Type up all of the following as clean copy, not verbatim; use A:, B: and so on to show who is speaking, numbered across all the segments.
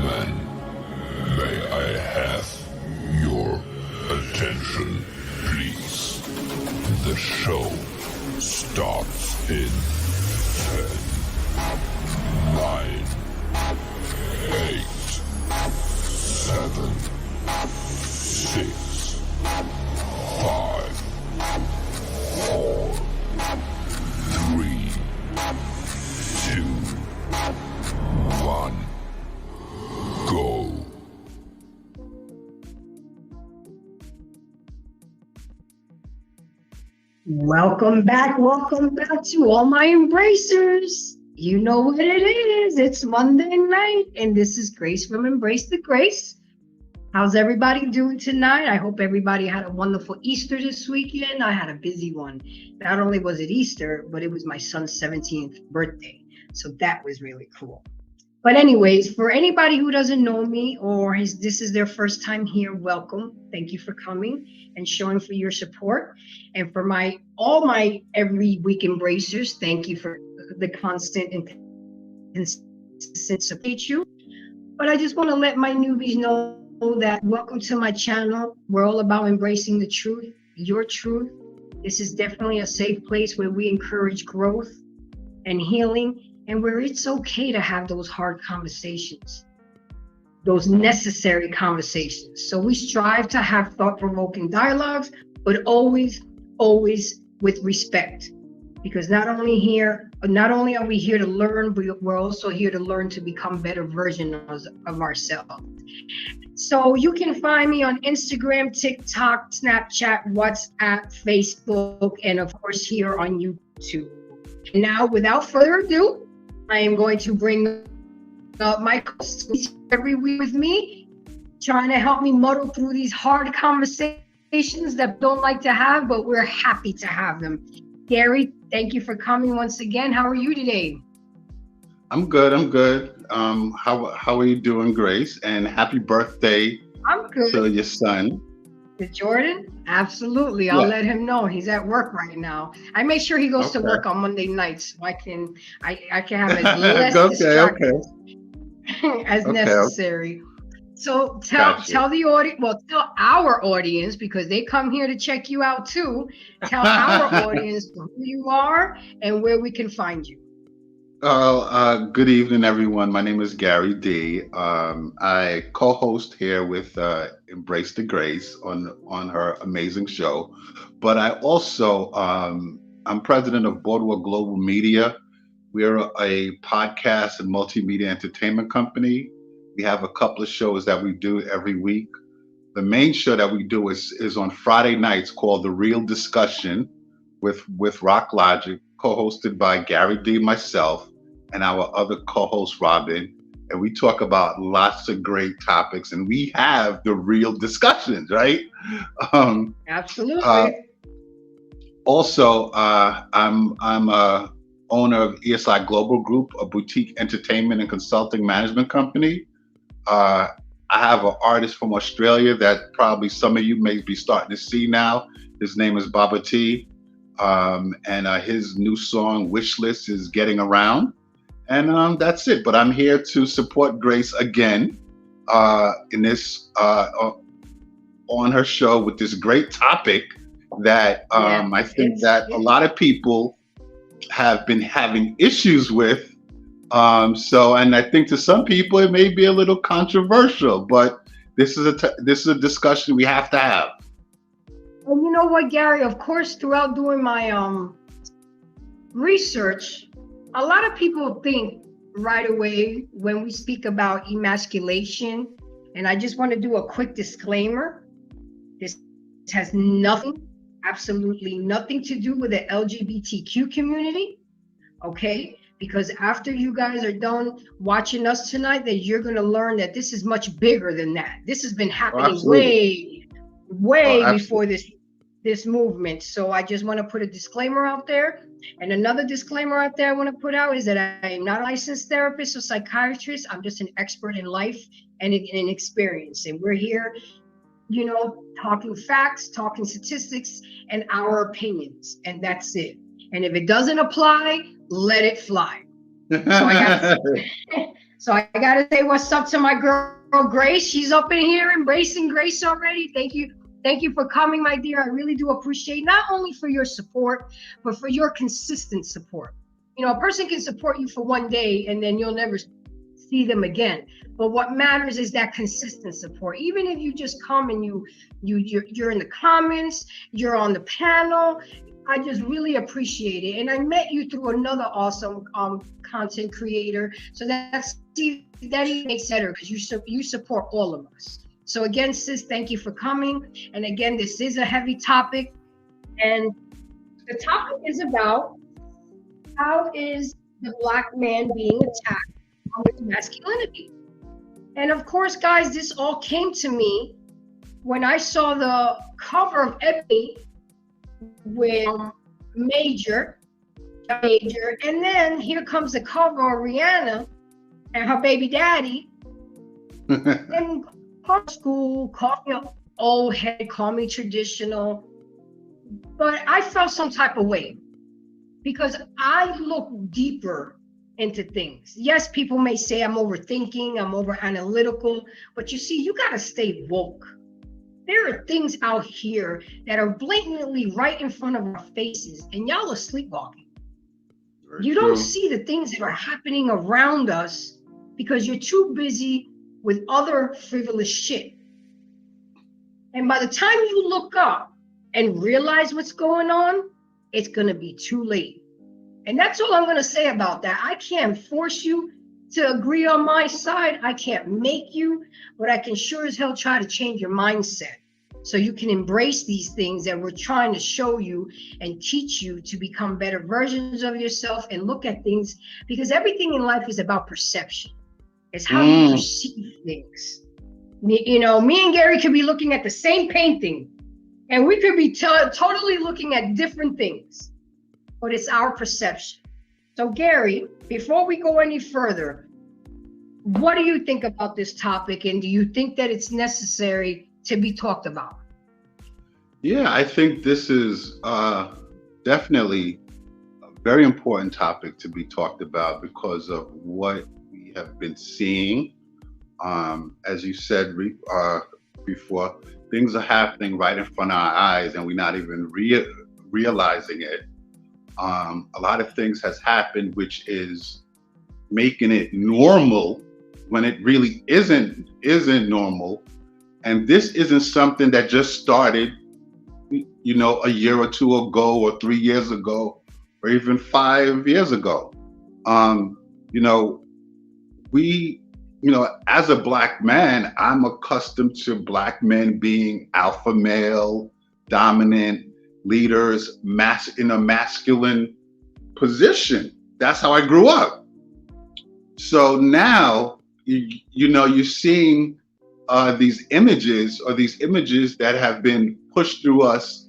A: Then may I have your attention, please? The show starts in 10, 9, 8, 7, 6, 5, 4, 3, 2, 1, go.
B: Welcome back to all my embracers. You know what it is. It's Monday night, and this is Grace from Embrace the Grace. How's everybody doing tonight? I hope everybody had a wonderful Easter this weekend. I had a busy one. Not only was it Easter, but it was my son's 17th birthday. So that was really cool. But anyways, for anybody who doesn't know me or this is their first time here, welcome. Thank you for coming and showing for your support. And for all my every week embracers, thank you for the constant and consistent support. But I just want to let my newbies know that welcome to my channel. We're all about embracing the truth, your truth. This is definitely a safe place where we encourage growth and healing, and where it's okay to have those hard conversations, those necessary conversations. So we strive to have thought-provoking dialogues, but always with respect. Because not only are we here to learn, but we're also here to learn to become better versions of ourselves. So you can find me on Instagram, TikTok, Snapchat, WhatsApp, Facebook, and of course here on YouTube. Now, without further ado, I am going to bring up my co-host every week with me, trying to help me muddle through these hard conversations that don't like to have, but we're happy to have them. Gary, thank you for coming once again. How are you today?
C: I'm good. How are you doing, Grace? And happy birthday
B: I'm good.
C: to your son.
B: To Jordan? Absolutely. I'll let him know. He's at work right now. I make sure he goes to work on Monday nights so I can have as less distractions as necessary. So tell the audience, tell our audience, because they come here to check you out too. Tell our audience who you are and where we can find you.
C: Good evening, everyone. My name is Gary D. I co-host here with Embrace the Grace on her amazing show. But I also, I'm president of Boardwalk Global Media. We're a podcast and multimedia entertainment company. We have a couple of shows that we do every week. The main show that we do is on Friday nights called The Real Discussion with Rock Logic, co-hosted by Gary D, myself, and our other co-host, Robin. And we talk about lots of great topics, and we have the real discussions, right?
B: Absolutely.
C: Also, I'm a owner of ESI Global Group, a boutique entertainment and consulting management company. I have an artist from Australia that probably some of you may be starting to see now. His name is Baba T. And his new song, Wish List, is getting around. And that's it. But I'm here to support Grace again in this on her show with this great topic that I think that a lot of people have been having issues with. And I think to some people it may be a little controversial, but this is a discussion we have to have.
B: And you know what, Gary? Of course, throughout doing my research, a lot of people think right away when we speak about emasculation, and I just want to do a quick disclaimer. This has absolutely nothing to do with the LGBTQ community, okay? Because after you guys are done watching us tonight, that you're going to learn that this is much bigger than that. This has been happening way before this movement. So I just want to put a disclaimer out there. And another disclaimer out there I want to put out is that I am not a licensed therapist or psychiatrist. I'm just an expert in life and in experience. And we're here, talking facts, talking statistics, and our opinions. And that's it. And if it doesn't apply, let it fly. So I gotta say what's up to my girl Grace. She's up in here embracing Grace already. Thank you for coming, my dear. I really do appreciate not only for your support, but for your consistent support. You know, a person can support you for one day and then you'll never see them again. But what matters is that consistent support. Even if you just come and you're in the comments, you're on the panel, I just really appreciate it. And I met you through another awesome content creator. So that even makes better because you support all of us. So again, sis, thank you for coming. And again, this is a heavy topic. And the topic is about how is the Black man being attacked on his masculinity. And of course, guys, this all came to me when I saw the cover of Ebony with Major, and then here comes the cover of Rihanna and her baby daddy. And call school, call me old head, call me traditional. But I felt some type of way because I look deeper into things. Yes, people may say I'm overthinking, I'm over analytical, but you see, you got to stay woke. There are things out here that are blatantly right in front of our faces, and y'all are sleepwalking. You don't see the things that are happening around us because you're too busy with other frivolous shit. And by the time you look up and realize what's going on, it's going to be too late. And that's all I'm going to say about that. I can't force you to agree on my side. I can't make you, but I can sure as hell try to change your mindset so you can embrace these things that we're trying to show you and teach you to become better versions of yourself and look at things, because everything in life is about perception. It's how you perceive things. You know, me and Gary could be looking at the same painting and we could be totally looking at different things, but it's our perception. So Gary, before we go any further, what do you think about this topic, and do you think that it's necessary to be talked about?
C: Yeah, I think this is definitely a very important topic to be talked about because of what we have been seeing. As you said before, things are happening right in front of our eyes and we're not even realizing it. A lot of things has happened which is making it normal when it really isn't normal. And this isn't something that just started, you know, a year or two ago or 3 years ago or even 5 years ago. You know, as a Black man, I'm accustomed to Black men being alpha male, dominant leaders, in a masculine position. That's how I grew up. So now, you're seeing these images that have been pushed through us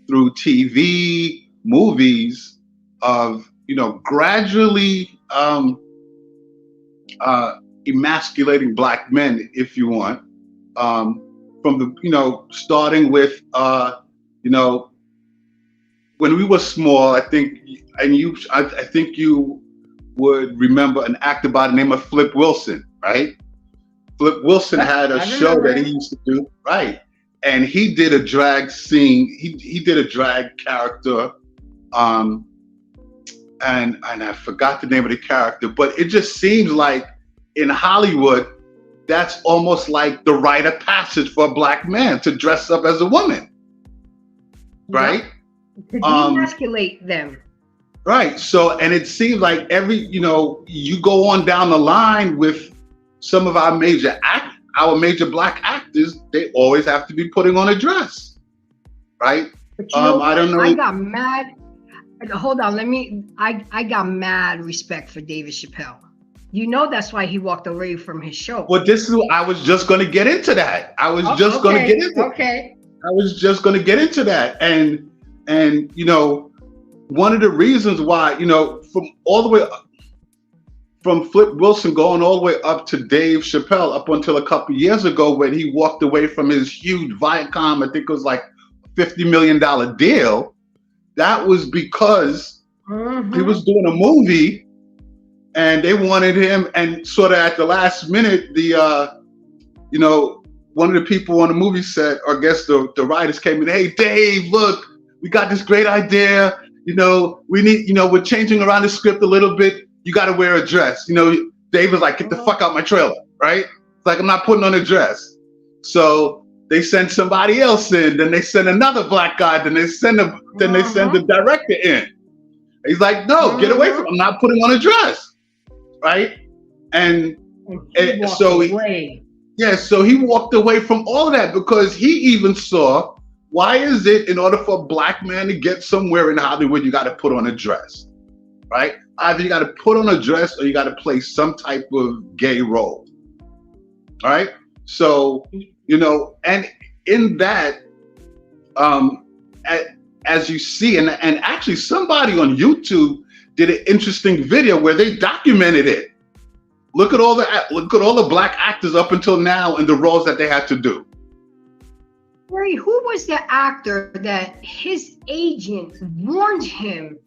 C: through TV, movies of, gradually emasculating Black men, if you want, from the, starting with, when we were small, I think you would remember an actor by the name of Flip Wilson, right? Flip Wilson had a show that he used to do, right? And he did a drag scene. He did a drag character, and I forgot the name of the character, but it just seems like in Hollywood, that's almost like the rite of passage for a Black man to dress up as a woman, right?
B: To demasculate them.
C: Right. So, and it seems like you go on down the line with some of our major Black actors, they always have to be putting on a dress, right?
B: But I don't know. I got mad. Hold on, I got mad respect for David Chappelle. That's why he walked away from his show.
C: Well, I was just going to get into that. I was just going to get into that. And one of the reasons why, from all the way up, from Flip Wilson going all the way up to Dave Chappelle, up until a couple years ago when he walked away from his huge Viacom, I think it was like $50 million deal, that was because he was doing a movie and they wanted him. And sort of at the last minute, you know, one of the people on the movie set, or I guess the writers came in. Hey, Dave, look, we got this great idea. You know, we need, you know, we're changing around the script a little bit. You got to wear a dress. You know, Dave was like, get the fuck out my trailer, right? It's like, I'm not putting on a dress. So they send somebody else in. Then they send another black guy. Then they send the director in. He's like, no, get away from him. I'm not putting on a dress, right? And so he walked away from all of that because he even saw, why is it in order for a black man to get somewhere in Hollywood, you got to put on a dress, right? Either you got to put on a dress or you got to play some type of gay role, all right? So, you know, and in that, as you see, and actually somebody on YouTube did an interesting video where they documented it. Look at all the black actors up until now and the roles that they had to do.
B: Ray, who was the actor that his agent warned him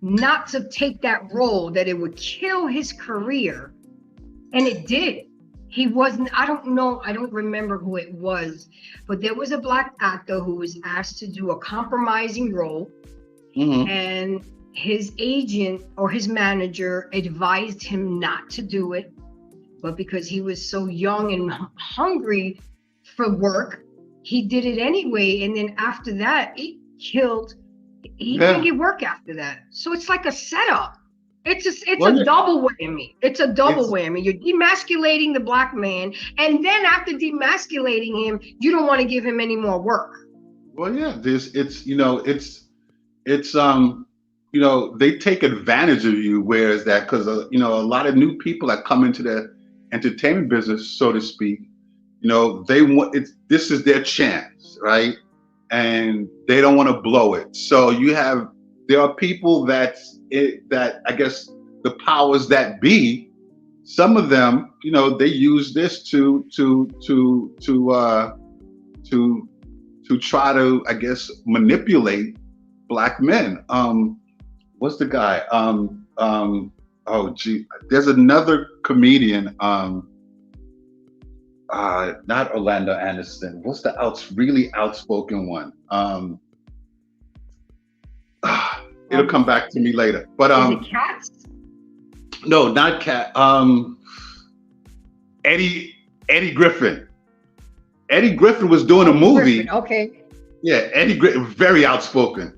B: not to take that role, that it would kill his career? And it did. He wasn't, I don't know, I don't remember who it was, but there was a black actor who was asked to do a compromising role, and his agent or his manager advised him not to do it, but because he was so young and hungry for work, he did it anyway. And then after that, he didn't get work after that. So it's like a setup. It's a double whammy. It's a double whammy. You're demasculating the black man, and then after demasculating him, you don't want to give him any more work.
C: Well, yeah, you know, they take advantage of you. Whereas that, because you know, a lot of new people that come into the entertainment business, so to speak, you know, this is their chance, right? And they don't want to blow it. So there are people that I guess the powers that be, some of them, you know, they use this to try to, I guess, manipulate black men. What's the guy? There's another comedian, not Orlando Anderson. What's the really outspoken one? It'll come back to me later. But
B: is it Cats?
C: No, not Cat. Eddie Griffin. Eddie Griffin was doing a movie.
B: Griffin, okay.
C: Yeah, Eddie Griffin, very outspoken.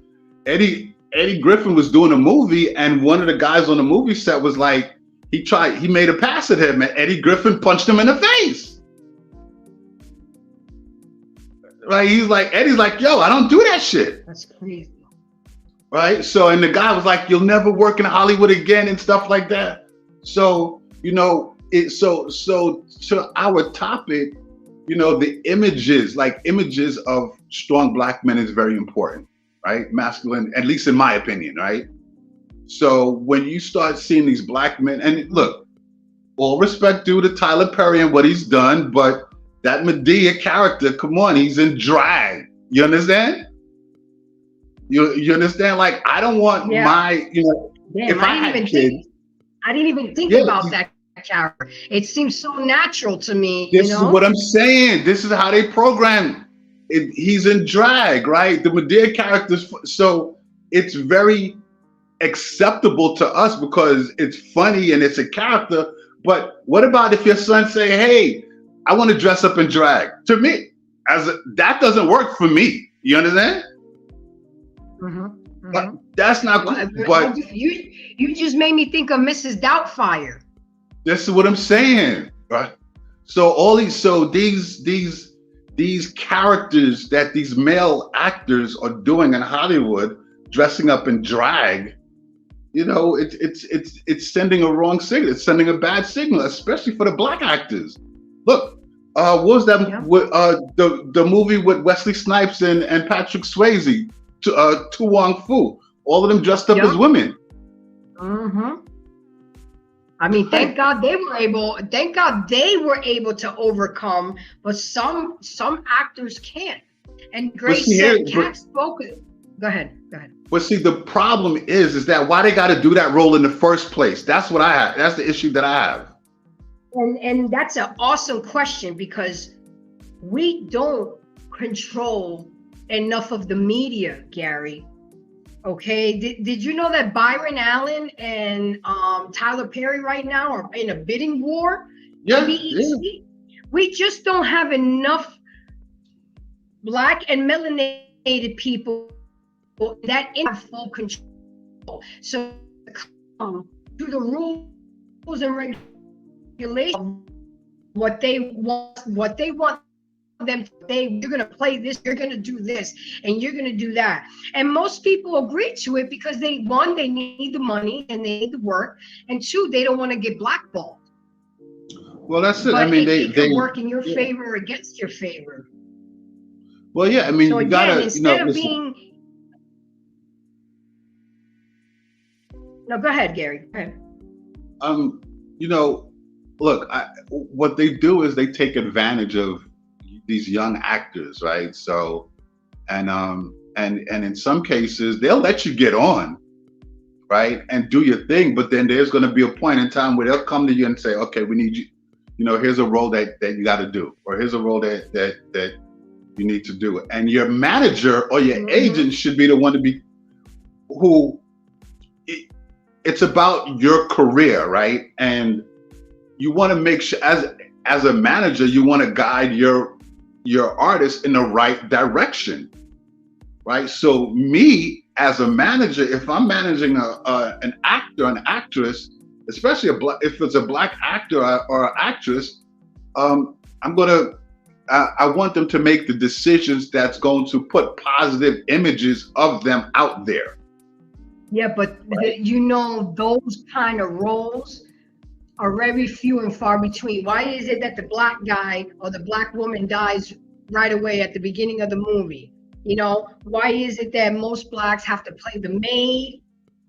C: Eddie Griffin was doing a movie, and one of the guys on the movie set was like, he made a pass at him, and Eddie Griffin punched him in the face. Right? Eddie's like, yo, I don't do that shit.
B: That's crazy.
C: Right? So, and the guy was like, you'll never work in Hollywood again and stuff like that. So, you know, so to our topic, you know, the images of strong black men is very important, right? Masculine, at least in my opinion, right? So when you start seeing these black men, and look, all respect due to Tyler Perry and what he's done, but that Medea character, come on, he's in drag. You understand? You understand? Like, I don't want my, you know, if I had kids.
B: I didn't even think about that character. It seems so natural to me.
C: This is what I'm saying. This is how they program it. He's in drag, right? The Medea characters. So it's very acceptable to us because it's funny and it's a character. But what about if your son say, hey, I want to dress up in drag? To me, that doesn't work for me. You understand? But that's not good. But
B: you just made me think of Mrs. Doubtfire.
C: This is what I'm saying, right? So these characters that these male actors are doing in Hollywood, dressing up in drag, you know, it's sending a wrong signal. It's sending a bad signal, especially for the black actors. Look, what was that? The movie with Wesley Snipes and Patrick Swayze, Tu Wong Fu, all of them dressed up as women.
B: I mean, thank God they were able to overcome, but some actors can't. And Grace said Cat spoke it. Go ahead. Go ahead.
C: But see, the problem is that why they got to do that role in the first place? That's what I have. That's the issue that I have.
B: And that's an awesome question, because we don't control enough of the media, Gary. Okay, did you know that Byron Allen and Tyler Perry right now are in a bidding war?
C: Yeah,
B: BET?
C: yeah.
B: We just don't have enough Black and melanated people that in full control. So to the rules and regulations, what they want them, you're going to play this, you're going to do this, and you're going to do that. And most people agree to it because they need the money and they need the work, and two, they don't want to get blackballed.
C: Well, that's it.
B: But
C: I mean,
B: they
C: they
B: work in your favor or against your favor.
C: Well, yeah. I mean,
B: So
C: you
B: again,
C: gotta,
B: instead of
C: listen.
B: being, no, go ahead, Gary. Go ahead.
C: Look, what they do is they take advantage of these young actors, right? So, and in some cases, they'll let you get on, right, and do your thing. But then there's going to be a point in time where they'll come to you and say, okay, we need you. Here's a role that you got to do, or here's a role that you need to do. And your manager or your agent should be the one to be who. It's about your career, right? And you want to make sure, as a manager, you want to guide your artist in the right direction, right? So me as a manager, if I'm managing an actor, an actress, especially if it's a Black actor or actress, I want them to make the decisions that's going to put positive images of them out there.
B: Yeah, but
C: right.
B: Those kind of roles are very few and far between. Why is it that the Black guy or the Black woman dies right away at the beginning of the movie? Why is it that most Blacks have to play the maid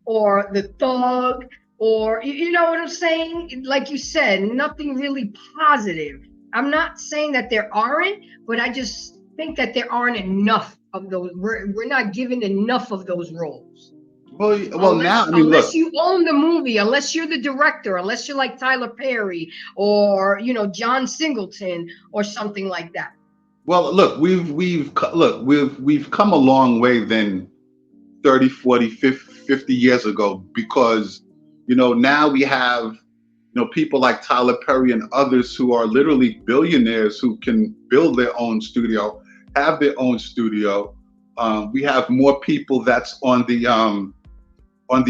B: or the thug, or you know what I'm saying? Like you said, nothing really positive. I'm not saying that there aren't, but I just think that there aren't enough of those. We're not given enough of those roles. Unless you own the movie, unless you're the director, unless you're like Tyler Perry or John Singleton or something like that.
C: Well, look, we've come a long way than 30, 40, 50 years ago, because now we have people like Tyler Perry and others who are literally billionaires who can build their own studio, have their own studio. We have more people that's on the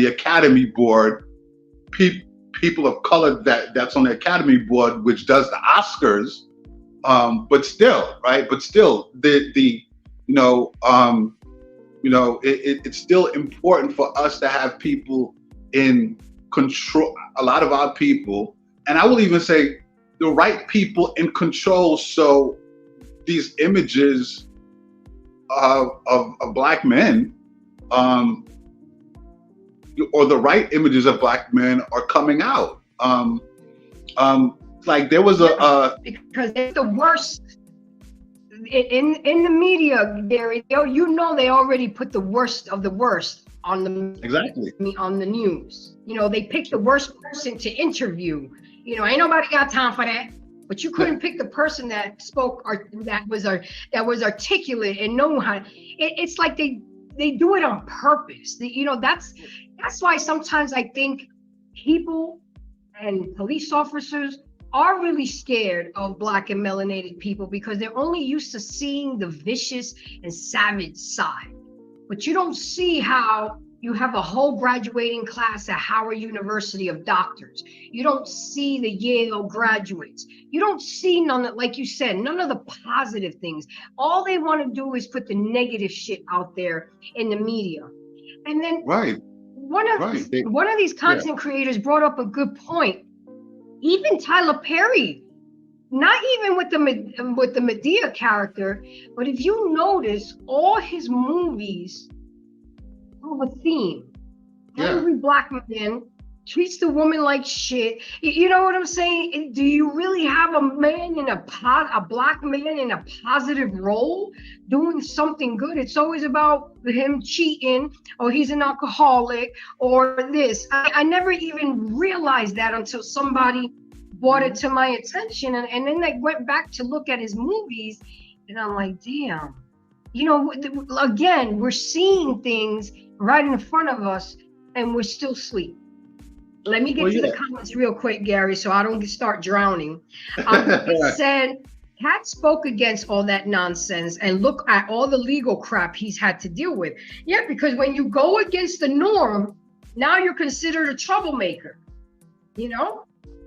C: Academy board, people of color that's on the Academy board, which does the Oscars. But still, right? But still, it's still important for us to have people in control. A lot of our people, and I will even say the right people in control. So these images of Black men, or the right images of Black men are coming out. Like there was
B: because it's the worst in the media, Gary. They already put the worst of the worst on the news. They picked the worst person to interview. Ain't nobody got time for that. But you couldn't pick the person that spoke or that was articulate and know how. It's like they do it on purpose. That's why sometimes I think people and police officers are really scared of Black and melanated people, because they're only used to seeing the vicious and savage side. But you don't see how you have a whole graduating class at Howard University of doctors. You don't see the Yale graduates. You don't see like you said, none of the positive things. All they want to do is put the negative shit out there in the media. And then one of these content creators brought up a good point. Even Tyler Perry, not even with the Medea character, but if you notice, all his movies have a theme. Every Black man treats the woman like shit. You know what I'm saying? Do you really have a man in a black man in a positive role doing something good? It's always about him cheating, or he's an alcoholic, or this. I never even realized that until somebody brought it to my attention, and then I went back to look at his movies, and I'm like, damn. You know, again, we're seeing things right in front of us, and we're still asleep. Let me get to the comments real quick, Gary, so I don't start drowning. It said, Kat spoke against all that nonsense and look at all the legal crap he's had to deal with. Yeah, because when you go against the norm, now you're considered a troublemaker. You know,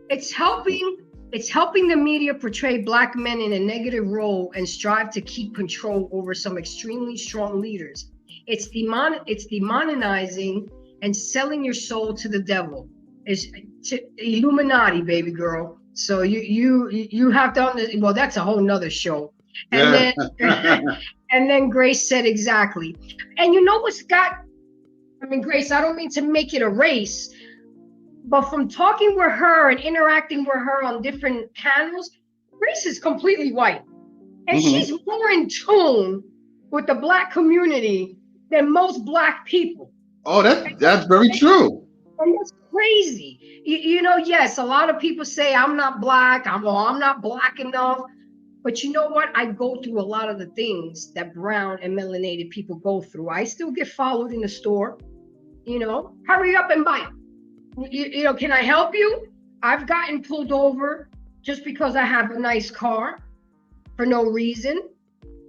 B: it's helping the media portray black men in a negative role and strive to keep control over some extremely strong leaders. It's demonizing and selling your soul to the devil. It's Illuminati, baby girl. So you have to understand. Well, that's a whole nother show. And then Grace said exactly. And you know what's Grace, I don't mean to make it a race, but from talking with her and interacting with her on different panels, Grace is completely white. And she's more in tune with the black community than most black people.
C: Oh, that's very true.
B: And that's crazy. You know, yes, a lot of people say I'm not black, I'm not black enough. But you know what? I go through a lot of the things that brown and melanated people go through. I still get followed in the store. You know, hurry up and buy. You know, can I help you? I've gotten pulled over just because I have a nice car for no reason.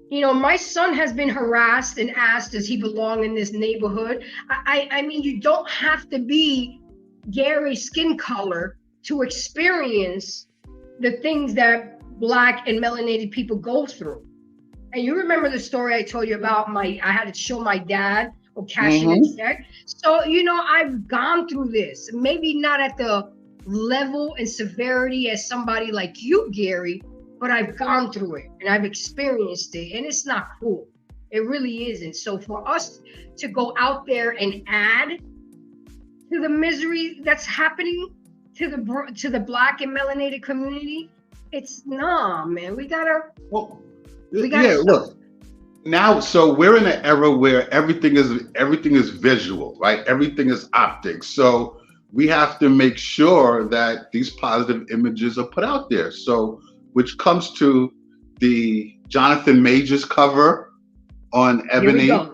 B: You know, my son has been harassed and asked, does he belong in this neighborhood? I mean, you don't have to be Gary's skin color to experience the things that black and melanated people go through. And you remember the story I told you about I had to show my dad or cashing a check. So, you know, I've gone through this, maybe not at the level and severity as somebody like you, Gary, but I've gone through it and I've experienced it, and it's not cool. It really isn't. So for us to go out there and add to the misery that's happening to the black and melanated community, it's man. We gotta.
C: Look. Now, so we're in an era where everything is visual, right? Everything is optics. So we have to make sure that these positive images are put out there. So, which comes to the Jonathan Majors cover on Ebony.
B: Here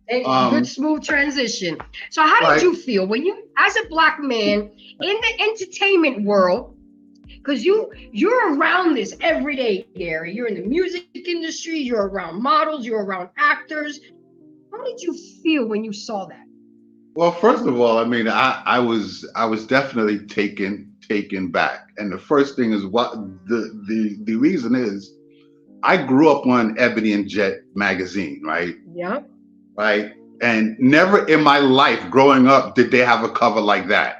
B: we go. Good smooth transition. So how did you feel when you, as a black man in the entertainment world, because you're around this every day, Gary. You're in the music industry, you're around models, you're around actors. How did you feel when you saw that?
C: Well, first of all, I mean, I was definitely taken back. And the first thing is what the reason is I grew up on Ebony and Jet magazine, right?
B: Yeah.
C: Right. And never in my life growing up did they have a cover like that.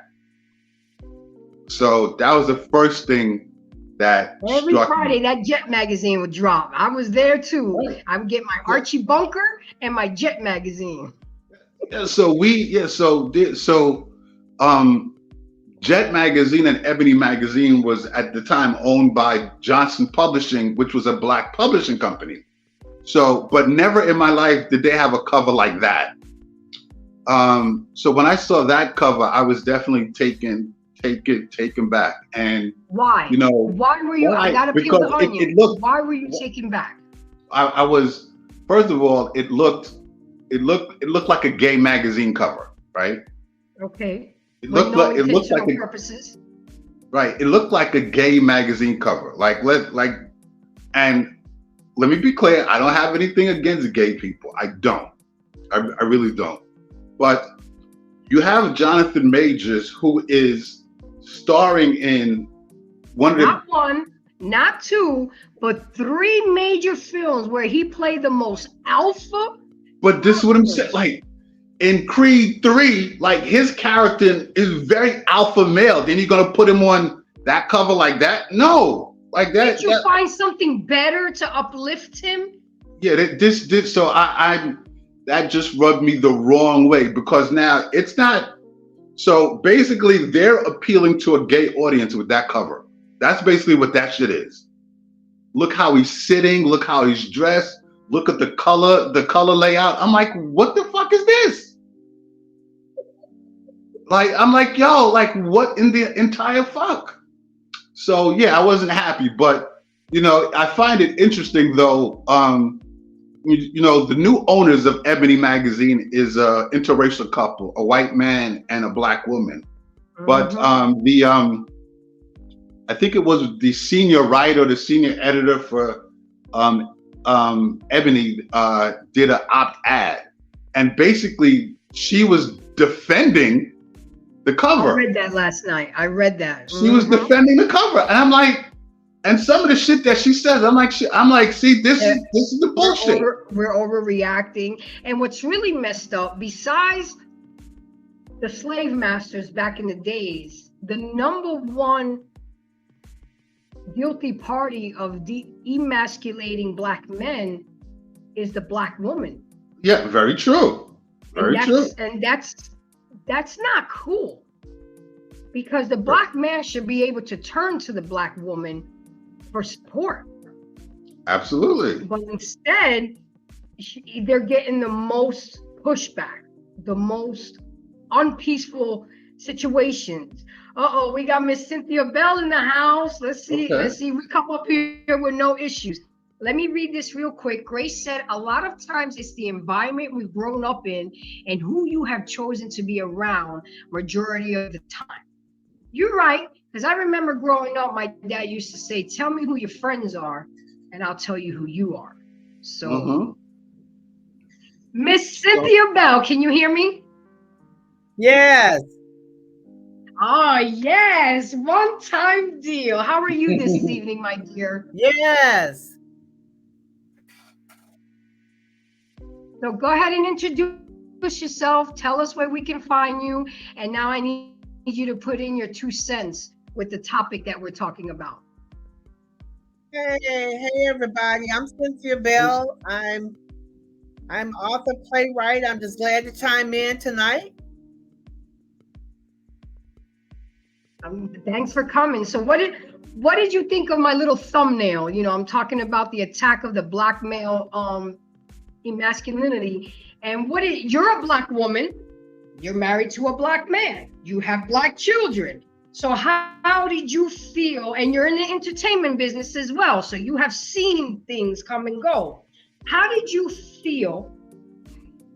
C: So that was the first thing that
B: every
C: struck
B: Friday
C: me.
B: that Jet magazine would drop. I was there too. Right. I would get my Archie Bunker and my Jet magazine.
C: Yeah, Jet magazine and Ebony magazine was at the time owned by Johnson Publishing, which was a black publishing company. So, but never in my life did they have a cover like that. So when I saw that cover, I was definitely taken back. And
B: why?
C: You know,
B: why were you? I gotta peel the onion. Why were you taken back?
C: I was, first of all, it looked like a gay magazine cover, right?
B: Okay.
C: It looked like
B: purposes.
C: Right. It looked like a gay magazine cover. And let me be clear, I don't have anything against gay people. I don't. I really don't. But you have Jonathan Majors, who is starring in
B: not one, not two, but 3 major films where he played the most alpha.
C: But this is what I'm saying. Like in Creed 3, like his character is very alpha male. Then you're gonna put him on that cover like that? No, like that.
B: Did you find something better to uplift him?
C: Yeah, this did. So I that just rubbed me the wrong way, because now it's not. So basically, they're appealing to a gay audience with that cover. That's basically what that shit is. Look how he's sitting. Look how he's dressed. Look at the color layout. I'm like, what the fuck is this? Like, I'm like, yo, like, what in the entire fuck? So yeah, I wasn't happy, but I find it interesting though. The new owners of Ebony magazine is a interracial couple, a white man and a black woman. But I think it was the senior writer, the senior editor for Ebony did an opt-ad, and basically she was defending the cover.
B: I read that last night. I read that.
C: She was defending the cover, and I'm like, and some of the shit that she says, I'm like, see, this is the bullshit.
B: We're overreacting, and what's really messed up, besides the slave masters back in the days, the number one guilty party of emasculating black men is the black woman.
C: Yeah, very true. Very true.
B: And that's not cool, because the black man should be able to turn to the black woman for support.
C: Absolutely.
B: But instead, they're getting the most pushback, the most unpeaceful situations. We got Miss Cynthia Bell in the house. Let's see. Okay. Let's see. We come up here with no issues. Let me read this real quick. Grace said, a lot of times it's the environment we've grown up in and who you have chosen to be around majority of the time. You're right, because I remember growing up, my dad used to say, tell me who your friends are and I'll tell you who you are. So, Miss Cynthia Bell, can you hear me?
D: Yes.
B: Oh, yes. One-time deal. How are you this evening, my dear?
D: Yes.
B: So go ahead and introduce yourself. Tell us where we can find you. And now I need you to put in your 2 cents with the topic that we're talking about.
D: Hey, everybody. I'm Cynthia Bell. I'm author, playwright. I'm just glad to chime in tonight.
B: Thanks for coming. So what did you think of my little thumbnail? I'm talking about the attack of the black male emasculinity. And you're a black woman, you're married to a black man, you have black children. So how did you feel? And you're in the entertainment business as well, so you have seen things come and go. How did you feel,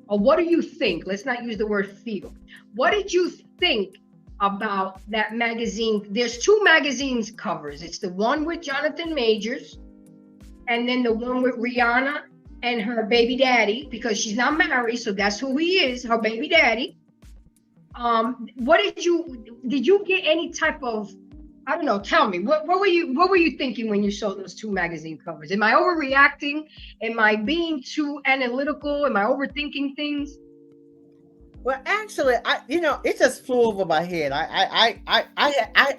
B: or what do you think? Let's not use the word feel. What did you think about that magazine? There's 2 magazines covers. It's the one with Jonathan Majors, and then the one with Rihanna and her baby daddy, because she's not married, so that's who he is, her baby daddy. What did you get any type of, I don't know, tell me, what were you thinking when you saw those 2 magazine covers? Am I overreacting? Am I being too analytical? Am I overthinking things?
D: Well, actually, it just flew over my head. I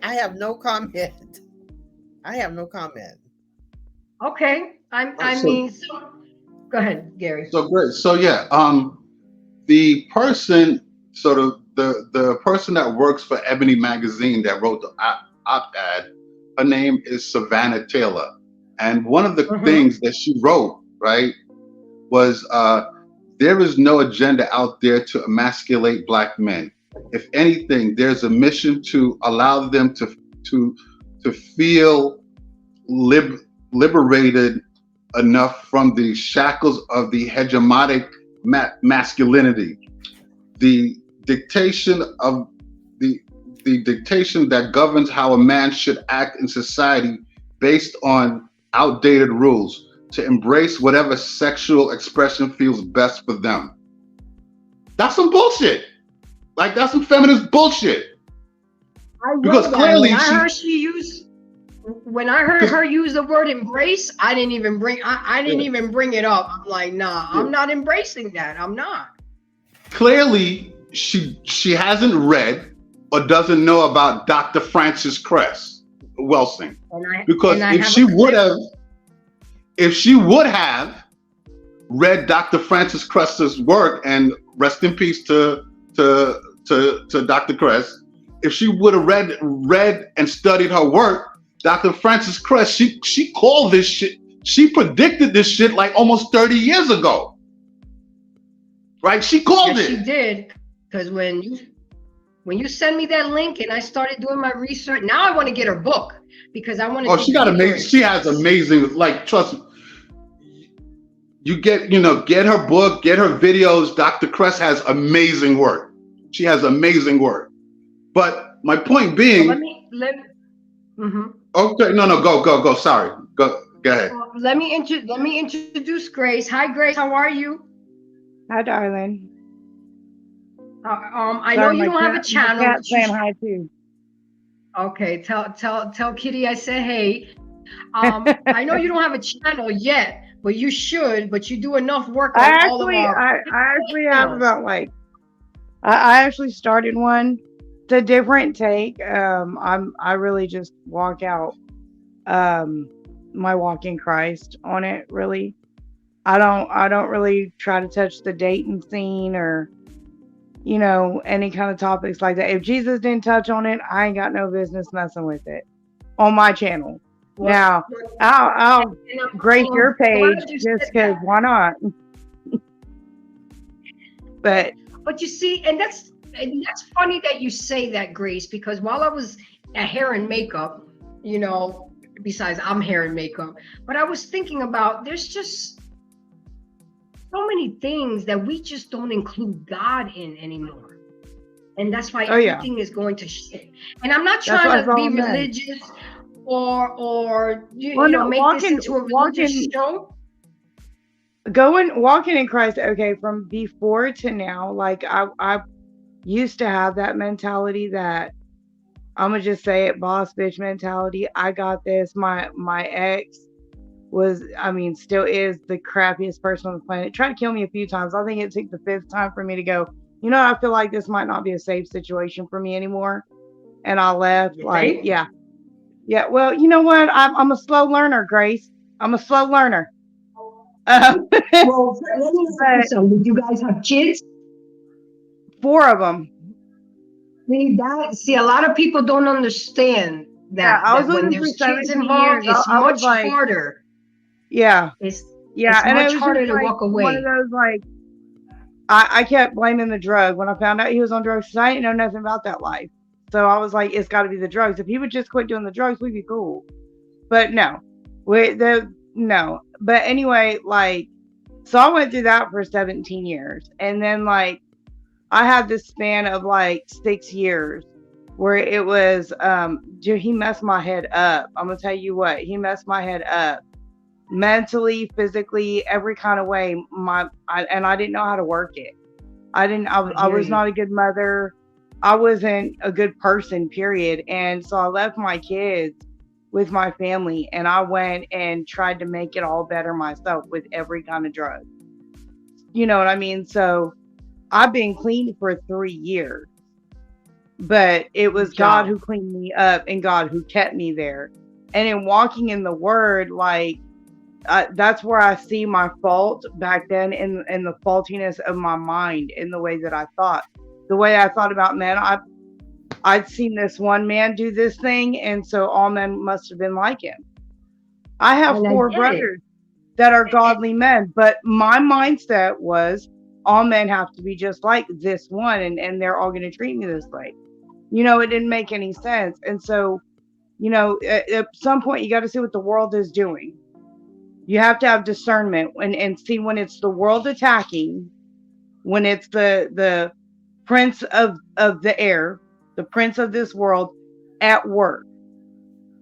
D: have no comment. I have no comment.
B: Okay. Go ahead, Gary.
C: So great. So yeah, the person, sort of the person that works for Ebony magazine that wrote the op-ed, her name is Savannah Taylor, and one of the things that she wrote, right, was there is no agenda out there to emasculate black men. If anything, there's a mission to allow them to feel liberated enough from the shackles of the hegemonic masculinity, the dictation of the dictation that governs how a man should act in society based on outdated rules, to embrace whatever sexual expression feels best for them. That's some bullshit. Like, that's some feminist bullshit.
B: Because clearly when I heard her use the word embrace, I didn't even bring it up. I'm like, nah, I'm not embracing that. I'm not.
C: Clearly, she hasn't read or doesn't know about Dr. Frances Cress Welsing. Because if she would have read Dr. Frances Cress's work, and rest in peace to to Dr. Kress, if she would have read and studied her work, Dr. Frances Kress, she called this shit. She predicted this shit like almost 30 years ago. Right? She called it.
B: She did. Because when you send me that link and I started doing my research, now I want to get her book because I want to.
C: Oh, she got amazing. She has amazing. Like, trust me. You get her book, get her videos. Dr. Kress has amazing work. She has amazing work. But my point being.
B: Mm-hmm.
C: Okay, no, go. Sorry, go ahead.
B: Let me introduce Grace. Hi, Grace. How are you?
E: Hi, darling.
B: I know you don't have a channel.
E: My cat's saying hi too.
B: Okay, tell Kitty I say hey. I know you don't have a channel yet, but you should. But you do enough work on all of our.
E: I actually have about I actually started one. It's a different take. I really just walk out my walk in Christ on it. Really, I don't really try to touch the dating scene or any kind of topics like that. If Jesus didn't touch on it, I ain't got no business messing with it on my channel. Now I'll grace your page just because why not? but
B: you see, and that's funny that you say that, Grace, because while I was at hair and makeup, besides I'm hair and makeup, but I was thinking about there's just so many things that we just don't include God in anymore. And that's why everything is going to shit. And I'm not trying to be religious or make this into a religious show.
E: Walking in Christ, okay, from before to now, like I used to have that mentality that I'm gonna just say it, boss bitch mentality. I got this. My ex was, still is the crappiest person on the planet. Tried to kill me a few times. I think it took the 5th time for me to go, I feel like this might not be a safe situation for me anymore. And I left. Yeah. Well, you know what? I'm a slow learner, Grace. I'm a slow learner.
B: Well, let me ask you, did you guys have kids?
E: 4 of them.
B: See, a lot of people don't understand that.
E: I was
B: when there's kids involved, it's much harder.
E: Yeah.
B: It's
E: and
B: much harder to walk away.
E: One of those, I kept blaming the drug. When I found out he was on drugs, I didn't know nothing about that life. So I was like, it's got to be the drugs. If he would just quit doing the drugs, we'd be cool. But no. No. But anyway, so I went through that for 17 years. And then, I had this span of 6 years where it was, he messed my head up. I'm going to tell you what, he messed my head up. Mentally, physically, every kind of way. And I didn't know how to work it. I was not a good mother. I wasn't a good person, period. And so I left my kids with my family and I went and tried to make it all better myself with every kind of drug. You know what I mean? So I've been clean for 3 years, but it was God who cleaned me up and God who kept me there. And in walking in the word, that's where I see my fault back then in the faultiness of my mind, in the way that I thought. The way I thought about men, I'd seen this one man do this thing, and so all men must have been like him. I have 4 brothers that are godly men, but my mindset was all men have to be just like this one, and they're all going to treat me this way. It didn't make any sense. And so, at some point, you got to see what the world is doing. You have to have discernment and see when it's the world attacking, when it's the prince of the air, the prince of this world at work.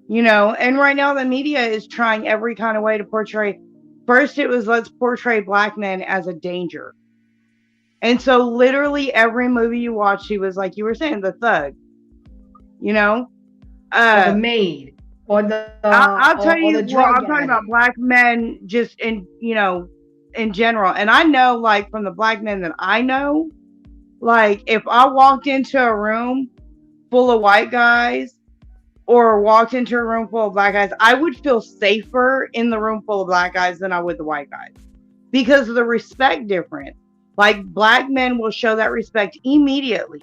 E: And right now the media is trying every kind of way to portray. First it was, let's portray black men as a danger. And so literally every movie you watch, he was, like you were saying, the thug. Or
B: the maid. Or
E: I'll tell you what, I'm talking about black men just in general. And I know, from the black men that I know, if I walked into a room full of white guys or walked into a room full of black guys, I would feel safer in the room full of black guys than I would the white guys because of the respect difference. Black men will show that respect immediately.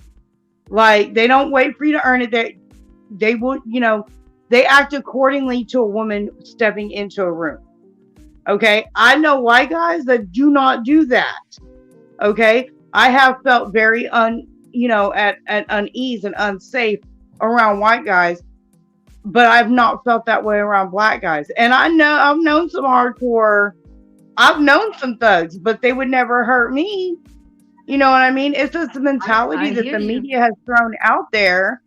E: Like, they don't wait for you to earn it. They would, they act accordingly to a woman stepping into a room. Okay. I know white guys that do not do that. Okay. I have felt very at unease and unsafe around white guys, but I've not felt that way around black guys. And I've known some hardcore, I've known some thugs, but they would never hurt me. You know what I mean? It's just the mentality
B: I
E: that
B: hear
E: the
B: you.
E: media has thrown out there.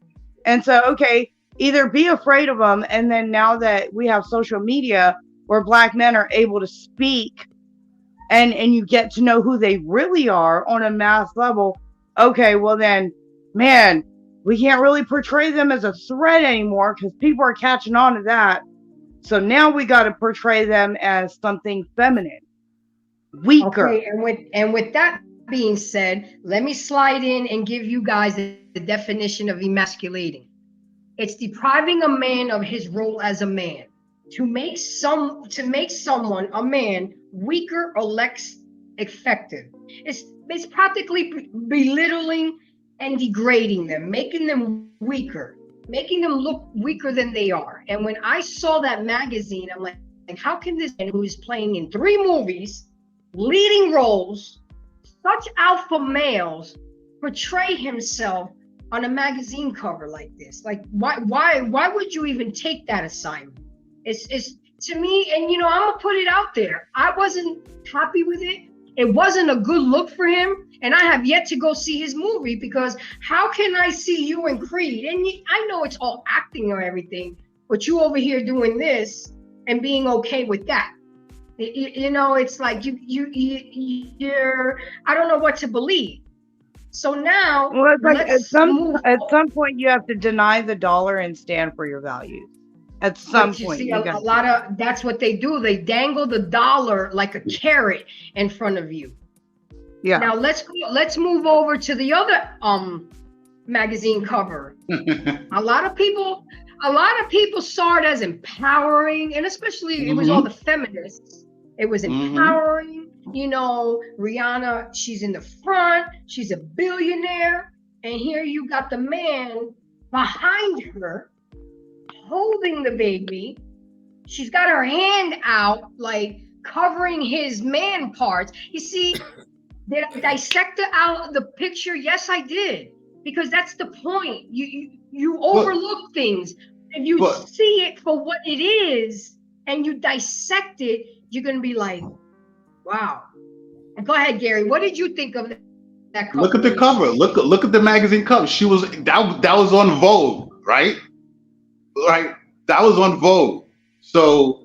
E: And so, okay, either be afraid of them. And then now that we have social media where black men are able to speak and you get to know who they really are on a mass level. Okay, well then, man, we can't really portray them as a threat anymore because people are catching on to that. So now we got to portray them as something feminine, weaker.
B: Okay, and with that being said, let me slide in and give you guys the definition of emasculating. It's depriving a man of his role as a man, to make someone, a man, weaker or less effective. It's practically belittling and degrading them, making them weaker, making them look weaker than they are. And when I saw that magazine, I'm like, how can this man who is playing in 3 movies, leading roles, such alpha males, portray himself on a magazine cover like this? Like, why would you even take that assignment? It's to me, and I'm gonna put it out there. I wasn't happy with it. It wasn't a good look for him, and I have yet to go see his movie, because how can I see you in Creed? And I know it's all acting or everything, but you over here doing this and being okay with that. It's like you're. I don't know what to believe. So now,
E: Well, it's like at
B: let's move
E: some point you have to deny the dollar and stand for your values. At some
B: But you
E: point,
B: see,
E: you
B: a
E: got
B: lot of that's what they do. They dangle the dollar like a carrot in front of you.
E: yeah.
B: Now let's move over to the other magazine cover. A lot of people saw it as empowering, and especially it was all the feminists. It was empowering. Rihanna, she's in the front, she's a billionaire, and here you got the man behind her holding the baby. She's got her hand out, like covering his man parts. You see, did I dissect out the picture? Yes, I did, because that's the point. You overlook things. If you see it for what it is and you dissect it, you're gonna be like, wow. And go ahead, Gary. What did you think of that cover?
C: Look at the cover. Look at the magazine cover. She was that was on Vogue, right? Right. That was on Vogue. So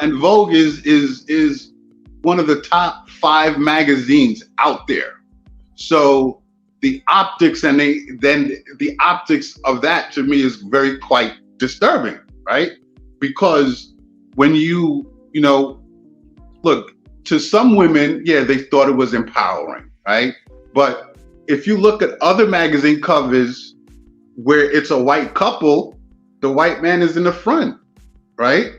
C: and Vogue is one of the top 5 magazines out there. So the optics the optics of that to me is very quite disturbing, right? Because when you look, to some women, yeah, they thought it was empowering, right? But if you look at other magazine covers where it's a white couple, the white man is in the front, right?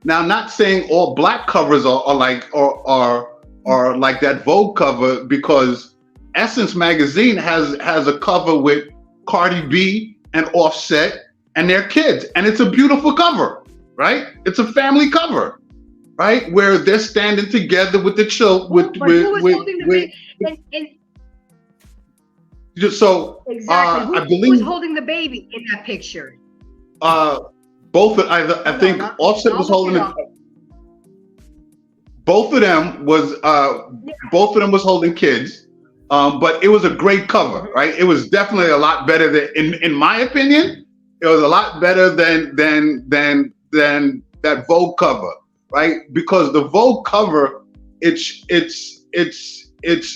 C: Now, not saying all black covers are like that Vogue cover, because Essence magazine has a cover with Cardi B and Offset and their kids, and it's a beautiful cover, right? It's a family cover, right? Where they're standing together with the children.
B: Exactly.
C: I believe
B: who was holding the baby in that picture?
C: Both. I think Offset was holding it. Both of them was holding kids, but it was a great cover, right? It was definitely a lot better than, in my opinion, it was a lot better than that Vogue cover, right? Because the Vogue cover, it's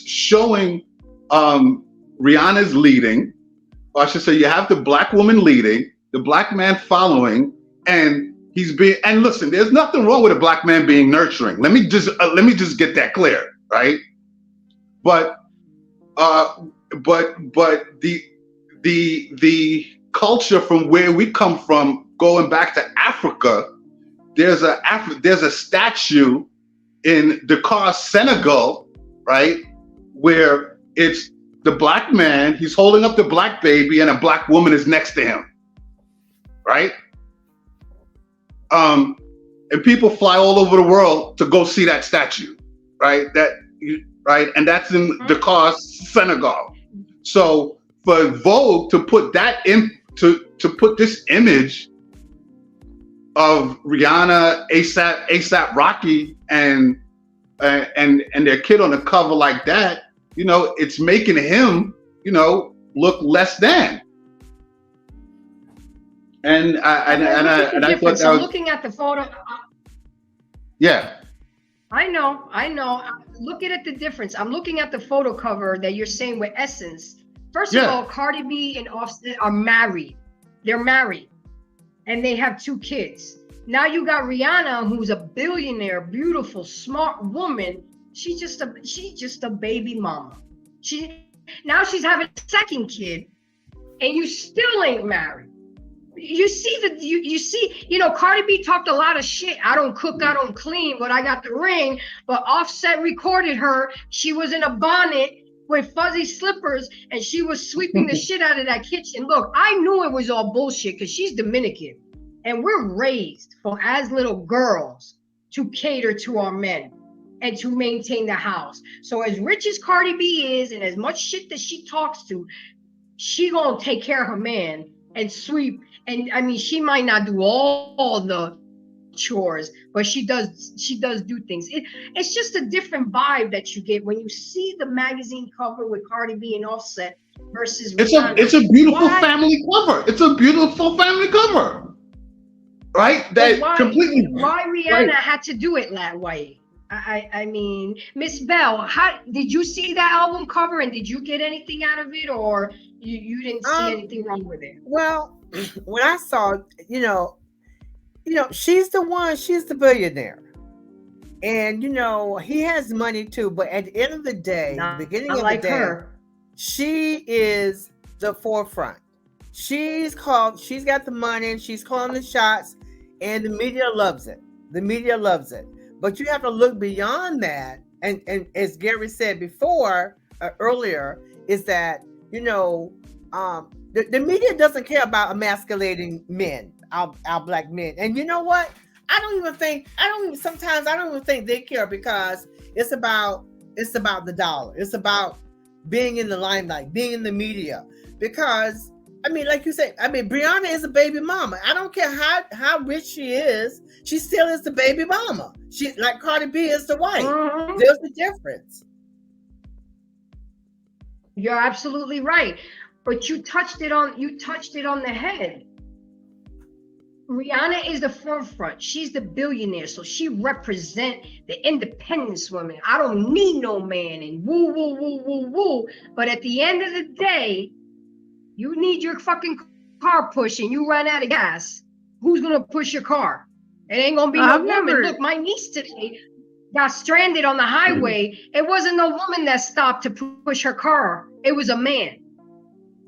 C: showing Rihanna's leading, or I should say, you have the black woman leading, the black man following, and and listen, there's nothing wrong with a black man being nurturing. Let me just get that clear, right? But the culture from where we come from, going back to Africa, there's a statue in Dakar, Senegal, right, where it's the black man, he's holding up the black baby, and a black woman is next to him, right? And people fly all over the world to go see that statue, right? Right, and that's in Dakar, Senegal. So for Vogue to put that in, to put this image of Rihanna, ASAP Rocky, and their kid on the cover like that, you know, it's making him, you know, look less than. And I thought that
B: I'm
C: was,
B: looking at the photo.
C: yeah.
B: I know. Looking at the difference. I'm looking at the photo cover that you're saying with Essence. First of all, Cardi B and Offset are married. They're married. And they have 2 kids. Now you got Rihanna, who's a billionaire, beautiful, smart woman. She's just a baby mama. Now she's having a second kid, and you still ain't married. You see, you know, Cardi B talked a lot of shit. I don't cook, I don't clean, but I got the ring. But Offset recorded her. She was in a bonnet with fuzzy slippers, and she was sweeping the shit out of that kitchen. Look, I knew it was all bullshit because she's Dominican, and we're raised as little girls to cater to our men and to maintain the house. So as rich as Cardi B is, and as much shit that she talks to, she gonna take care of her man and sweep. And I mean, she might not do all the chores, but she does do things. It's just a different vibe that you get when you see the magazine cover with Cardi B and Offset versus Rihanna.
C: It's a beautiful family cover. It's a beautiful family cover, right?
B: Why Rihanna had to do it that way? I mean, Miss Bell, how did you see that album cover, and did you get anything out of it, or you didn't see anything wrong with it?
D: Well, when I saw, you know, she's the billionaire, and you know, he has money too. But at the end of the day, beginning of the day, she is the forefront. She's got the money, and she's calling the shots, and the media loves it. But you have to look beyond that, and as Gary said before, earlier, is that, you know, the media doesn't care about emasculating men, our black men. And you know what? I don't even think they care, because it's about the dollar. It's about being in the limelight, being in the media. Because I mean, like you said, I mean, Brianna is a baby mama. I don't care how rich she is, she still is the baby mama. She, like Cardi B, is the wife. Mm-hmm. There's a difference.
B: You're absolutely right. But you touched it on the head. Rihanna is the forefront. She's the billionaire, so she represent the independence woman. I don't need no man, and woo, woo, woo, woo, woo. But at the end of the day, you need your fucking car pushed and you run out of gas. Who's gonna push your car? It ain't gonna be no woman. Look, my niece today got stranded on the highway. It wasn't no woman that stopped to push her car. It was a man.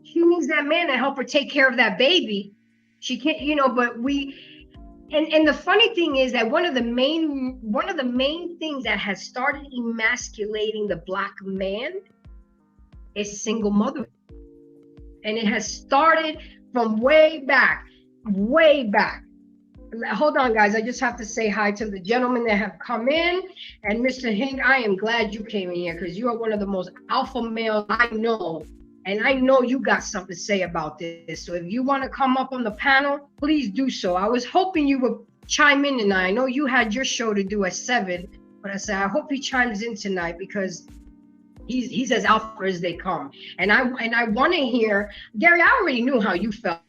B: She needs that man to help her take care of that baby. She can't, you know, but and the funny thing is that one of the main things that has started emasculating the black man is single mother. And it has started from way back. Hold on, guys. I just have to say hi to the gentlemen that have come in. And Mr. Hink, I am glad you came in here, because you are one of the most alpha males I know. And I know you got something to say about this. So if you want to come up on the panel, please do so. I was hoping you would chime in tonight. I know you had your show to do at 7, but I said, I hope he chimes in tonight, because he's as alpha as they come. And I want to hear, Gary, I already knew how you felt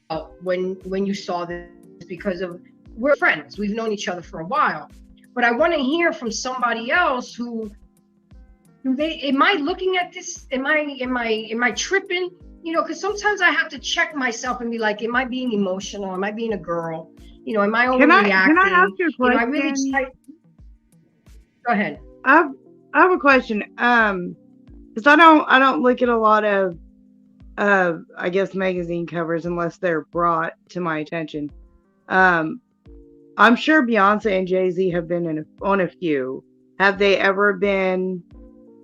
B: when you saw this, because we're friends. We've known each other for a while. But I want to hear from somebody else who am I looking at this? Am I tripping? You know, because sometimes I have to check myself and be like, am I being emotional? Am I being a girl? You know, am I overreacting?
E: Can I ask you a question?
B: You know, Go ahead.
E: I have a question. Because I don't look at a lot of I guess magazine covers unless they're brought to my attention. I'm sure Beyonce and Jay-Z have been on a few. Have they ever been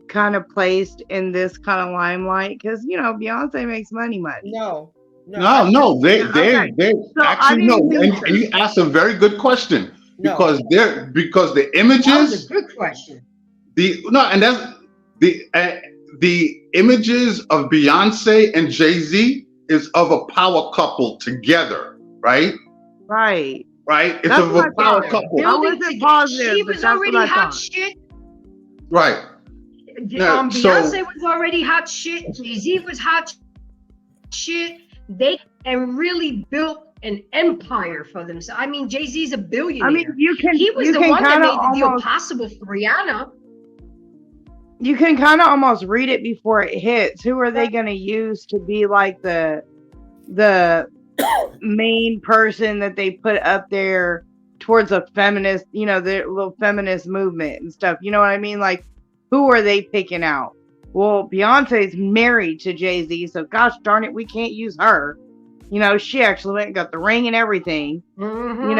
E: kind of placed in this kind of limelight? Because Beyonce makes money.
D: No,
C: No, they
E: Okay. So I
C: actually no,
E: didn't think
C: and you asked a very good question
D: no.
C: because the
B: That was
C: images
B: a good question.
C: the no and that's the images of Beyonce and Jay-Z is of a power couple together, right?
E: right.
C: Right? It's
E: That's
C: of a
E: what I
C: power
E: thought.
C: couple,
E: I
B: Building
E: wasn't
B: together.
E: positive,
B: She
E: but
B: was
E: that's what
B: already
E: I
B: hot
E: thought.
B: shit.
C: right? No, so
B: Beyonce was already hot shit. Jay-Z was hot shit. They and really built an empire for themselves. I mean, Jay-Z's a billionaire.
E: I mean,
B: He was the one that made the deal possible for Rihanna.
E: You can kind of almost read it before it hits. Who are they going to use to be like the main person that they put up there towards a feminist, the little feminist movement and stuff? You know what I mean? Like, who are they picking out? Well, Beyonce's married to Jay-Z, so gosh darn it, we can't use her. She actually went and got the ring and everything.
B: Mm-hmm.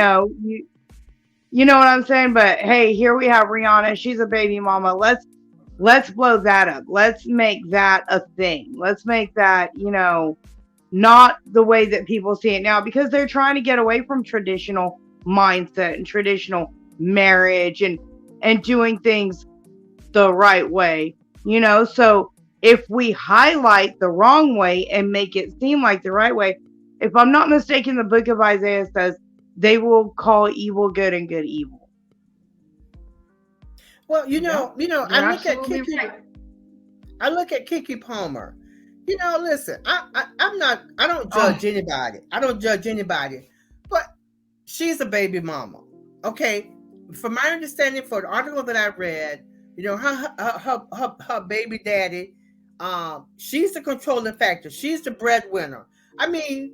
E: You know what I'm saying? But hey, here we have Rihanna. She's a baby mama. Let's blow that up. Let's make that a thing. Let's make that, not the way that people see it now, because they're trying to get away from traditional mindset and traditional marriage and doing things the right way, So if we highlight the wrong way and make it seem like the right way, if I'm not mistaken, the book of Isaiah says they will call evil good and good evil.
D: Well, I look at Kiki.
B: Right.
D: I look at Kiki Palmer. Listen, I don't judge anybody. I don't judge anybody, but she's a baby mama. Okay, from my understanding, for the article that I read, her baby daddy, she's the controlling factor. She's the breadwinner. I mean,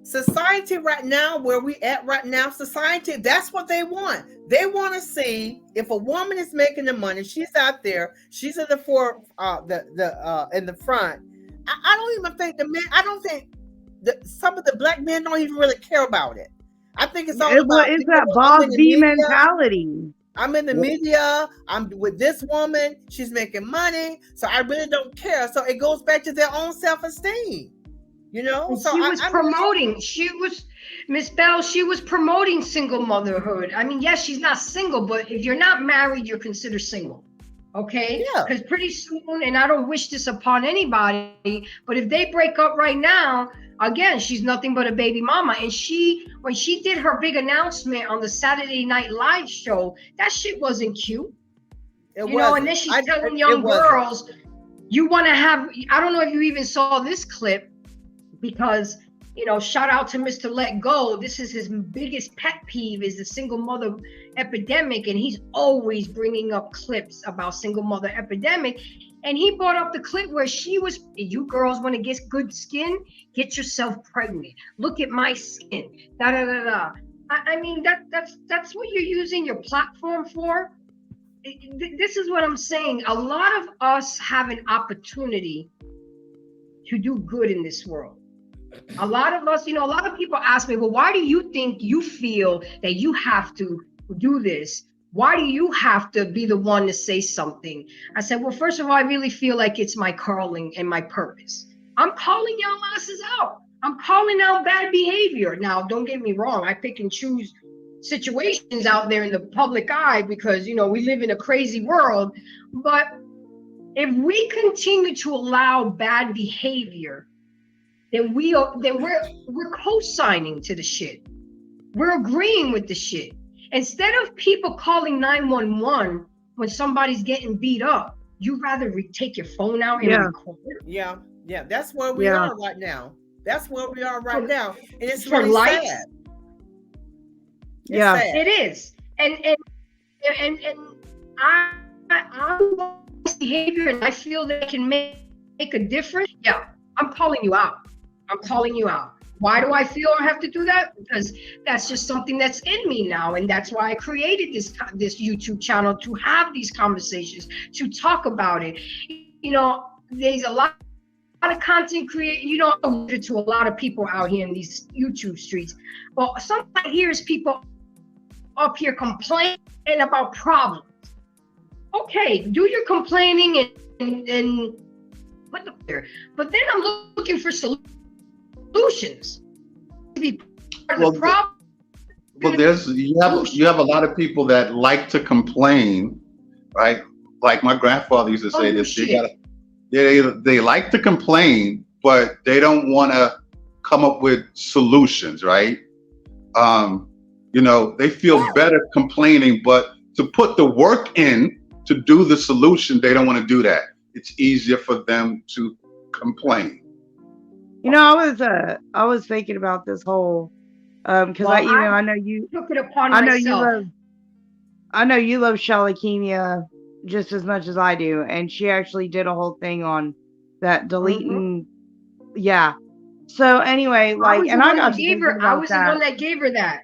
D: society right now, where we at right now, society, that's what they want. They want to see if a woman is making the money, she's out there, she's in the in the front. I don't even think I don't think some of the black men don't even really care about it. I think it's all about
E: it's that boss B mentality.
D: I'm in the media. I'm with this woman. She's making money, so I really don't care. So it goes back to their own self-esteem. So
B: she was promoting. She was Miss Bell. She was promoting single motherhood. I mean, yes, she's not single, but if you're not married, you're considered single. Okay?
D: Yeah.
B: Because pretty soon, and I don't wish this upon anybody, but if they break up right now, again, she's nothing but a baby mama. And when she did her big announcement on the Saturday Night Live show, that shit wasn't cute. And then she's telling young girls, you want to have, I don't know if you even saw this clip, because, shout out to Mr. Let Go. This is his biggest pet peeve, is the single mother epidemic. And he's always bringing up clips about single mother epidemic. And he brought up the clip where she was, you girls want to get good skin, get yourself pregnant. Look at my skin. Da da da da. I mean, that's what you're using your platform for. This is what I'm saying. A lot of us have an opportunity to do good in this world. A lot of us, a lot of people ask me, well, why do you think you feel that you have to do this? Why do you have to be the one to say something? I said, well, first of all, I really feel like it's my calling and my purpose. I'm calling y'all asses out. I'm calling out bad behavior. Now, don't get me wrong. I pick and choose situations out there in the public eye because, we live in a crazy world. But if we continue to allow bad behavior, then we're co-signing to the shit. We're agreeing with the shit. Instead of people calling 911 when somebody's getting beat up, you rather take your phone out and record.
D: Yeah. That's where we are right now. That's where we are right now, and it's really sad.
E: Yeah,
D: sad.
B: It is. And I behavior, and I feel that it can make a difference. Yeah, I'm calling you out. I'm calling you out. Why do I feel I have to do that? Because that's just something that's in me now. And that's why I created this YouTube channel, to have these conversations, to talk about it. There's a lot of content to a lot of people out here in these YouTube streets. But sometimes I hear people up here complaining about problems. Okay, do your complaining and put up there. But then I'm looking for solutions to be part of the problem.
C: Well, you have a lot of people that like to complain, right? Like my grandfather used to say this. They like to complain, but they don't want to come up with solutions, right? They feel better complaining, but to put the work in to do the solution, they don't want to do that. It's easier for them to complain.
E: I was thinking about this whole because I know you
B: took it upon
E: I know
B: myself.
E: I know you love Shalakemia just as much as I do, and she actually did a whole thing on that deleting. Yeah. So anyway, I got to thinking about that.
B: I was the one that gave her that.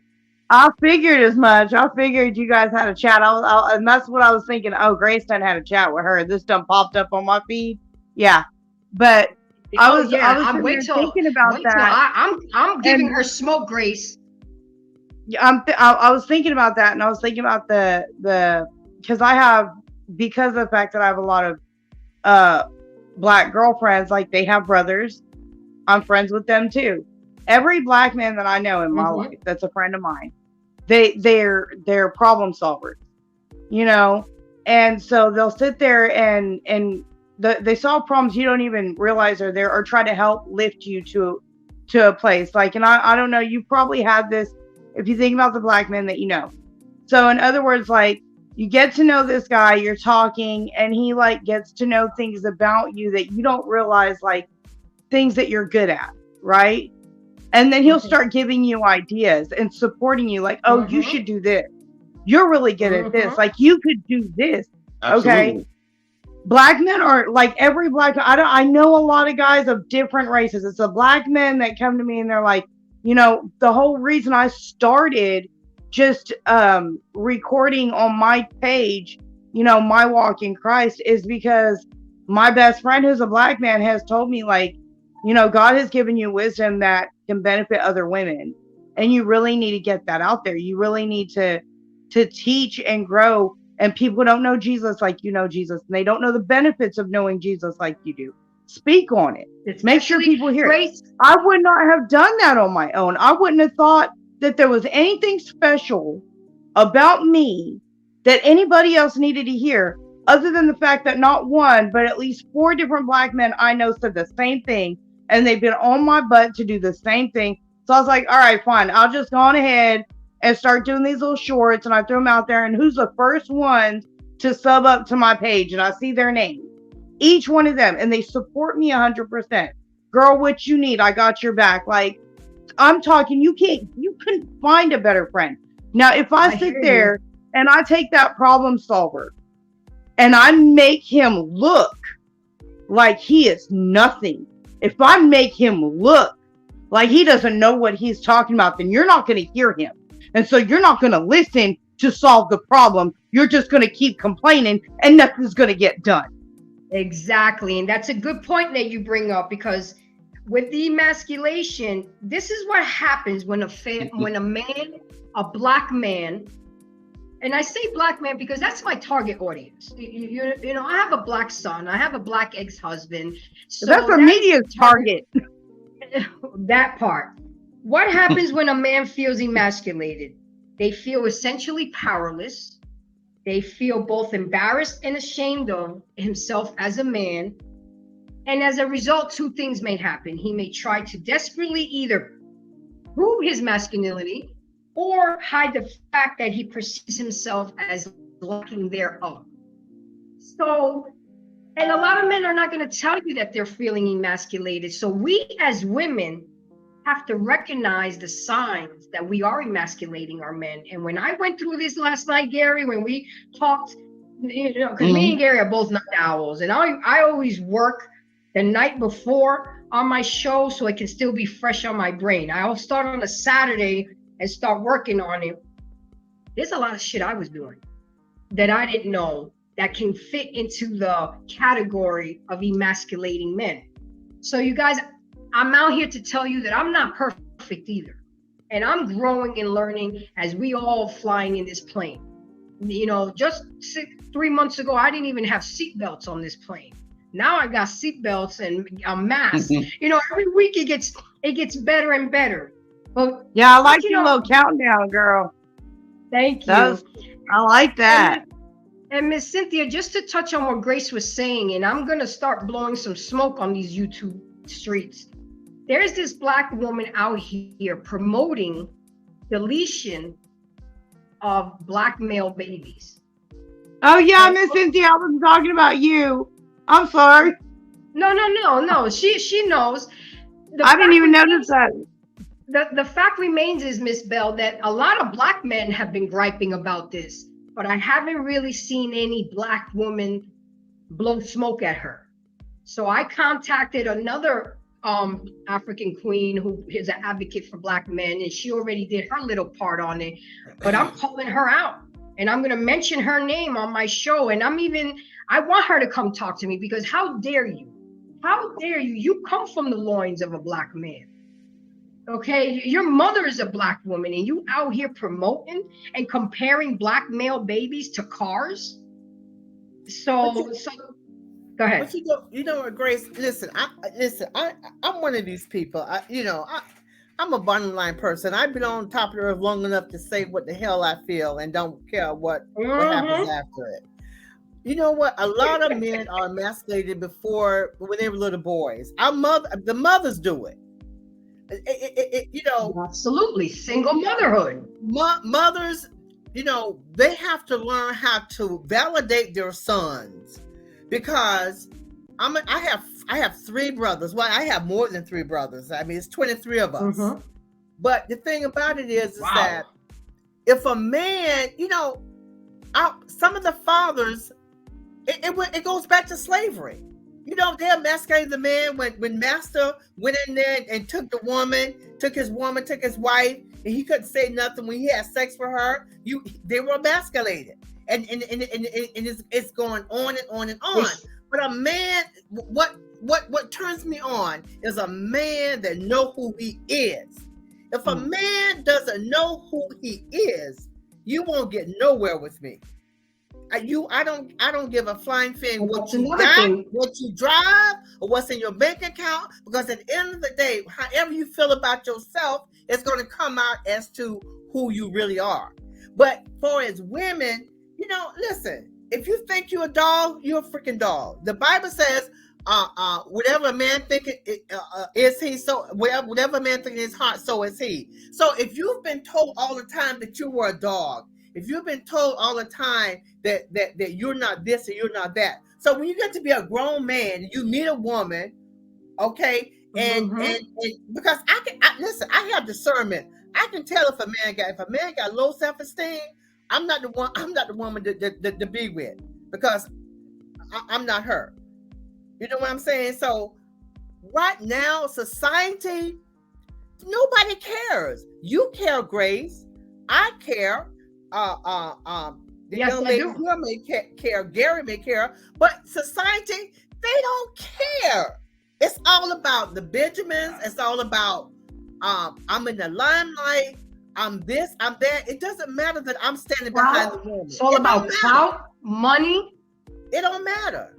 E: I figured as much. I figured you guys had a chat. And that's what I was thinking. Oh, Grace done had a chat with her. This done popped up on my feed. Yeah, but I was thinking about that.
B: I'm giving her smoke, Grace.
E: I was thinking about that, and I was thinking about because of the fact that I have a lot of black girlfriends, like they have brothers. I'm friends with them too. Every black man that I know in my life that's a friend of mine, they're problem solvers, and so they'll sit there and they solve problems you don't even realize are there, or try to help lift you to a place. Like, and I don't know, you probably had this if you think about the black men that you know. So in other words, like, you get to know this guy, you're talking, and he like gets to know things about you that you don't realize, like things that you're good at, right? And then he'll start giving you ideas and supporting you, like, oh, you should do this. You're really good at this. Like, you could do this.
C: Absolutely.
E: Okay. Black men are like every black. I know a lot of guys of different races. It's the black men that come to me and they're like, the whole reason I started just recording on my page, my walk in Christ, is because my best friend who's a black man has told me, like, God has given you wisdom that can benefit other women, and you really need to get that out there. You really need to teach and grow. And people don't know Jesus like you know Jesus, and they don't know the benefits of knowing Jesus like you do. Speak on it. Make sure people hear it. I would not have done that on my own. I wouldn't have thought that there was anything special about me that anybody else needed to hear, other than the fact that not one, but at least 4 different black men I know said the same thing, and they've been on my butt to do the same thing. So I was like, all right, fine. I'll just go on ahead and start doing these little shorts, and I threw them out there, and who's the first one to sub up to my page, and I see their name, each one of them, and they support me 100%. Girl, what you need, I got your back. Like, I'm talking, you couldn't find a better friend. Now, if I sit there and I take that problem solver and I make him look like he is nothing, if I make him look like he doesn't know what he's talking about, then you're not going to hear him. And so you're not going to listen to solve the problem. You're just going to keep complaining, and nothing's going to get done.
B: Exactly. And that's a good point that you bring up, because with the emasculation, this is what happens when a black man, and I say black man because that's my target audience. I have a black son, I have a black ex-husband. So
E: that's the media's target.
B: That part. What happens when a man feels emasculated? They feel essentially powerless. They feel both embarrassed and ashamed of himself as a man. And as a result, 2 things may happen. He may try to desperately either prove his masculinity or hide the fact that he perceives himself as lacking thereof. So, and a lot of men are not going to tell you that they're feeling emasculated. So we as women have to recognize the signs that we are emasculating our men. And when I went through this last night, Gary, when we talked, because me and Gary are both night owls, and I always work the night before on my show so it can still be fresh on my brain. I'll start on a Saturday and start working on it. There's a lot of shit I was doing that I didn't know that can fit into the category of emasculating men. So you guys, I'm out here to tell you that I'm not perfect either. And I'm growing and learning as we all flying in this plane. just 3 months ago, I didn't even have seatbelts on this plane. Now I got seatbelts and a mask. Every week it gets better and better. But
E: yeah, I like your little countdown, girl.
B: Thank you.
E: I like that.
B: And Miss Cynthia, just to touch on what Grace was saying, and I'm gonna start blowing some smoke on these YouTube streets. There's this Black woman out here promoting deletion of Black male babies.
E: Oh yeah, Miss Cynthia, I was talking about you. I'm sorry.
B: No. She knows.
E: I didn't even notice that.
B: The fact remains is, Miss Bell, that a lot of Black men have been griping about this, but I haven't really seen any Black woman blow smoke at her. So I contacted another African queen who is an advocate for Black men, and she already did her little part on it. But I'm calling her out, and I'm going to mention her name on my show. And I want her to come talk to me, because how dare you? How dare you? You come from the loins of a Black man. Okay, your mother is a Black woman, and you out here promoting and comparing Black male babies to cars. So go ahead.
D: But you know what, Grace? Listen, I'm one of these people. I'm a bottom line person. I've been on top of the earth long enough to say what the hell I feel and don't care what happens after it. You know what? A lot of men are emasculated when they were little boys. The mothers do it.
B: Absolutely, single motherhood.
D: Mothers, they have to learn how to validate their sons, because I have 3 brothers. Well, I have more than 3 brothers. I mean, it's 23 of us. Mm-hmm. But the thing about it is that if a man, some of the fathers, it goes back to slavery. They emasculated the man when master went in there and took his wife, and he couldn't say nothing when he had sex with her. They were emasculated, and it's going on and on and on. But a man, what turns me on is a man that know who he is. If a man doesn't know who he is, you won't get nowhere with me. I don't give a flying thing what you got, what you drive, or what's in your bank account, because at the end of the day, however you feel about yourself, it's going to come out as to who you really are. But for as women, listen, if you think you're a dog, you're a freaking dog. The Bible says, whatever a man thinking is he, so whatever a man thinking in his heart, so is he. So if you've been told all the time that you were a dog, if you've been told all the time that you're not this and you're not that, so when you get to be a grown man, you meet a woman, okay, and because listen, I have discernment. I can tell if a man got low self-esteem. I'm not the woman to be with, because I'm not her. You know what I'm saying? So right now, society, nobody cares. You care, Grace. I care. The young lady here may care, Gary may care, but society, they don't care. It's all about the Benjamins. It's all about I'm in the limelight. I'm this, I'm that. It doesn't matter that I'm standing behind the woman.
B: It's all about clout, money.
D: It don't matter.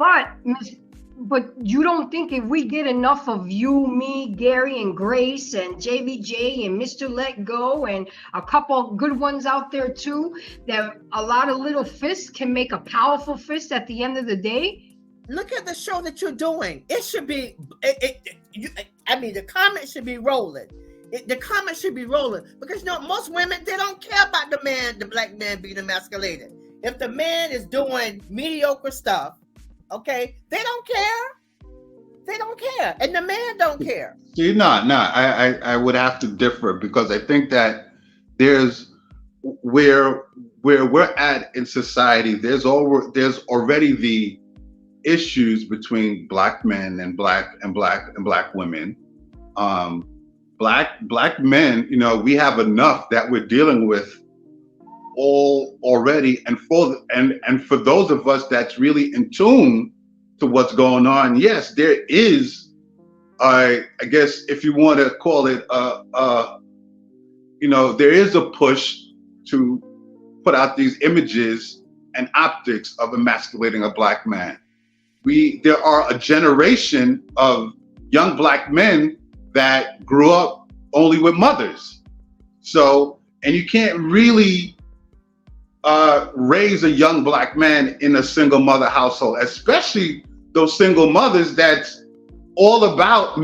B: But you don't think if we get enough of you, me, Gary, and Grace, and JVJ, and Mr. Let Go, and a couple good ones out there too, that a lot of little fists can make a powerful fist at the end of the day?
D: Look at the show that you're doing. It should be, the comments should be rolling. The comments should be rolling, because most women, they don't care about the Black man being emasculated. If the man is doing mediocre stuff, okay, they don't care. They don't care, and the man don't care.
C: See, I would have to differ, because I think that there's where we're at in society. There's already the issues between Black men and black women. Black men, we have enough that we're dealing with all already, and for those of us that's really in tune to what's going on, yes, there is, I guess if you want to call it, there is a push to put out these images and optics of emasculating a black man. There are a generation of young black men that grew up only with mothers. So, and you can't really raise a young black man in a single mother household, especially those single mothers that's all about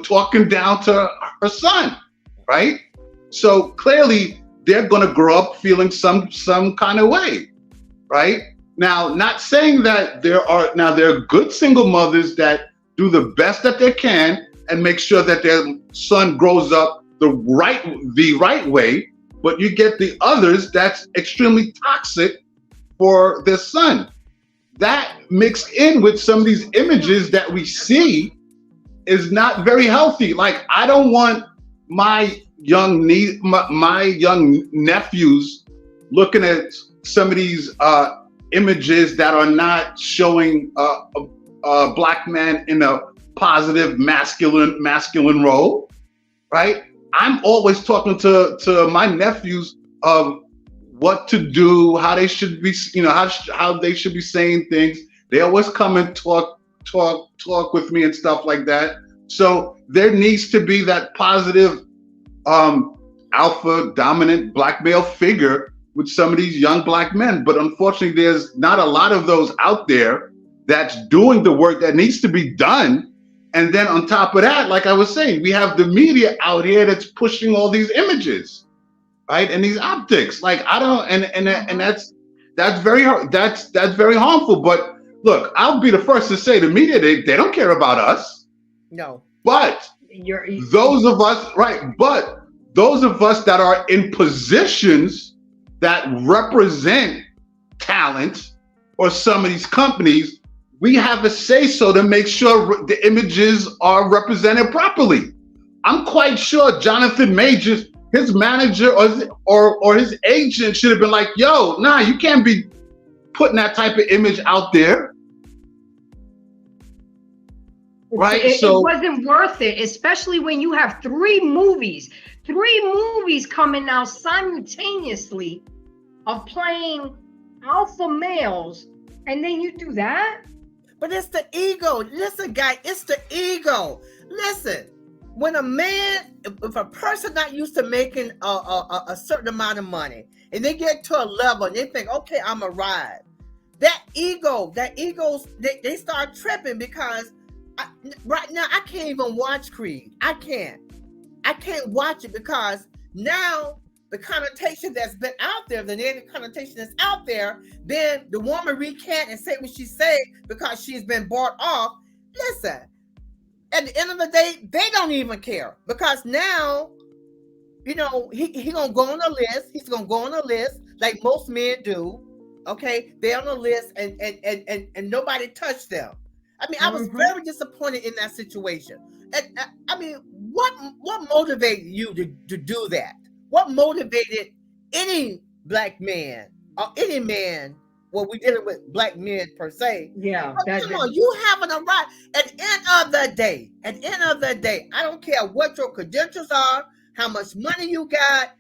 C: talking down to her son, right? So clearly they're going to grow up feeling some kind of way, right? Now, not saying that there are good single mothers that do the best that they can and make sure that their son grows up the right way, but you get the others that's extremely toxic for their son. That mixed in with some of these images that we see is not very healthy. Like, I don't want my young nephews looking at some of these images that are not showing a black man in a positive masculine role, right? I'm always talking to my nephews of what to do, how they should be, how they should be saying things. They always come and talk with me and stuff like that. So there needs to be that positive alpha dominant black male figure with some of these young black men. But unfortunately, there's not a lot of those out there that's doing the work that needs to be done. And then on top of that, like I was saying, we have the media out here that's pushing all these images, right? And these optics. Like, I don't, and that's very very harmful. But look, I'll be the first to say the media, they don't care about us.
D: No.
C: But those of us, right? But those of us that are in positions that represent talent or some of these companies, we have a say so to make sure the images are represented properly. I'm quite sure Jonathan Majors, his manager or his agent should have been like, yo, nah, you can't be putting that type of image out there. Right?
B: It wasn't worth it, especially when you have three movies coming out simultaneously of playing alpha males, and then you do that?
D: But it's the ego. Listen, guy, it's the ego. Listen, when a man, if a person not used to making a certain amount of money, and they get to a level and they think, okay, I'm a ride. That ego, they start tripping because right now I can't even watch Creed. I can't watch it because now the connotation that's been out there, the negative connotation that's out there, then the woman recant and say what she said because she's been bought off. Listen, at the end of the day, they don't even care because now, he gonna go on a list. He's gonna go on a list like most men do. Okay, they're on a list and nobody touched them. I mean, I was very disappointed in that situation. And I mean, what motivated you to do that? What motivated any black man or any man? Well, we dealing with black men per se.
B: Yeah.
D: Come on, you having a right. At the end of the day, I don't care what your credentials are, how much money you got,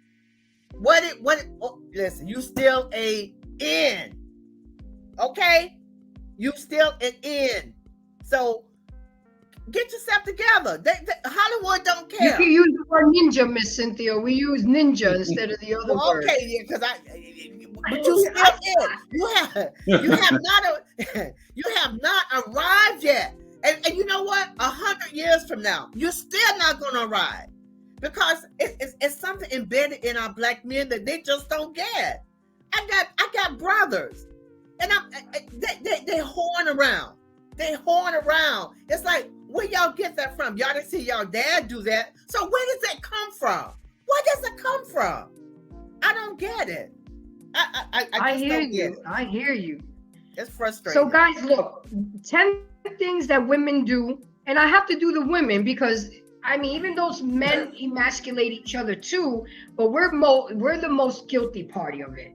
D: listen, you still a N. Okay? You still an N. So get yourself together. Hollywood don't care.
B: You can use the word ninja, Miss Cynthia. We use ninja instead of the other word.
D: Okay, yeah, because but you still in. You have not arrived yet. And you know what? 100 years from now, you're still not going to arrive because it's something embedded in our black men that they just don't get. I got brothers, and they horn around. They horn around. It's like, where y'all get that from? Y'all didn't see y'all dad do that. So where does that come from? Where does it come from? I don't get it. I
B: hear you.
D: It's frustrating.
B: So guys, look, 10 things that women do, and I have to do the women because I mean, even those men emasculate each other too, but we're the most guilty party of it.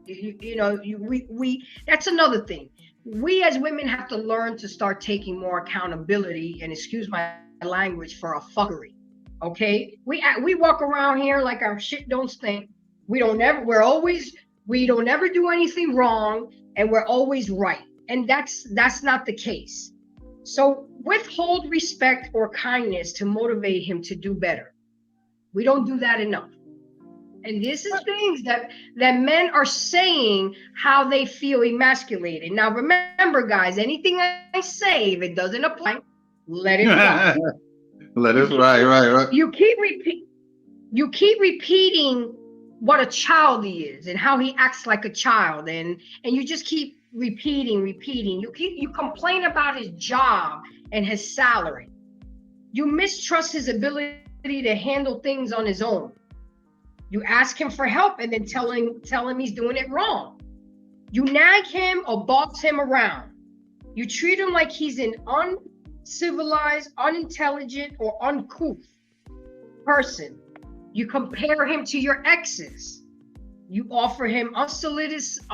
B: We that's another thing. We as women have to learn to start taking more accountability, and excuse my language, for a fuckery. Okay, we walk around here like our shit don't stink. We're always we don't ever do anything wrong and we're always right. And that's not the case. So withhold respect or kindness to motivate him to do better. We don't do that enough. And this is things that men are saying how they feel emasculated. Now, remember, guys, anything I say, if it doesn't apply, let it fly.
C: Let it right.
B: You keep repeating what a child he is and how he acts like a child, and you just keep repeating. You complain about his job and his salary. You mistrust his ability to handle things on his own. You ask him for help and then tell him he's doing it wrong. You nag him or boss him around. You treat him like he's an uncivilized, unintelligent, or uncouth person. You compare him to your exes. You offer him unsolicited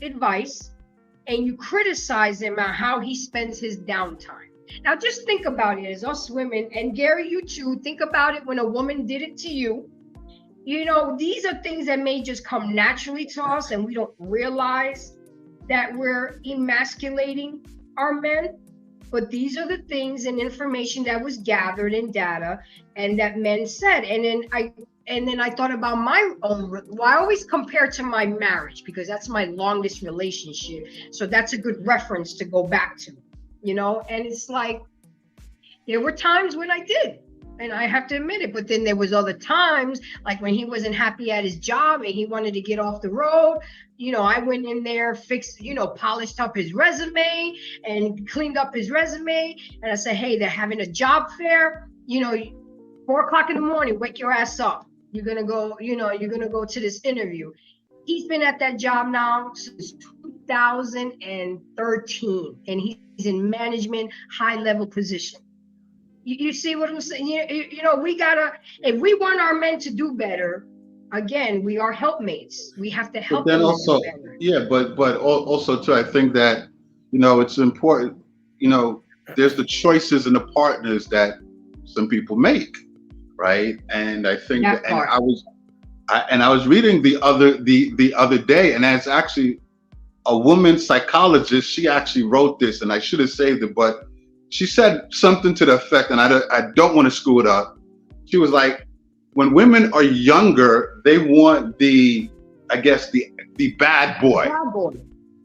B: advice, and you criticize him on how he spends his downtime. Now, just think about it as us women, and Gary, you too, think about it when a woman did it to you. You know, these are things that may just come naturally to us, and we don't realize that we're emasculating our men. But these are the things and information that was gathered in data and that men said. And then I thought about my own. Well, I always compare to my marriage because that's my longest relationship. So that's a good reference to go back to, you know. And it's like, there were times when I did, and I have to admit it. But then there was other times, like when he wasn't happy at his job and he wanted to get off the road. You know, I went in there, polished up his resume and cleaned up his resume. And I said, hey, they're having a job fair. 4:00 in the morning, wake your ass up. You're going to go to this interview. He's been at that job now since 2013, and he's in management, high level position. You see what I'm saying? We gotta, if we want our men to do better, again, we are helpmates. We have to help them do better.
C: Yeah, but also too, I think that, it's important, there's the choices and the partners that some people make, right? And I think I was reading the other day, and that's actually a woman psychologist. She actually wrote this, and I should have saved it, but she said something to the effect, and I don't want to screw it up. She was like, when women are younger, they want the bad boy,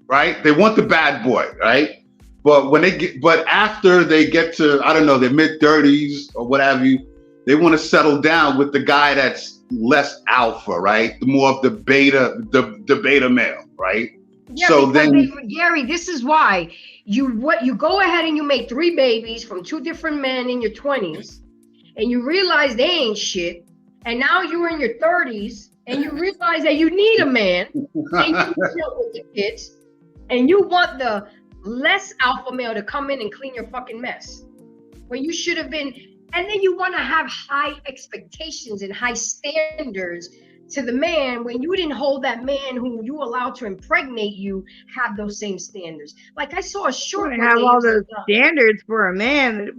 C: right? They want the bad boy, right? But after they get to, I don't know, their mid-30s or what have you, they want to settle down with the guy that's less alpha, right? The more of the beta male, right?
B: Yeah, so then, Gary, this is why you go ahead and you make 3 babies from 2 different men in your 20s, and you realize they ain't shit, and now you're in your 30s, and you realize that you need a man, and you deal with the kids, and you want the less alpha male to come in and clean your fucking mess, when you should have been. And then you want to have high expectations and high standards to the man when you didn't hold that man who you allowed to impregnate you have those same standards. Like I saw a short.
E: You have all those standards for a man that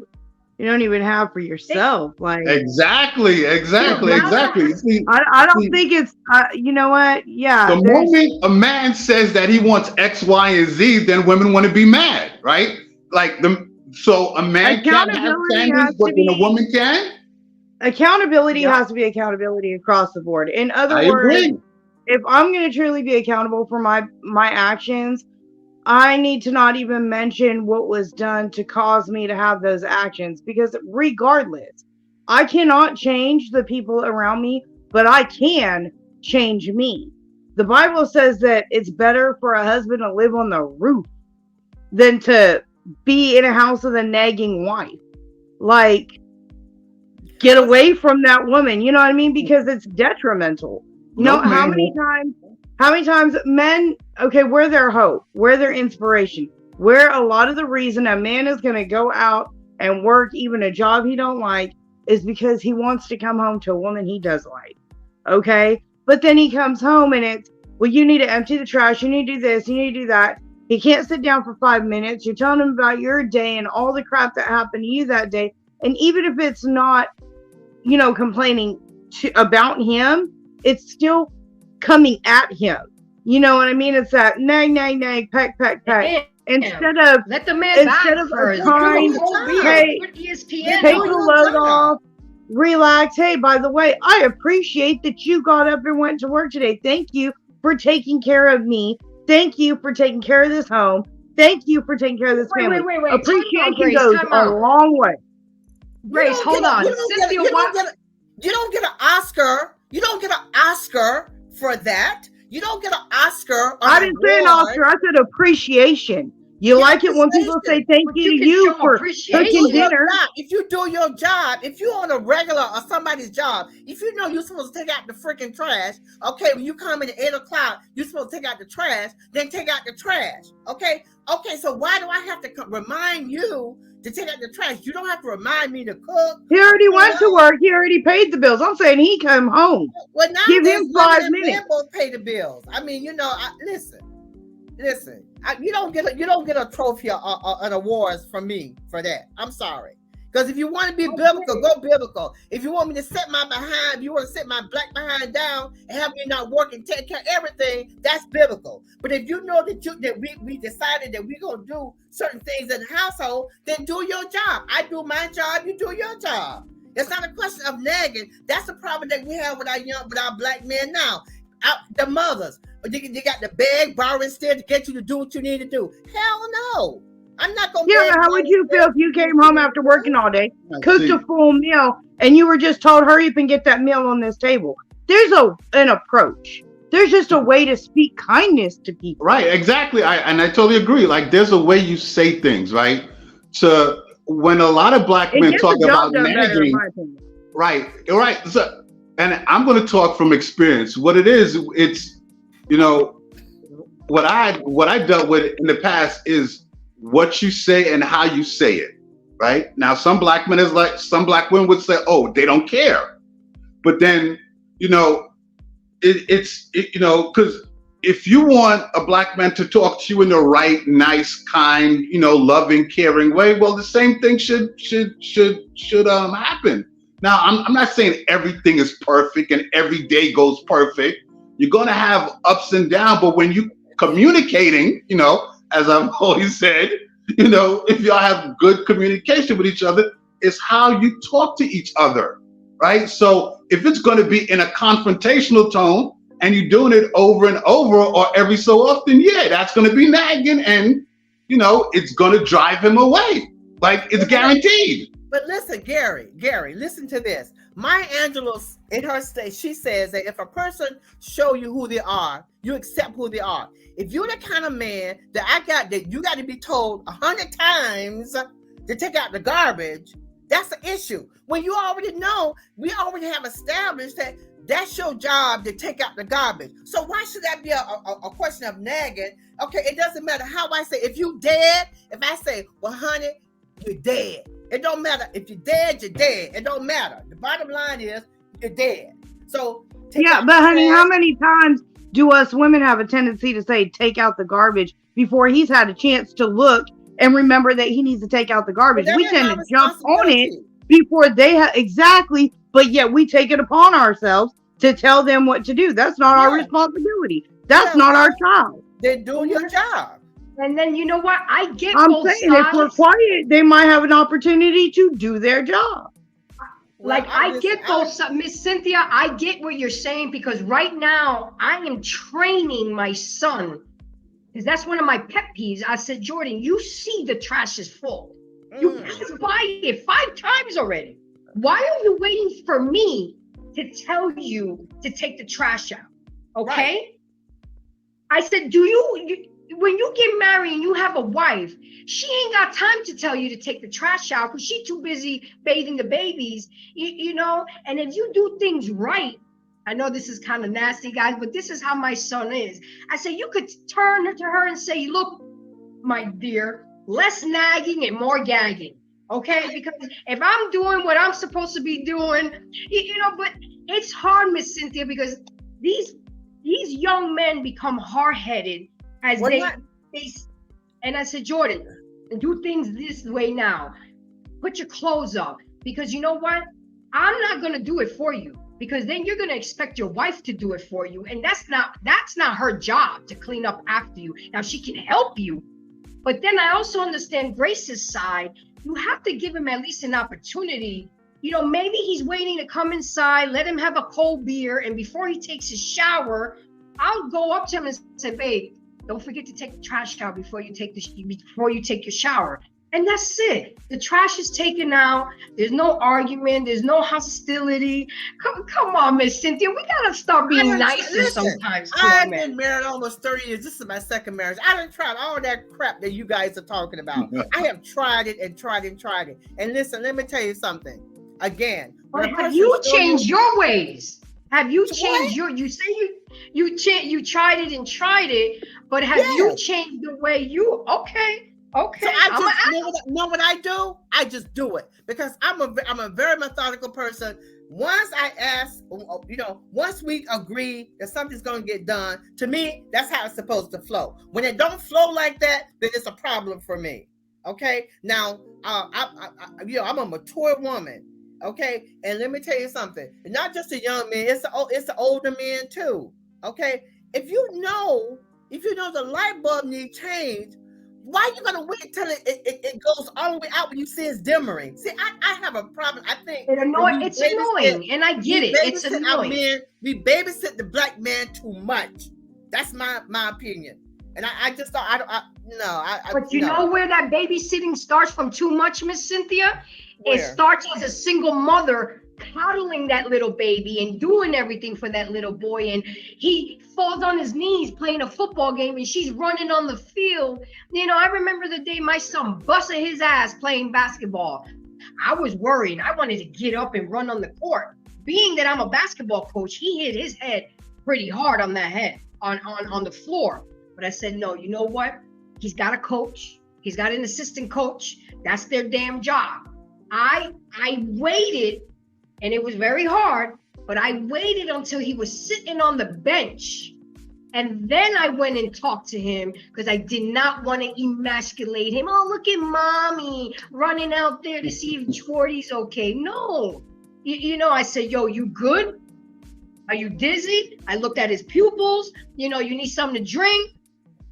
E: you don't even have for yourself.
C: Exactly. See,
E: I don't think it's. You know what? Yeah.
C: The moment a man says that he wants X, Y, and Z, then women want to be mad, right? So a man can't have standards, but when a woman can?
E: Accountability has to be accountability across the board. In other words, if I'm going to truly be accountable for my actions, I need to not even mention what was done to cause me to have those actions. Because regardless, I cannot change the people around me, but I can change me. The Bible says that it's better for a husband to live on the roof than to be in a house with a nagging wife. Get away from that woman, you know what I mean? Because it's detrimental. How many times men, we're their hope, we're their inspiration. We're a lot of the reason a man is going to go out and work even a job he don't like is because he wants to come home to a woman he does like. Okay? But then he comes home and it's, well, you need to empty the trash, you need to do this, you need to do that. He can't sit down for 5 minutes. You're telling him about your day and all the crap that happened to you that day. And even if it's not, complaining about him, it's still coming at him. You know what I mean? It's that nag, nag, nag, peck, peck, peck. Instead of
B: let the man
E: instead
B: back
E: of
B: first.
E: a kind, hey,
B: ESPN
E: take the load off, relax. Hey, by the way, I appreciate that you got up and went to work today. Thank you for taking care of me. Thank you for taking care of this home. Thank you for taking care of this family.
B: Wait.
E: Appreciation goes a long way.
B: Grace, hold on.
D: You don't get an Oscar. You don't get an Oscar for that. You don't get an Oscar.
E: I didn't say an Oscar. I said appreciation. You like it when people say thank you to you for cooking dinner.
D: If you do your job, if you're on a regular or somebody's job, if you know you're supposed to take out the freaking trash, okay, when you come in at 8 o'clock, you're supposed to take out the trash, then take out the trash, okay? Okay, so why do I have to remind you to take out the trash? You don't have to remind me to cook.
E: He already went to work. He already paid the bills. I'm saying he come home.
D: Well, now
E: give him 5 minutes.
D: Both pay the bills. I mean, you know, listen. You don't get a trophy or an awards from me for that. I'm sorry. Because if you want to be biblical, go biblical. If you want me to set my behind, if you want to set my black behind down and have me not work and take care of everything, that's biblical. But if you know that we decided that we're gonna do certain things in the household, then do your job. I do my job, you do your job. It's not a question of nagging. That's the problem that we have with our black men now. The mothers, they got the beg, borrow instead to get you to do what you need to do. Hell no. I'm not going to.
E: Yeah, how would you feel if you came home after working all day, cooked a full meal, and you were just told, hurry up and get that meal on this table? There's an approach. There's just a way to speak kindness to people.
C: Right, exactly. I totally agree. Like, there's a way you say things, right? So when a lot of black men talk about nagging, right. So, and I'm going to talk from experience. What it is, it's, you know, what I dealt with in the past is what you say and how you say it, right? Now, some black women would say, oh, they don't care. But then, you know, it's you know, because if you want a black man to talk to you in the right, nice, kind, you know, loving, caring way, well, the same thing should happen. Now, I'm not saying everything is perfect and every day goes perfect. You're going to have ups and downs, but when you communicating, you know, as I've always said, you know, if y'all have good communication with each other, it's how you talk to each other, right? So if it's going to be in a confrontational tone and you're doing it over and over or every so often, yeah, that's going to be nagging and, you know, it's going to drive him away. Like, it's guaranteed.
D: But listen, Gary, listen to this. Maya Angelou, in her state, she says that if a person show you who they are, you accept who they are. If you're the kind of man that you got to be told 100 times to take out the garbage, that's the issue. When you already know, we already have established that that's your job to take out the garbage. So why should that be a question of nagging? Okay, it doesn't matter how I say. If you dead, if I say, well, honey, you're dead. It don't matter. If you're dead, you're dead. It don't matter. The bottom line is you're dead. So
E: yeah, but honey, how many times do us women have a tendency to say, take out the garbage before he's had a chance to look and remember that he needs to take out the garbage? We tend to jump on it before they have exactly, but yet we take it upon ourselves to tell them what to do. That's not our responsibility. That's not our job.
D: Then do your job.
B: And then you know what? I get
E: I'm
B: both
E: saying
B: sides.
E: If we're quiet, they might have an opportunity to do their job.
B: Like, I get both, Miss Cynthia, I get what you're saying, because right now I am training my son, because that's one of my pet peeves. I said, Jordan, you see the trash is full. You passed by it 5 times already. Why are you waiting for me to tell you to take the trash out? Okay? Right. I said, when you get married and you have a wife, she ain't got time to tell you to take the trash out because she's too busy bathing the babies, you know? And if you do things right, I know this is kind of nasty, guys, but this is how my son is. I said, you could turn to her and say, look, my dear, less nagging and more gagging, okay? Because if I'm doing what I'm supposed to be doing, you know, but it's hard, Miss Cynthia, because these young men become hard-headed as they and I said, Jordan, do things this way now. Put your clothes up, because you know what? I'm not going to do it for you. because then you're going to expect your wife to do it for you. And that's not her job to clean up after you. Now she can help you, but then I also understand Grace's side. You have to give him at least an opportunity. You know, maybe he's waiting to come inside, let him have a cold beer. And before he takes his shower, I'll go up to him and say, babe, don't forget to take the trash out before you take your shower. And that's it. The trash is taken out. There's no argument. There's no hostility. Come on, Miss Cynthia. We gotta start being nicer sometimes.
D: I've been married almost 30 years. This is my second marriage. I done tried all that crap that you guys are talking about. I have tried it and tried it and tried it. And listen, let me tell you something. Again,
B: have you changed your ways? Have you changed you say you tried it and tried it, but have you changed the way you Okay.
D: So I just know what I do. I just do it because I'm a very methodical person. Once I ask, once we agree that something's going to get done, to me, that's how it's supposed to flow. When it don't flow like that, then it's a problem for me. Okay. Now, I'm a mature woman. Okay. And let me tell you something. Not just a young man. It's the older men too. Okay. If you know the light bulb needs change, why are you gonna wait till it goes all the way out when you see it's dimmering? See, I have a problem. I think
B: it's annoying, and I get it. It's annoying.
D: We babysit the black man too much. That's my opinion. And I just thought
B: But you know where that babysitting starts from too much, Miss Cynthia?
D: Where?
B: It starts as a single mother coddling that little baby and doing everything for that little boy, and he falls on his knees playing a football game and she's running on the field. I remember the day my son busted his ass playing basketball. I was worried. I wanted to get up and run on the court. Being that I'm a basketball coach, he hit his head pretty hard on that head on the floor. But I said, no, you know what? He's got a coach. He's got an assistant coach. That's their damn job. I waited. And it was very hard, but I waited until he was sitting on the bench. And then I went and talked to him because I did not want to emasculate him. Oh, look at mommy running out there to see if Jordy's okay. No. I said, yo, you good? Are you dizzy? I looked at his pupils. You need something to drink.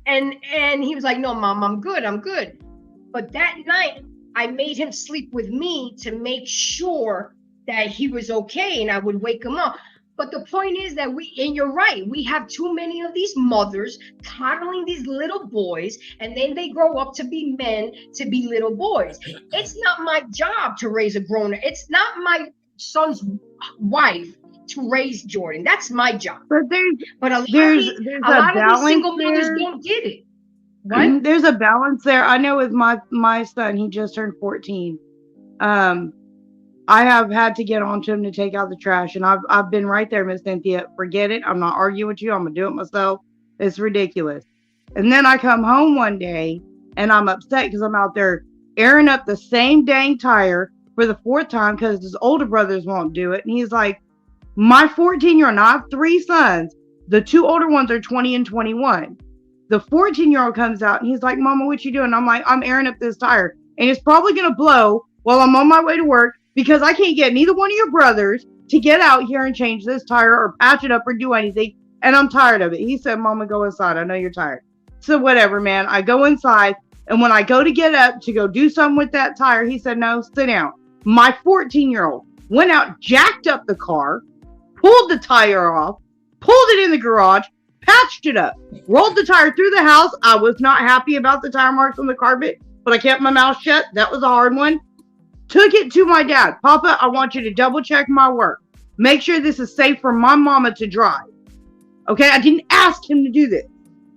B: And he was like, no, mom, I'm good. But that night, I made him sleep with me to make sure that he was okay, and I would wake him up. But the point is that and you're right, we have too many of these mothers coddling these little boys, and then they grow up to be men, to be little boys. It's not my job to raise a grown-up. It's not my son's wife to raise Jordan. That's my job.
E: But
B: a lot of these single mothers don't get it. What?
E: There's a balance there. I know with my son, he just turned 14. I have had to get on to him to take out the trash, and I've been right there, Miss Cynthia. Forget it. I'm not arguing with you. I'm gonna do it myself. It's ridiculous. And then I come home one day, and I'm upset because I'm out there airing up the same dang tire for the 4th time because his older brothers won't do it. And he's like, my 14-year-old, I have 3 sons. The 2 older ones are 20 and 21. The 14-year-old comes out, and he's like, Mama, what you doing? I'm like, I'm airing up this tire, and it's probably gonna blow while I'm on my way to work, because I can't get neither one of your brothers to get out here and change this tire or patch it up or do anything. And I'm tired of it. He said, Mama, go inside. I know you're tired. So whatever, man. I go inside. And when I go to get up to go do something with that tire, he said, no, sit down. My 14-year-old went out, jacked up the car, pulled the tire off, pulled it in the garage, patched it up, rolled the tire through the house. I was not happy about the tire marks on the carpet, but I kept my mouth shut. That was a hard one. Took it to my dad. Papa, I want you to double check my work. Make sure this is safe for my mama to drive. Okay, I didn't ask him to do this.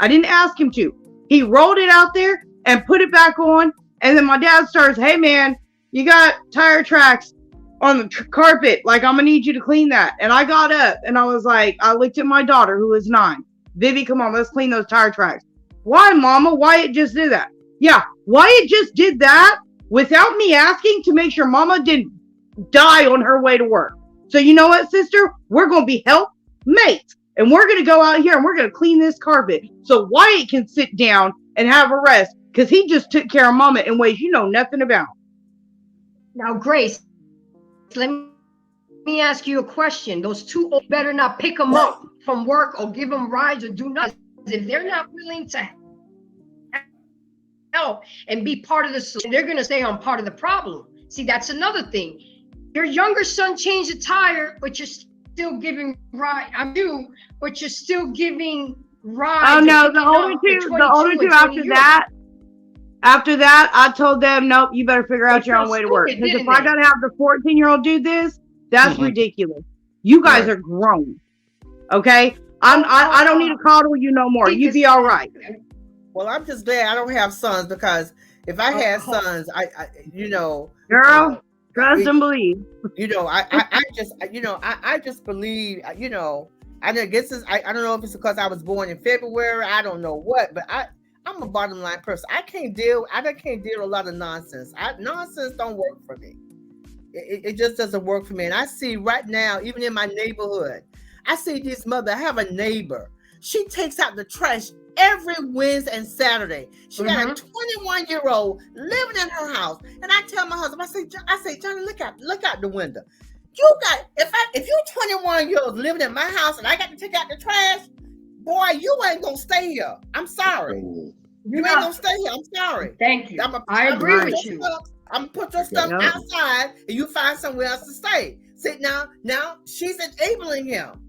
E: I didn't ask him to. He rolled it out there and put it back on. And then my dad starts, hey man, you got tire tracks on the carpet. Like, I'm gonna need you to clean that. And I got up and I was like, I looked at my daughter who is 9. Vivi, come on, let's clean those tire tracks. Why, mama? Wyatt just did that. Yeah, Wyatt just did that without me asking to make sure mama didn't die on her way to work. So you know what, sister? We're going to be helpmates. And we're going to go out here and we're going to clean this carpet so Wyatt can sit down and have a rest because he just took care of mama in ways you know nothing about.
B: Now, Grace, let me me ask you a question. Those two better not pick them up from work or give them rides or do nothing. If they're not willing to help and be part of the solution, they're going to stay on part of the problem. See, that's another thing. Your younger son changed a tire, but you're still giving ride. I'm you, but you're still giving rides.
E: Oh no, the older two after that, I told them, nope, you better figure out your own way to work. Because if I gotta have the 14-year-old do this, that's ridiculous. You guys are grown. Okay? I don't need to coddle you no more. You be all right.
D: Well, I'm just glad I don't have sons, because if I had sons, I
E: girl, trust and believe.
D: I just believe, I guess I don't know if it's because I was born in February, I don't know what, but I'm a bottom line person. I can't deal with a lot of nonsense. Nonsense don't work for me. It just doesn't work for me. And I see right now, even in my neighborhood, I see this mother. I have a neighbor. She takes out the trash every Wednesday and Saturday. She got a 21-year-old living in her house. And I tell my husband, I say, Johnny, look out the window. If you're 21 years old living in my house and I got to take out the trash, boy, you ain't gonna stay here. I'm sorry. You ain't gonna stay here. I'm sorry.
B: Thank you. I agree with you.
D: I'm gonna put your stuff outside and you find somewhere else to stay. See, now she's enabling him.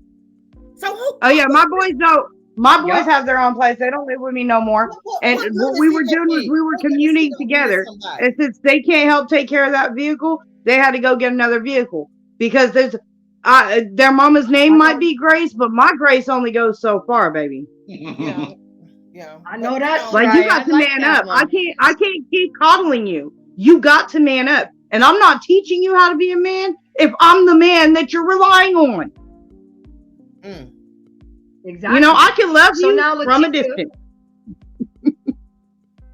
D: So
E: my boys don't. My boys have their own place. They don't live with me no more. And what we were doing was we were communing together. And since they can't help take care of that vehicle, they had to go get another vehicle. Because there's their mama's name might be Grace, but my Grace only goes so far, baby.
D: Yeah.
B: I know that.
E: Like, you got to man up. I can't keep coddling you. You got to man up. And I'm not teaching you how to be a man if I'm the man that you're relying on.
B: Exactly.
E: I can love you from a distance.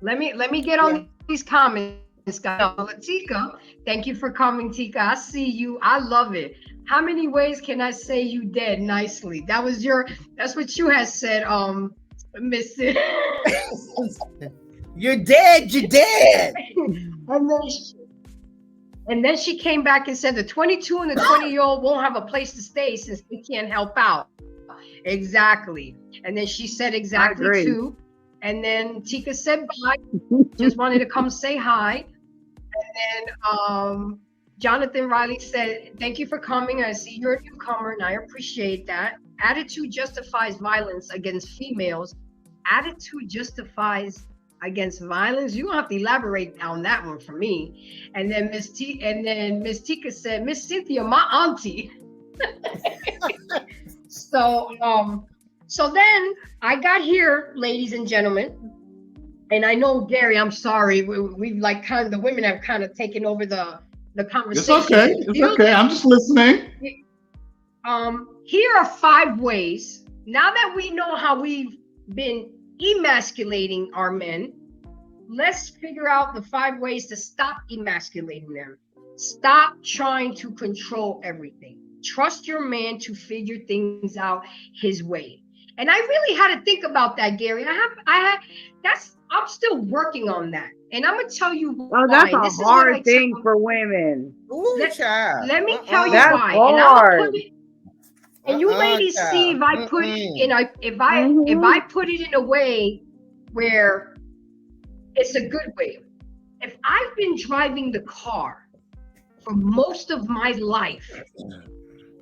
B: Let me get on these comments, guys. Tika, thank you for coming, Tika. I see you. I love it. How many ways can I say you dead nicely? That's what you had said, Miss.
D: You're dead.
B: And then she came back and said the 22 and the 20-year-old won't have a place to stay since they can't help out. Exactly. And then she said exactly too. And then Tika said bye. Just wanted to come say hi. And then Jonathan Riley said, thank you for coming. I see you're a newcomer and I appreciate that. Attitude justifies violence against females. Attitude justifies against violence. You don't have to elaborate on that one for me. And then Miss Tika said, Miss Cynthia, my auntie. So then I got here, ladies and gentlemen, and I know, Gary, I'm sorry, we've like kind of, the women have kind of taken over the conversation.
C: It's okay. I'm just listening.
B: Here are 5 ways. Now that we know how we've been emasculating our men, let's figure out the 5 ways to stop emasculating them. Stop trying to control everything. Trust your man to figure things out his way. And I really had to think about that, Gary. I'm still working on that. And I'm gonna tell you why.
E: Oh, that's a hard thing for women.
B: Let me tell you
E: that's
B: why.
E: Hard.
B: And you ladies see if I put it in if I put it in a way where it's a good way. If I've been driving the car for most of my life,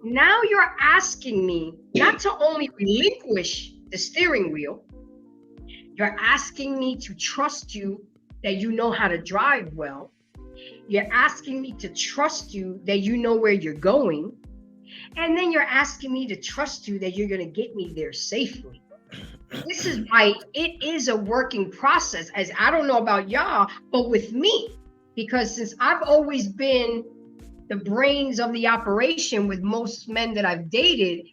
B: now you're asking me not to only relinquish the steering wheel, you're asking me to trust you that you know how to drive well. You're asking me to trust you that you know where you're going. And then you're asking me to trust you that you're going to get me there safely. This is why it is a working process, as I don't know about y'all, but with me, because since I've always been the brains of the operation with most men that I've dated,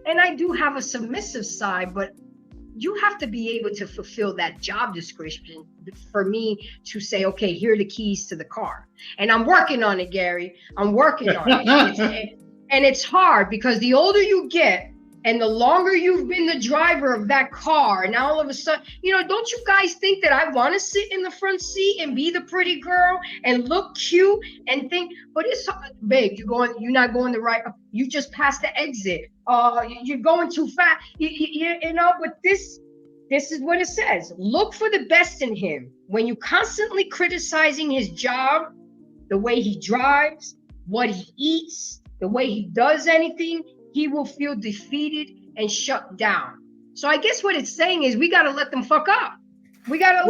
B: and I do have a submissive side, but you have to be able to fulfill that job description for me to say, okay, here are the keys to the car. And I'm working on it, Gary. I'm working on it. And it's hard because the older you get, And the longer you've been the driver of that car, now all of a sudden, don't you guys think that I want to sit in the front seat and be the pretty girl and look cute and think, but it's, babe, you're not going the right, you just passed the exit. You're going too fast. But this is what it says. Look for the best in him. When you constantly criticizing his job, the way he drives, what he eats, the way he does anything, he will feel defeated and shut down. So I guess what it's saying is we got to let them fuck up. We got to,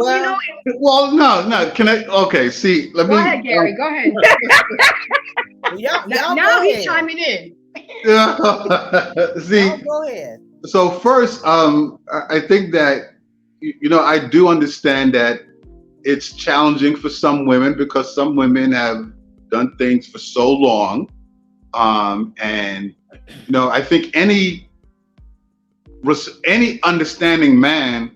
C: Well, no. Can I? Okay, see. Go
B: ahead, Gary. Go ahead. Now he's chiming in.
C: See.
D: Go ahead.
C: So first, I think that, I do understand that it's challenging for some women because some women have done things for so long. And I think any understanding man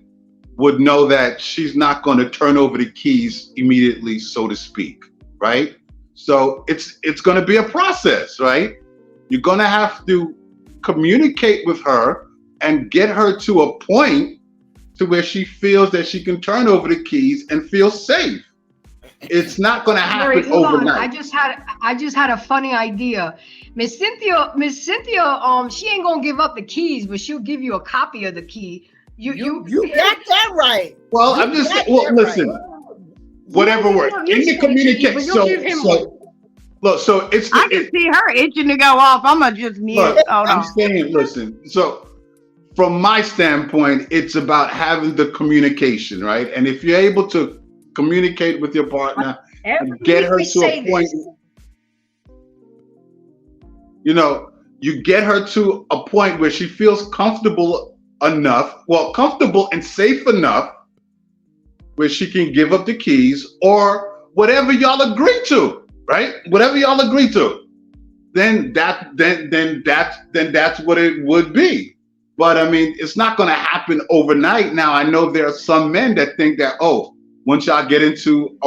C: would know that she's not going to turn over the keys immediately, so to speak, right? So it's going to be a process, right? You're going to have to communicate with her and get her to a point to where she feels that she can turn over the keys and feel safe. It's not going to happen overnight.
B: I just had a funny idea. Miss Cynthia, she ain't gonna give up the keys, but she'll give you a copy of the key. You
D: got that right.
C: Well, I'm just saying. Well, listen. Right. Whatever works in the communication. So it's.
E: I can see her itching to go off. I'm gonna just mute.
C: Look, I'm saying, listen. So, from my standpoint, it's about having the communication, right? And if you're able to communicate with your partner and get her to a point, you get her to a point where she feels comfortable and safe enough where she can give up the keys or whatever y'all agree to, right? Whatever y'all agree to, then that's what it would be. But I mean, it's not going to happen overnight. Now, I know there are some men that think that, once y'all get into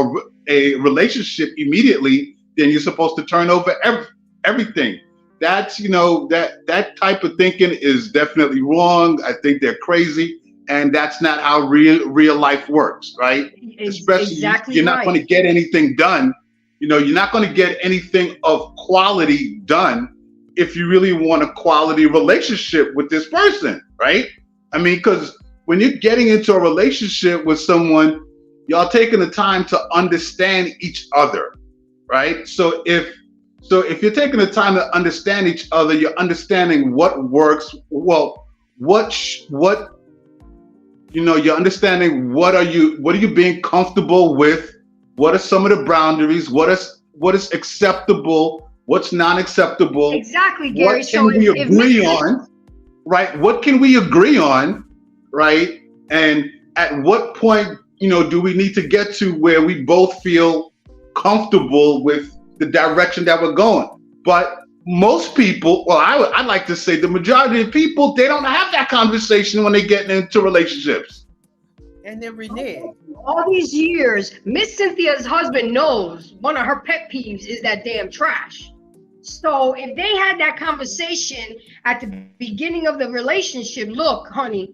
C: a relationship immediately, then you're supposed to turn over everything. That's, that type of thinking is definitely wrong. I think they're crazy. And that's not how real life works, right? Especially, you're not going to get anything done. You're not going to get anything of quality done if you really want a quality relationship with this person, right? I mean, because when you're getting into a relationship with someone, y'all taking the time to understand each other, right? So if you're taking the time to understand each other, you're understanding what works. Well, you're understanding what are you being comfortable with? What are some of the boundaries? What is acceptable? What's non-acceptable?
B: Exactly, Gary.
C: What can we agree on? Right? What can we agree on? Right? And at what point, do we need to get to where we both feel comfortable with the direction that we're going? But most people, I'd like to say the majority of people, they don't have that conversation when they get into relationships.
D: And they renege.
B: All these years, Miss Cynthia's husband knows one of her pet peeves is that damn trash. So if they had that conversation at the beginning of the relationship, look, honey,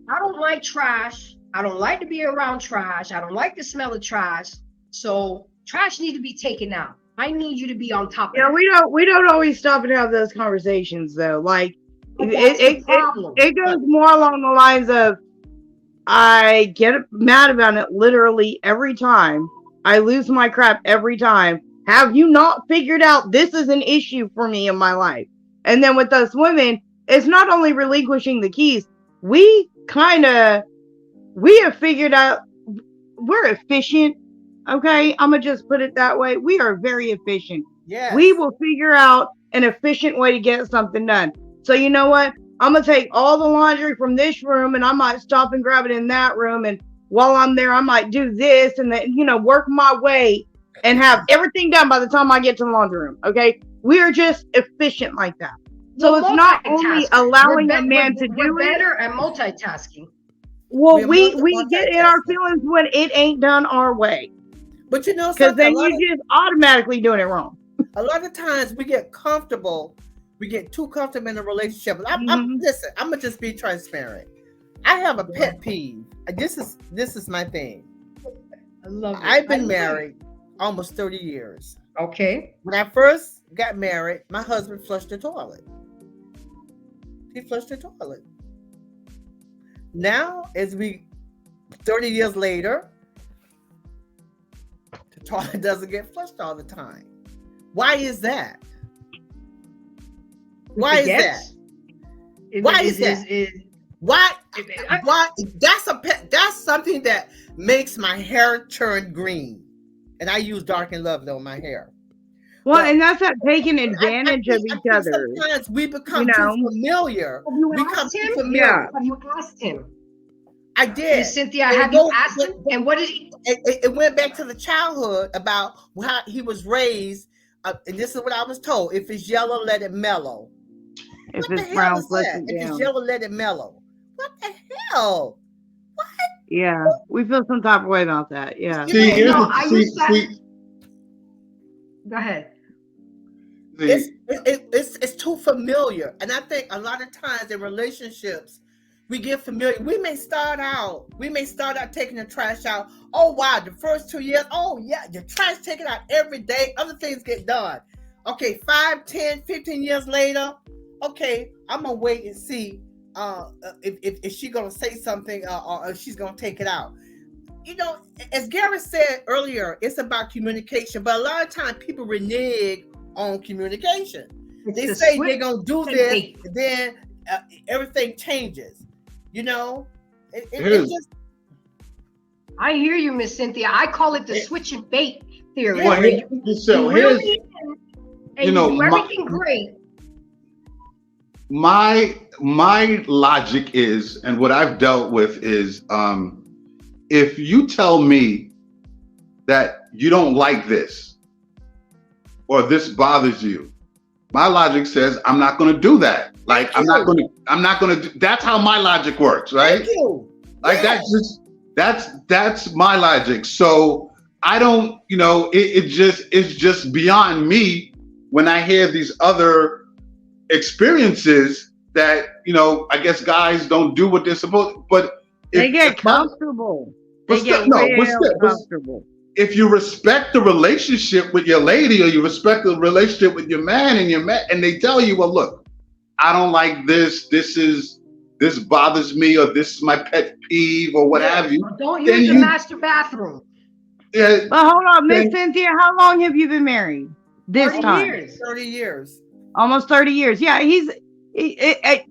B: I don't like trash. I don't like to be around trash. I don't like the smell of trash. So trash needs to be taken out. I need you to be on top of it.
E: Yeah, we don't always stop and have those conversations though. Like it goes more along the lines of, I get mad about it literally every time. I lose my crap every time. Have you not figured out this is an issue for me in my life? And then with us women, it's not only relinquishing the keys. We have figured out we're efficient. Okay, I'm going to just put it that way. We are very efficient.
D: Yes.
E: We will figure out an efficient way to get something done. So you know what? I'm going to take all the laundry from this room and I might stop and grab it in that room. And while I'm there, I might do this and then, work my way and have everything done by the time I get to the laundry room. Okay. We are just efficient like that. So it's not only allowing a man to do it.
B: We're better at multitasking.
E: Well, we get in our feelings when it ain't done our way.
D: But
E: because then you're just automatically doing it wrong.
D: A lot of times we get comfortable We get too comfortable in a relationship. Listen, I'm gonna just be transparent. I have a pet peeve. This is my thing.
B: I love it.
D: I've been married almost 30 years.
B: Okay.
D: When I first got married, my husband flushed the toilet. He flushed the toilet. Now, 30 years later, the toilet doesn't get flushed all the time. Why is that? Why is that? Why is that? Why? That's something that makes my hair turn green, and I use Dark and Lovely on my hair.
E: Well, and that's not taking advantage of each other.
D: Sometimes we become too familiar.
B: Have you asked him?
D: I did.
B: Hey, Cynthia, have you asked him? And what did he?
D: It went back to the childhood about how he was raised, and this is what I was told: if it's yellow, let it mellow.
E: If
D: What
E: it's
D: the
E: brown,
D: hell is that? If it's yellow, let it mellow. What the hell? What?
E: Yeah, we feel some type of way about that. Yeah.
B: Go ahead.
D: It's too familiar, and I think a lot of times in relationships we get familiar. We may start out taking the trash out. Oh wow, the first 2 years. Oh yeah, the trash taken out every day. Other things get done. Okay, 5, 10, 15 years later. Okay, I'm gonna wait and see if she's gonna say something or if she's gonna take it out. You know, as Gary said earlier, it's about communication, but a lot of times people renege on communication. They say they're gonna do this, and then everything changes. You know, it's just.
B: I hear you, Miss Cynthia. I call it the switch and bait theory.
C: Well,
B: everything great.
C: My logic is, and what I've dealt with is, if you tell me that you don't like this or this bothers you, my logic says I'm not going to do that. Like I'm not going to. That's how my logic works, right?
D: Thank you.
C: Like that's my logic. So I don't, it's just beyond me when I hear these other experiences that, I guess guys don't do what they're supposed to, but
E: they get comfortable. Comfortable.
C: If you respect the relationship with your lady, or you respect the relationship with your man, and they tell you, well, look, I don't like this. This bothers me, or this is my pet peeve, or what have you.
B: Don't use the master bathroom.
C: Yeah.
E: But hold on, Miss Cynthia, how long have you been married?
D: 30 years.
E: Almost 30 years. Yeah,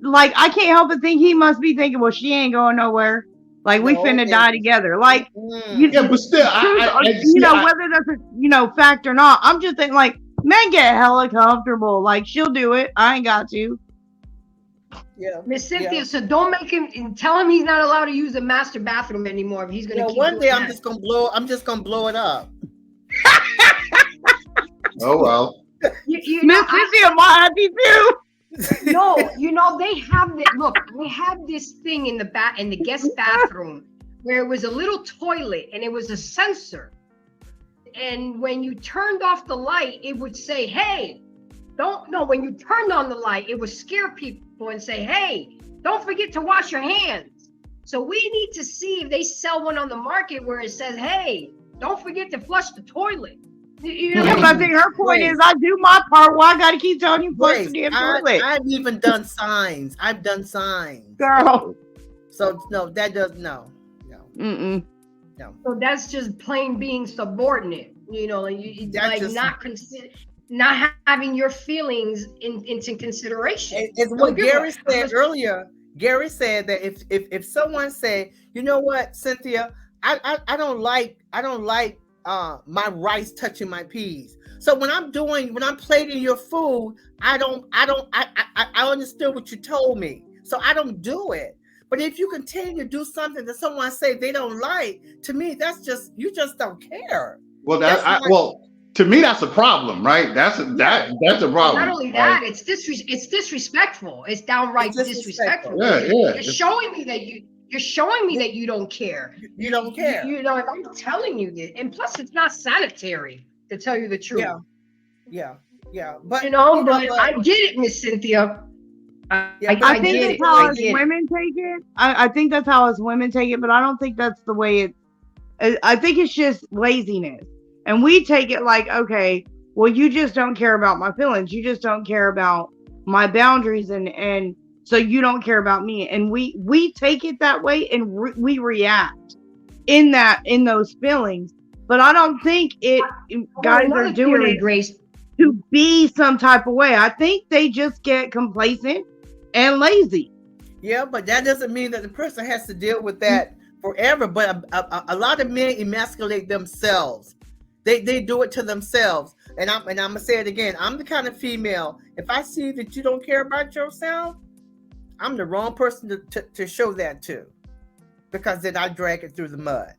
E: like I can't help but think he must be thinking, well, she ain't going nowhere. Like we finna die together. Like,
C: but still,
E: whether that's a fact or not, I'm just thinking like, men get hella comfortable. Like she'll do it. I ain't got to.
B: Yeah, Miss Cynthia. So don't make him. Tell him he's not allowed to use the master bathroom anymore. If he's gonna.
D: One day I'm just gonna blow it up.
C: Oh well.
E: Miss Cynthia might happy too.
B: No, they have this thing in the guest bathroom where it was a little toilet and it was a sensor. And when you turned off the light, it would say, hey, when you turned on the light, it would scare people and say, hey, don't forget to wash your hands. So we need to see if they sell one on the market where it says, hey, don't forget to flush the toilet.
E: But I think her point is, I do my part. Why I got to keep telling you flush the damn toilet?
D: I've even done signs.
E: Girl.
D: So no, that does no.
E: Mm-mm.
D: No.
B: So that's just plain being subordinate. Not having your feelings into consideration.
D: It's what Gary said earlier. Gary said that if someone said, you know what, Cynthia, I don't like my rice touching my peas. So when I'm plating your food, I understood what you told me. So I don't do it. But if you continue to do something that someone say they don't like, to me, that's just, you just don't care.
C: Well, to me, that's a problem, right? That's a problem.
B: Not only that, it's disrespectful. It's downright disrespectful.
C: Yeah.
B: You're showing me that you don't care.
D: You don't care.
B: If I'm telling you this, and plus it's not sanitary, to tell you the truth.
D: Yeah. Yeah, but
B: but I get it, Miss Cynthia.
E: I think that's how us women take it. I think that's how us women take it, but I don't think that's the way it. I think it's just laziness, and we take it like, okay, well, you just don't care about my feelings, you just don't care about my boundaries, and so you don't care about me, and we take it that way, and we react in those feelings. But I don't think guys are doing it, Grace, to be some type of way. I think they just get complacent and lazy.
D: Yeah, but that doesn't mean that the person has to deal with that forever. But a lot of men emasculate themselves. They do it to themselves. And I'm gonna say it again. I'm the kind of female, if I see that you don't care about yourself, I'm the wrong person to show that to, because then I drag it through the mud.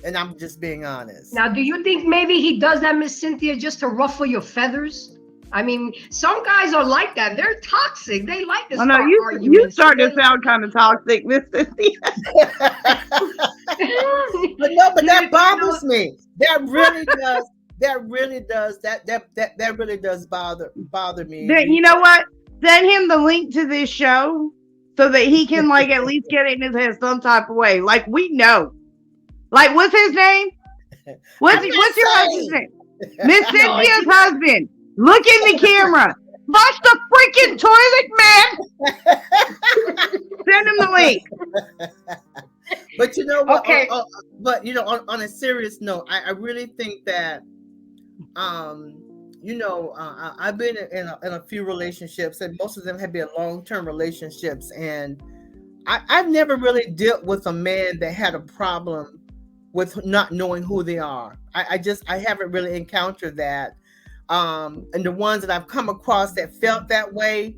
D: And I'm just being honest.
B: Now, do you think maybe he does that, Miss Cynthia, just to ruffle your feathers? I mean, some guys are like that. They're toxic. They like this.
E: Oh, no, you start to sound kind of toxic, Miss Cynthia.
D: but that bothers me. That really does. That really does. That really does bother me.
E: Then, you know what? Send him the link to this show so that he can like at least get it in his head some type of way. Like, we know. Like, what's his name? What's your husband's name? Miss Cynthia's husband. Look in the camera. Flush the freaking toilet, man. Send him the link.
D: But you know what?
B: Okay.
D: But you know, on a serious note, I really think that, I've been in a few relationships, and most of them have been long-term relationships, and I've never really dealt with a man that had a problem with not knowing who they are. I haven't really encountered that. And the ones that I've come across that felt that way,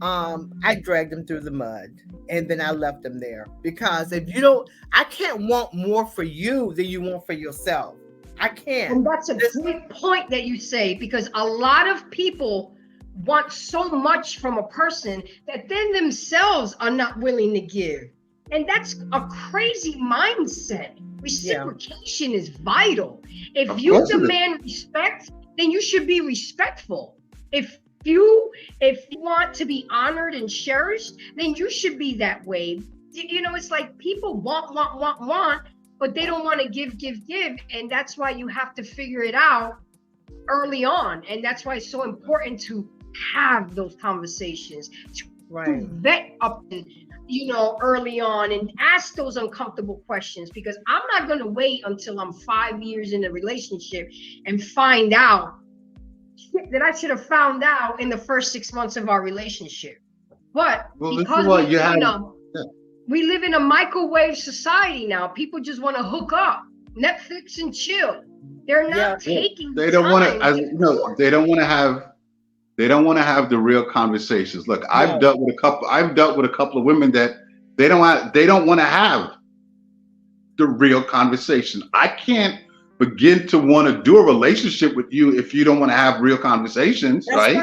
D: I dragged them through the mud, and then I left them there. Because if you don't, I can't want more for you than you want for yourself. I can't.
B: And that's a great point that you say, because a lot of people want so much from a person that then themselves are not willing to give. And that's a crazy mindset. Reciprocation is vital. If you demand respect, then you should be respectful. If you want to be honored and cherished, then you should be that way. You know, it's like people want, but they don't want to give. And that's why you have to figure it out early on. And that's why it's so important to have those conversations, to vet up, early on, and ask those uncomfortable questions, because I'm not going to wait until I'm 5 years in a relationship and find out that I should have found out in the first 6 months of our relationship. But because we live in a microwave society now, people just want to hook up, Netflix and chill. They're not taking.
C: They don't want to. They don't want to have. They don't want to have the real conversations. Look, I've dealt with a couple of women that they don't want to have the real conversation. I can't begin to want to do a relationship with you if you don't want to have real conversations. That's right?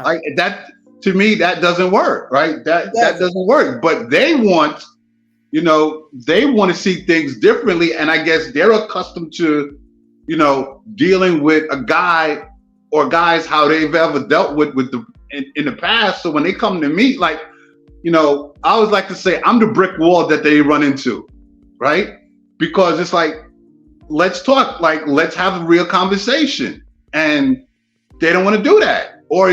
C: Like that, to me, that doesn't work, right? That doesn't work. But they want, they want to see things differently, and I guess they're accustomed to, dealing with a guy or guys how they've ever dealt with in the past. So when they come to me, like, I always like to say I'm the brick wall that they run into, right? Because it's like, let's talk, like, let's have a real conversation, and they don't want to do that, or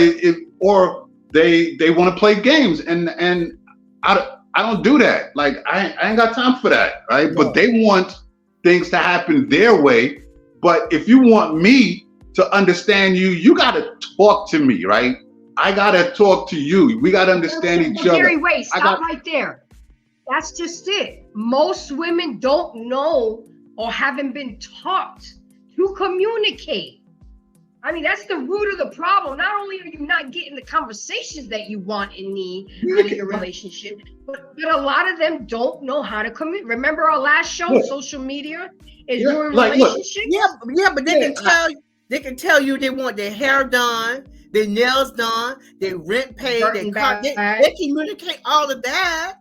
C: they want to play games, and I don't do that. Like, I ain't got time for that, right? No. But they want things to happen their way. But if you want me to understand you, you got to talk to me, right? I got to talk to you. We got to understand each other.
B: Gary, wait, stop right there. That's just it. Most women don't know or haven't been taught to communicate. I mean, that's the root of the problem. Not only are you not getting the conversations that you want and need out of your relationship, but a lot of them don't know how to communicate. Remember our last show, social media is during relationships?
D: But they can tell you they want their hair done, their nails done, their rent paid, their car. They communicate all of that.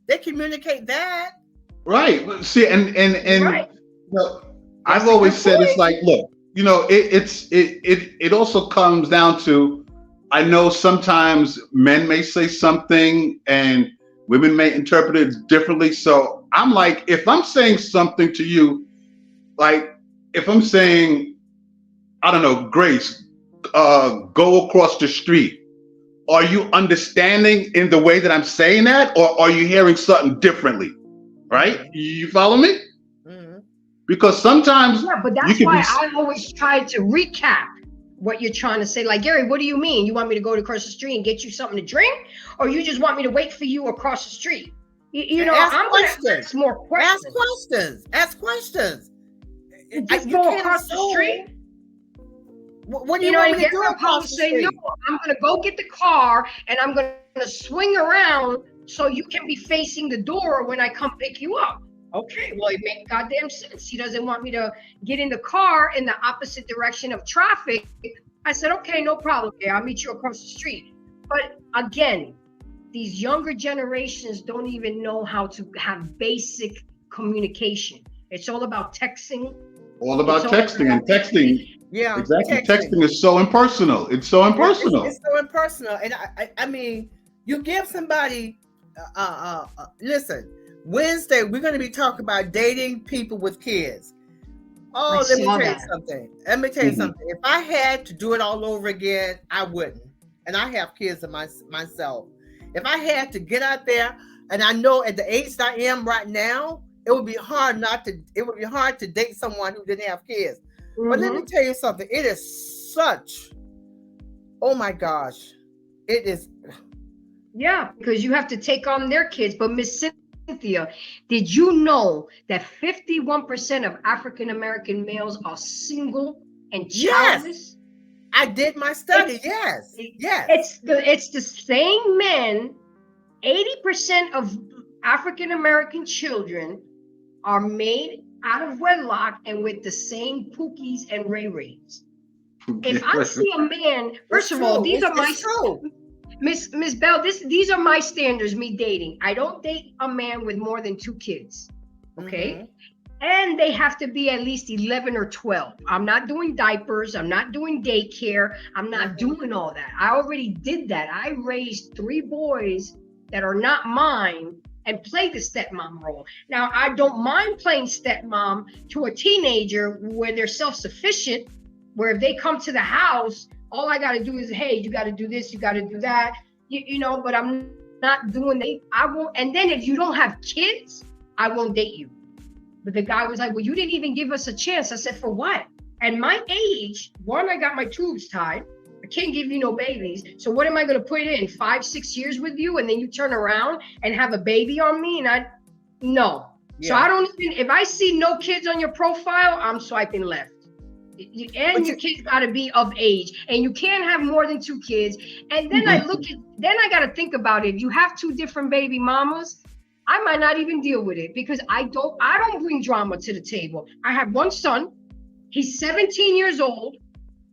D: They communicate that.
C: Right. See, and right. I've always said, it's like, look, you know, it also comes down to, I know sometimes men may say something and women may interpret it differently. So I'm like, if I'm saying something to you, like if I'm saying, I don't know, Grace, go across the street. Are you understanding in the way that I'm saying that, or are you hearing something differently? Right? You follow me?
D: Mhm.
C: Because sometimes
B: Yeah, but
C: you
B: that's
C: could be.
B: why I always try to recap what you're trying to say. Like, Gary, what do you mean? You want me to go across the street and get you something to drink? Or you just want me to wait for you across the street? You
D: And
B: know,
D: ask
B: I'm going to
D: questions.
B: ask more questions.
D: Ask questions. Ask questions.
B: Just
D: You
B: go
D: can't
B: across the street.
D: assume. What do
B: You
D: you
B: know,
D: want
B: and
D: me to
B: Gary
D: do
B: will probably
D: across the
B: say, no,
D: street?
B: I'm going to go get the car and I'm going to swing around so you can be facing the door when I come pick you up. Okay, well, it makes goddamn sense. He doesn't want me to get in the car in the opposite direction of traffic. I said, okay, no problem. Okay, I'll meet you across the street. But again, these younger generations don't even know how to have basic communication. It's all about texting.
C: All about
B: It's all
C: texting, and
B: about
C: texting.
D: Yeah,
C: Exactly.
D: texting.
C: Texting is so impersonal. It's so impersonal.
D: It's so impersonal, and I mean, you give somebody. Listen, Wednesday we're going to be talking about dating people with kids. Oh, let me tell you something. Let me tell you something. If I had to do it all over again, I wouldn't. And I have kids of myself. If I had to get out there, and I know at the age that I am right now, it would be hard to date someone who didn't have kids. But let me tell you something. It is such, oh my gosh, it is.
B: Yeah, because you have to take on their kids. But Miss Cynthia, did you know that 51% of African American males are single and childless?
D: Yes, I did my study. Yes.
B: It's the same men. 80% of African American children are made out of wedlock and with the same Pookies and Ray Rays. If I see a man, first of all, these are my Miss Bell. These are my standards. Me dating, I don't date a man with more than 2 kids. Okay, and they have to be at least 11 or 12. I'm not doing diapers. I'm not doing daycare. I'm not doing all that. I already did that. I raised 3 boys that are not mine and play the stepmom role. Now, I don't mind playing stepmom to a teenager where they're self-sufficient, where if they come to the house, all I got to do is, hey, you got to do this, you got to do that, you know, but I'm not doing that. I won't. And then if you don't have kids, I won't date you. But the guy was like, well, you didn't even give us a chance. I said, for what? At my age, one, I got my tubes tied. I can't give you no babies. So what am I going to put in 5-6 years with you? And then you turn around and have a baby on me? And no. Yeah. So I don't even, if I see no kids on your profile, I'm swiping left. And your kids got to be of age, and you can't have more than 2 kids. And then I got to think about it. If you have 2 different baby mamas, I might not even deal with it, because I don't bring drama to the table. I have 1 son. He's 17 years old.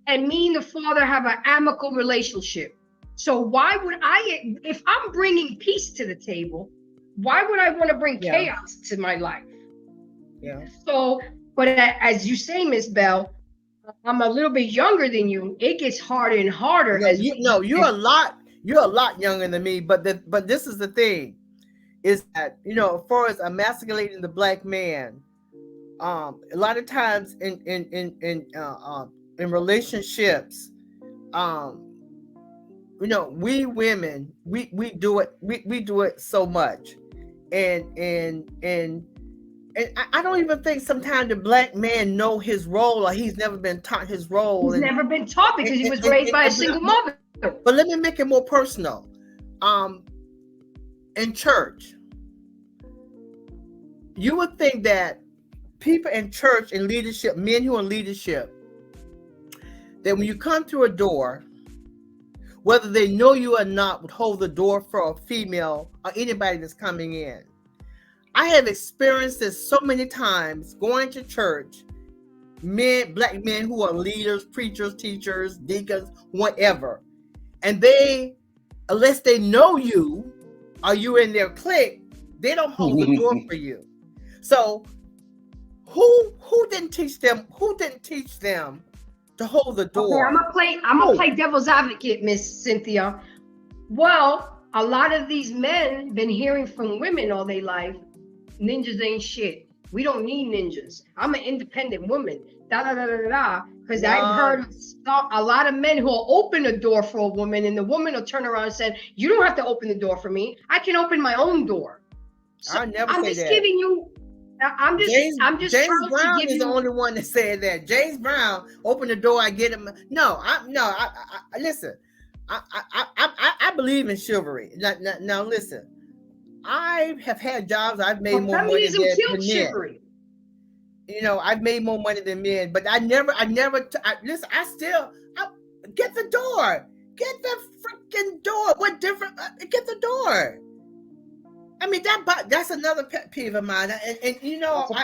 B: And me and the father have an amicable relationship. So why would I, if I'm bringing peace to the table, why would I want to bring chaos to my life? Yeah. So, but as you say, Miss Bell, I'm a little bit younger than you. It gets harder and harder.
D: You're a lot younger than me. But this is the thing, is that, you know, as far as emasculating the black man, a lot of times in relationships, you know, we women, we do it so much, and I don't even think sometimes the black man know his role, or he's never been taught his role.
B: He's never been taught, because he was raised by a single mother.
D: But let me make it more personal. In church, you would think that people in church and leadership, men who are in leadership, that when you come to a door, whether they know you or not, would hold the door for a female or anybody that's coming in. I have experienced this so many times going to church, black men who are leaders, preachers, teachers, deacons, whatever. And they, unless they know you or you're in their clique, they don't hold the door for you. So Who didn't teach them? Who didn't teach them to hold the
B: Okay,
D: door?
B: I'm gonna play devil's advocate, Miss Cynthia. Well, a lot of these men been hearing from women all their life, ninjas ain't shit. We don't need ninjas. I'm an independent woman. Da da da da da. Because I've heard a lot of men who will open a door for a woman, and the woman will turn around and say, "You don't have to open the door for me. I can open my own door." So
D: I never
B: I'm
D: say
B: just
D: that.
B: giving you. I'm just
D: James
B: trying
D: Brown
B: to give
D: is
B: you.
D: the only one that said that. James Brown, open the door, I get him. No, I listen. I believe in chivalry. Now listen. I have had jobs. I've made more money than men. You know, I've made more money than men, but I never. Listen, I get the door. Get the freaking door. What different? Get the door. I mean, that's another pet peeve of mine, and you know, I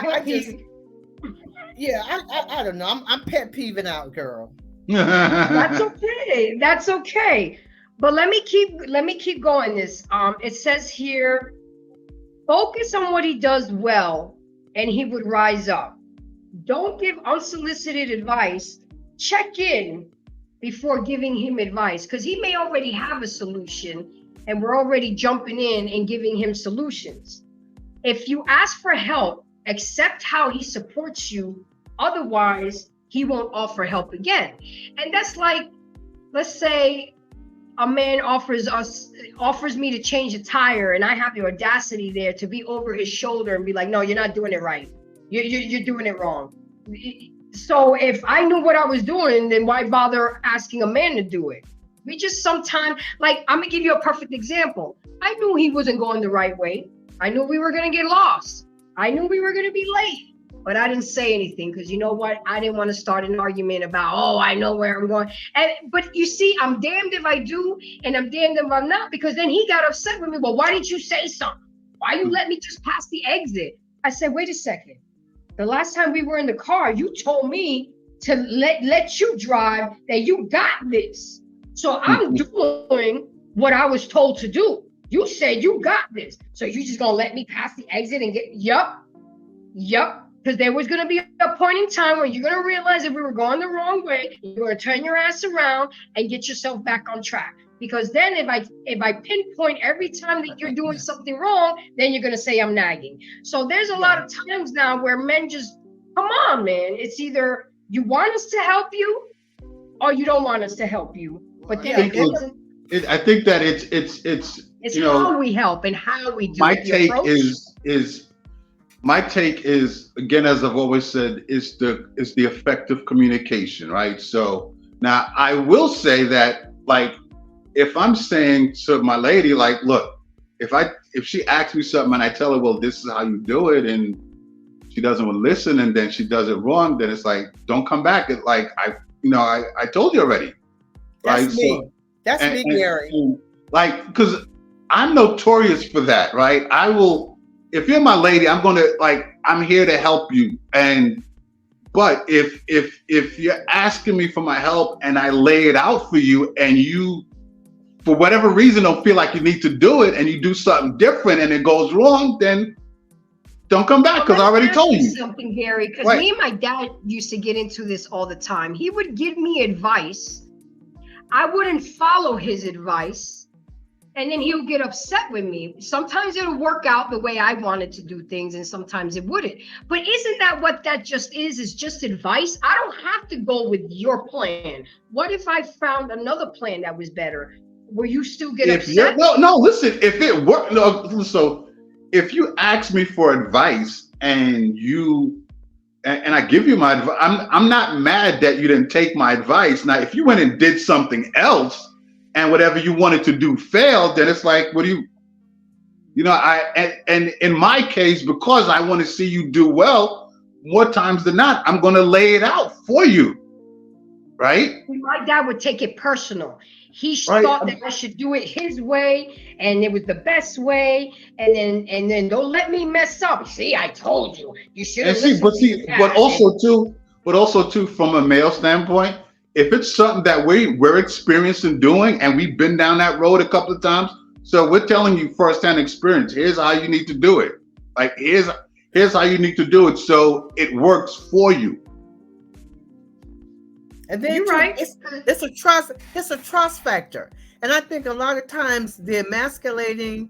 D: don't know. I'm pet peeving out, girl.
B: That's okay. That's okay. But let me keep going. This it says here, focus on what he does well, and he would rise up. Don't give unsolicited advice. Check in before giving him advice, because he may already have a solution, and we're already jumping in and giving him solutions. If you ask for help, accept how he supports you. Otherwise, he won't offer help again. And that's like, let's say a man offers me to change a tire, and I have the audacity there to be over his shoulder and be like, "No, you're not doing it right. You're doing it wrong." So if I knew what I was doing, then why bother asking a man to do it? We just sometimes, like, I'm gonna give you a perfect example. I knew he wasn't going the right way. I knew we were gonna get lost. I knew we were gonna be late, but I didn't say anything because you know what? I didn't want to start an argument about, oh, I know where I'm going. But you see, I'm damned if I do, and I'm damned if I'm not, because then he got upset with me. Well, why didn't you say something? Why you let me just pass the exit? I said, wait a second. The last time we were in the car, you told me to let you drive, that you got this. So I'm doing what I was told to do. You said you got this. So you just gonna let me pass the exit and get, yup. Because there was gonna be a point in time where you're gonna realize that we were going the wrong way. You're gonna turn your ass around and get yourself back on track. Because then if I pinpoint every time that you're doing something wrong, then you're gonna say I'm nagging. So there's a lot of times now where men just, come on, man. It's either you want us to help you or you don't want us to help you. But then
C: I think that it's you know,
B: how we help and how we do
C: my
B: it.
C: My take is, again, as I've always said, is the effective communication, right? So now I will say that, like, if I'm saying to my lady, like, look, if she asks me something and I tell her, well, this is how you do it, and she doesn't want to listen, and then she does it wrong, then it's like, don't come back. It's like, I told you already.
D: That's
C: right?
D: me. That's me, Gary.
C: Like, because I'm notorious for that, right? I will, if you're my lady, I'm gonna, like, I'm here to help you. But if you're asking me for my help and I lay it out for you, and you, for whatever reason, don't feel like you need to do it, and you do something different and it goes wrong, then don't come back, because I already told you.
B: Something, Gary, because me and my dad used to get into this all the time. He would give me advice. I wouldn't follow his advice, and then he would get upset with me. Sometimes it'll work out the way I wanted to do things, and sometimes it wouldn't. But isn't that what that just is just advice? I don't have to go with your plan. What if I found another plan that was better? Will you still get upset?
C: No, listen, if it worked, so if you ask me for advice and I give you my advice, I'm not mad that you didn't take my advice. Now, if you went and did something else and whatever you wanted to do failed, then it's like, what do you know, and in my case, because I want to see you do well, more times than not, I'm going to lay it out for you. Right?
B: My dad would take it personal. He thought that I should do it his way, and it was the best way. And then don't let me mess up. See, I told you. You should have listened.
C: But also too, from a male standpoint, if it's something that we're experienced in doing, and we've been down that road a couple of times, so we're telling you firsthand experience. Here's how you need to do it. Like, Here's how you need to do it so it works for you.
D: And then
B: You're right.
D: It's a trust factor. And I think a lot of times the emasculating,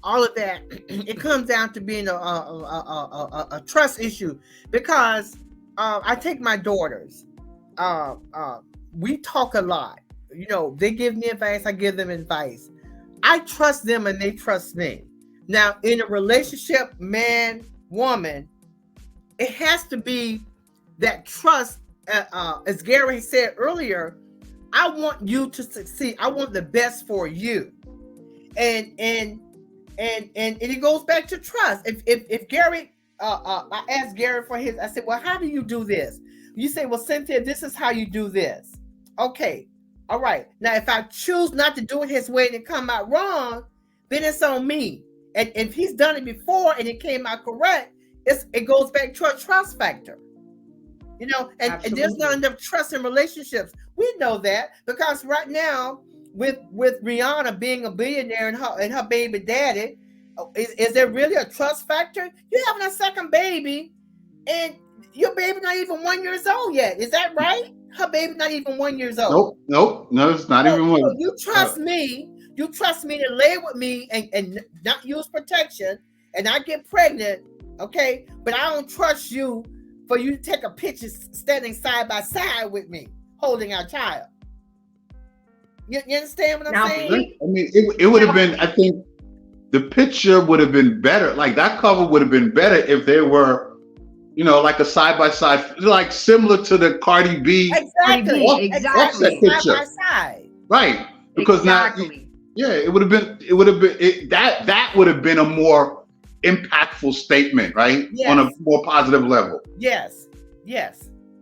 D: all of that, it comes down to being a trust issue. Because I take my daughters. We talk a lot. You know, they give me advice, I give them advice. I trust them and they trust me. Now, in a relationship, man, woman, it has to be that trust. As Gary said earlier, I want you to succeed. I want the best for you, and it goes back to trust. If Gary, I asked Gary for his. I said, well, how do you do this? You say, well, Cynthia, this is how you do this. Okay, all right. Now, if I choose not to do it his way and it come out wrong, then it's on me. And if he's done it before and it came out correct, it goes back to a trust factor. You know, and there's not enough trust in relationships. We know that because right now, with Rihanna being a billionaire and her baby daddy, is there really a trust factor? You're having a second baby, and your baby not even 1 year old yet. Is that right? Her baby not even 1 year old.
C: Nope. No, it's not even one.
D: So you trust me. You trust me to lay with me and not use protection, and I get pregnant, okay? But I don't trust you for you to take a picture standing side by side with me, holding our child. You understand what I'm saying?
C: I mean, it would have been, I think, the picture would have been better. Like that cover would have been better if they were, you know, like a side by side, like similar to the Cardi B.
D: Exactly.
C: Offset picture.
D: Side by side.
C: Right. Because now, yeah, it would have been that would have been a more impactful statement, right? Yes. On a more positive level.
D: Yes.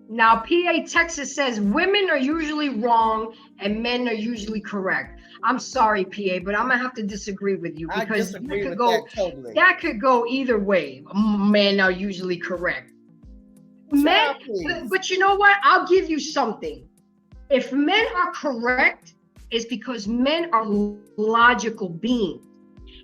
B: Now, PA Texas says women are usually wrong and men are usually correct. I'm sorry, PA, but I'm gonna have to disagree with you because that could go either way. Men are usually correct. But you know what? I'll give you something. If men are correct, it's because men are logical beings,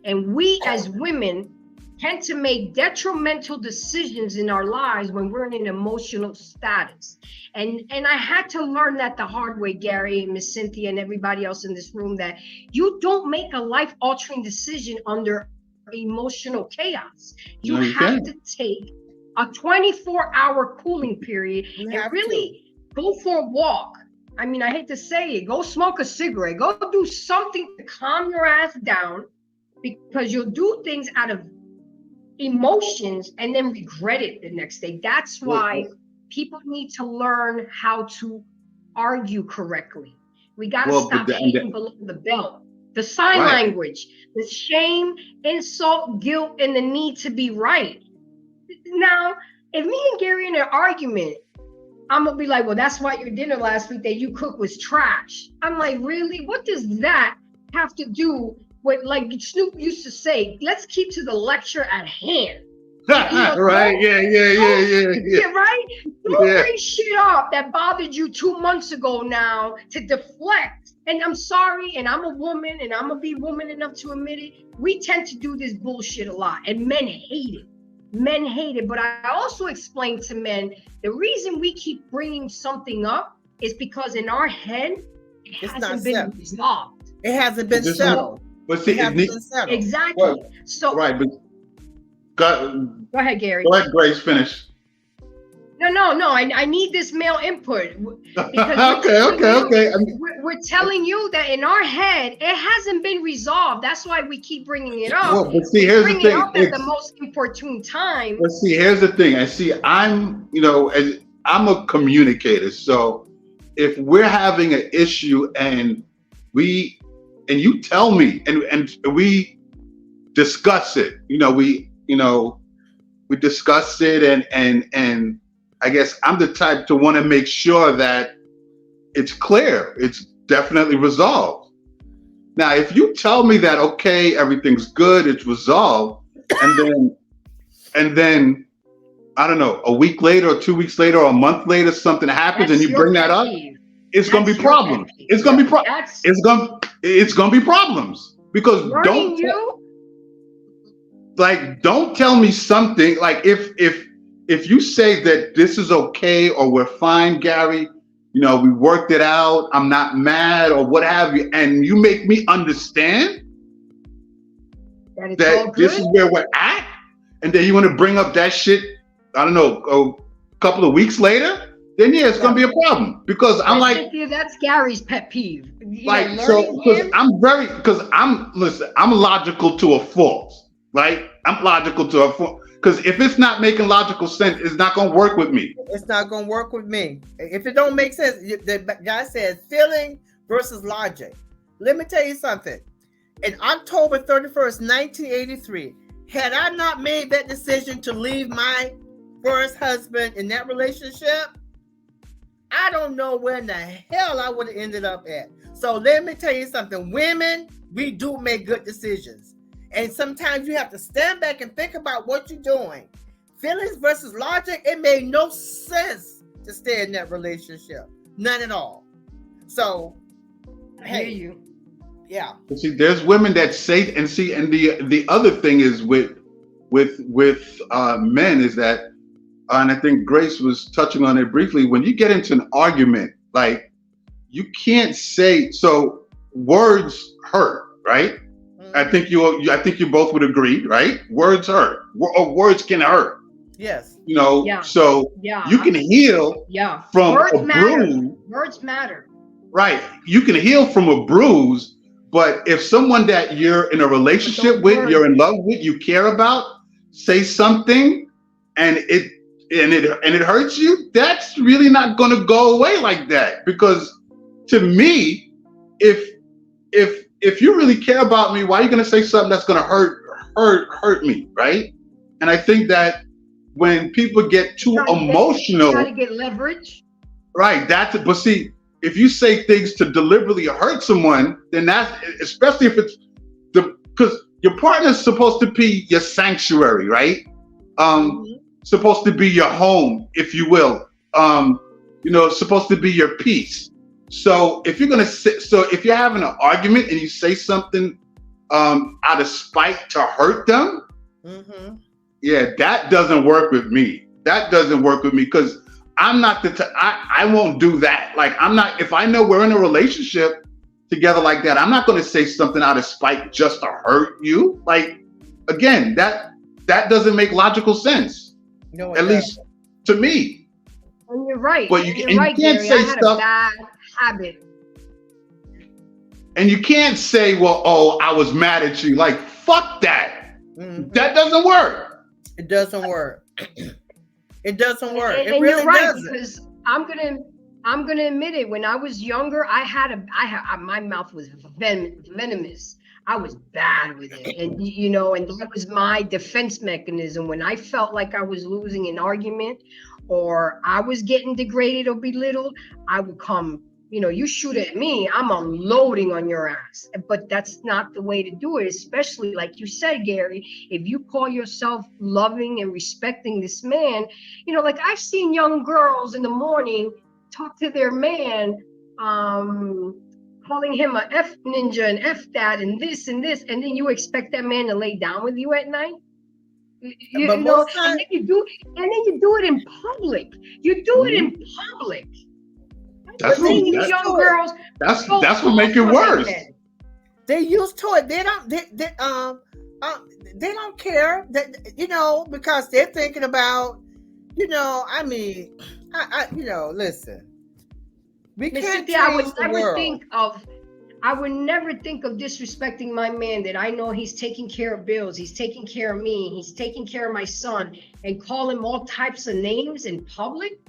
B: and we as women tend to make detrimental decisions in our lives when we're in an emotional status. And I had to learn that the hard way, Gary and Miss Cynthia and everybody else in this room, that you don't make a life-altering decision under emotional chaos. You have to take a 24-hour cooling period and really go for a walk. I mean, I hate to say it, go smoke a cigarette, go do something to calm your ass down, because you'll do things out of emotions and then regret it the next day. That's why people need to learn how to argue correctly. We got to stop hating below the belt. The sign language, the shame, insult, guilt, and the need to be right. Now, if me and Gary in an argument, I'm going to be like, well, that's why your dinner last week that you cooked was trash. I'm like, really? What does that have to do with, like Snoop used to say, let's keep to the lecture at hand.
C: Right? Yeah.
B: Right? Don't bring shit up that bothered you 2 months ago now to deflect. And I'm sorry, and I'm a woman, and I'm going to be woman enough to admit it. We tend to do this bullshit a lot, and men hate it. Men hate it, but I also explain to men, the reason we keep bringing something up is because in our head, it hasn't been resolved.
D: It hasn't been settled.
C: But see,
B: exactly.
C: Well,
B: so
C: right, but go
B: ahead, Gary.
C: Go ahead, Grace. Finish.
B: No. I need this male input because
C: okay.
B: We're telling you that in our head it hasn't been resolved. That's why we keep bringing it up.
C: Well, but see, here's the thing.
B: It up at the most opportune time.
C: But see, here's the thing. I see. I'm a communicator. So if we're having an issue and you tell me and we discuss it, we discuss it and I guess I'm the type to want to make sure that it's clear, it's definitely resolved. Now, if you tell me that, okay, everything's good, it's resolved, and then I don't know, a week later or 2 weeks later or a month later, something happens and you bring that up, it's going to be problems. It's going to be problems. It's going to be problems because like, don't tell me something like if you say that this is okay or we're fine, Gary, you know, we worked it out, I'm not mad or what have you, and you make me understand that this is where we're at, and then you want to bring up that shit, I don't know, a couple of weeks later, then yeah, it's gonna be a problem because I'm like,
B: that's Gary's pet peeve.
C: Like, so because I'm logical to a fault, right? I'm logical to a fault. Because if it's not making logical sense, it's not gonna work with me.
D: It's not gonna work with me. If it don't make sense, the guy says feeling versus logic. Let me tell you something. In October 31st, 1983, had I not made that decision to leave my first husband in that relationship, I don't know where in the hell I would have ended up at. So let me tell you something. Women, we do make good decisions. And sometimes you have to stand back and think about what you're doing. Feelings versus logic, it made no sense to stay in that relationship. None at all. So,
B: I hear you.
D: Yeah.
C: But see, there's women that say, and the other thing is with men is that, and I think Grace was touching on it briefly, when you get into an argument, like, you can't say, so words hurt, right? Mm-hmm. I think you both would agree, right? Words hurt, or words can hurt.
D: Yes.
C: You know, so you can heal from
B: words
C: a bruise.
B: Words matter.
C: Right. You can heal from a bruise, but if someone that you're in a relationship with, you're in love with, you care about, say something and it hurts you, that's really not going to go away like that. Because to me, if you really care about me, why are you going to say something that's going to hurt me, right? And I think that when people get too emotional,
B: try to get leverage,
C: right? But see, if you say things to deliberately hurt someone, then that's, especially if it's because your partner's supposed to be your sanctuary, right? Supposed to be your home, if you will. Supposed to be your peace. So if if you're having an argument and you say something out of spite to hurt them, that doesn't work with me. That doesn't work with me because I'm not I won't do that. Like, I'm not, if I know we're in a relationship together like that, I'm not going to say something out of spite just to hurt you. Like, again, that doesn't make logical sense.
D: No,
C: at least to me.
B: And you're right.
C: But you can't
B: Gary.
C: say
B: I had
C: stuff.
B: A bad habit.
C: And you can't say, well, oh, I was mad at you. Like, fuck that. That doesn't work.
D: It doesn't work. It doesn't work.
B: And
D: it really
B: you're right,
D: doesn't.
B: Because I'm gonna admit it. When I was younger, my mouth was venomous. I was bad with it, and and that was my defense mechanism. When I felt like I was losing an argument, or I was getting degraded or belittled, I would come. You shoot at me, I'm unloading on your ass. But that's not the way to do it, especially like you said, Gary, if you call yourself loving and respecting this man, like I've seen young girls in the morning talk to their man, calling him a F ninja and F that and this, and then you expect that man to lay down with you at night? And then you do it in public. You do it in public.
C: That's what make it worse.
D: They used to it. They don't care that because they're thinking about listen. We can't change
B: I would never think of disrespecting my man that I know he's taking care of bills, he's taking care of me, he's taking care of my son, and call him all types of names in public.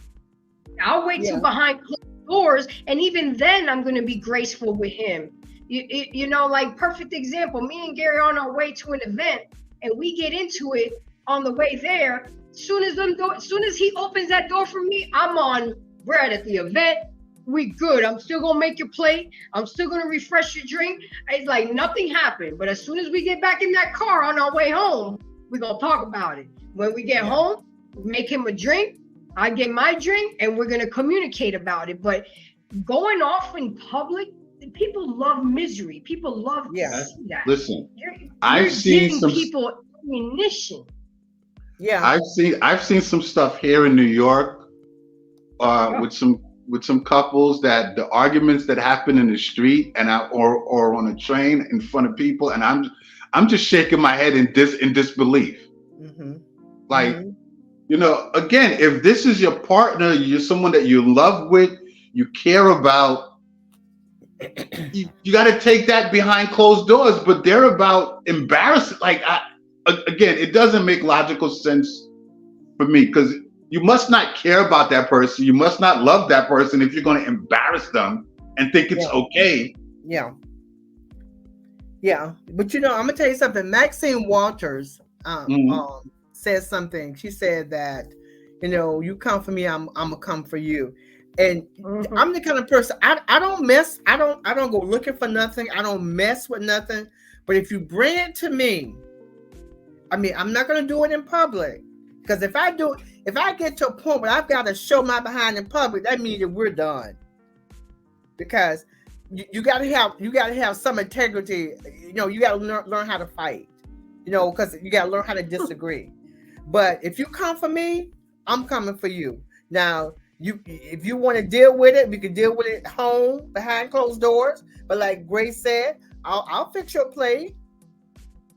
B: I'll wait till behind closed doors, and even then I'm going to be graceful with him. Like perfect example, me and Gary are on our way to an event, and we get into it on the way there. As soon as he opens that door for me, we're at the event. We good. I'm still gonna make your plate. I'm still gonna refresh your drink. It's like nothing happened. But as soon as we get back in that car on our way home, we're gonna talk about it. When we get home, make him a drink. I get my drink, and we're gonna communicate about it. But going off in public, people love misery. People love to see that.
C: Listen, I've seen some
B: people ammunition.
D: Yeah.
C: I've seen some stuff here in New York with some couples that the arguments that happen in the street or on a train in front of people, and I'm just shaking my head in disbelief.
D: Mm-hmm.
C: Like, you know, again, if this is your partner, you're someone that you love with, you care about, you got to take that behind closed doors. But they're about embarrassing. Like, again, it doesn't make logical sense for me, because you must not care about that person. You must not love that person if you're going to embarrass them and think it's okay.
D: Yeah. Yeah. But, you know, I'm going to tell you something. Maxine Walters said something. She said that, you know, you come for me, I'm going to come for you. And I'm the kind of person, I don't mess. I don't go looking for nothing. I don't mess with nothing. But if you bring it to me, I mean, I'm not going to do it in public. Because if I get to a point where I've got to show my behind in public, that means that we're done. Because you got to have some integrity. You know, you got to learn how to fight. You know, because you got to learn how to disagree. But if you come for me, I'm coming for you. Now, if you want to deal with it, we can deal with it at home behind closed doors. But like Grace said, I'll fix your plate.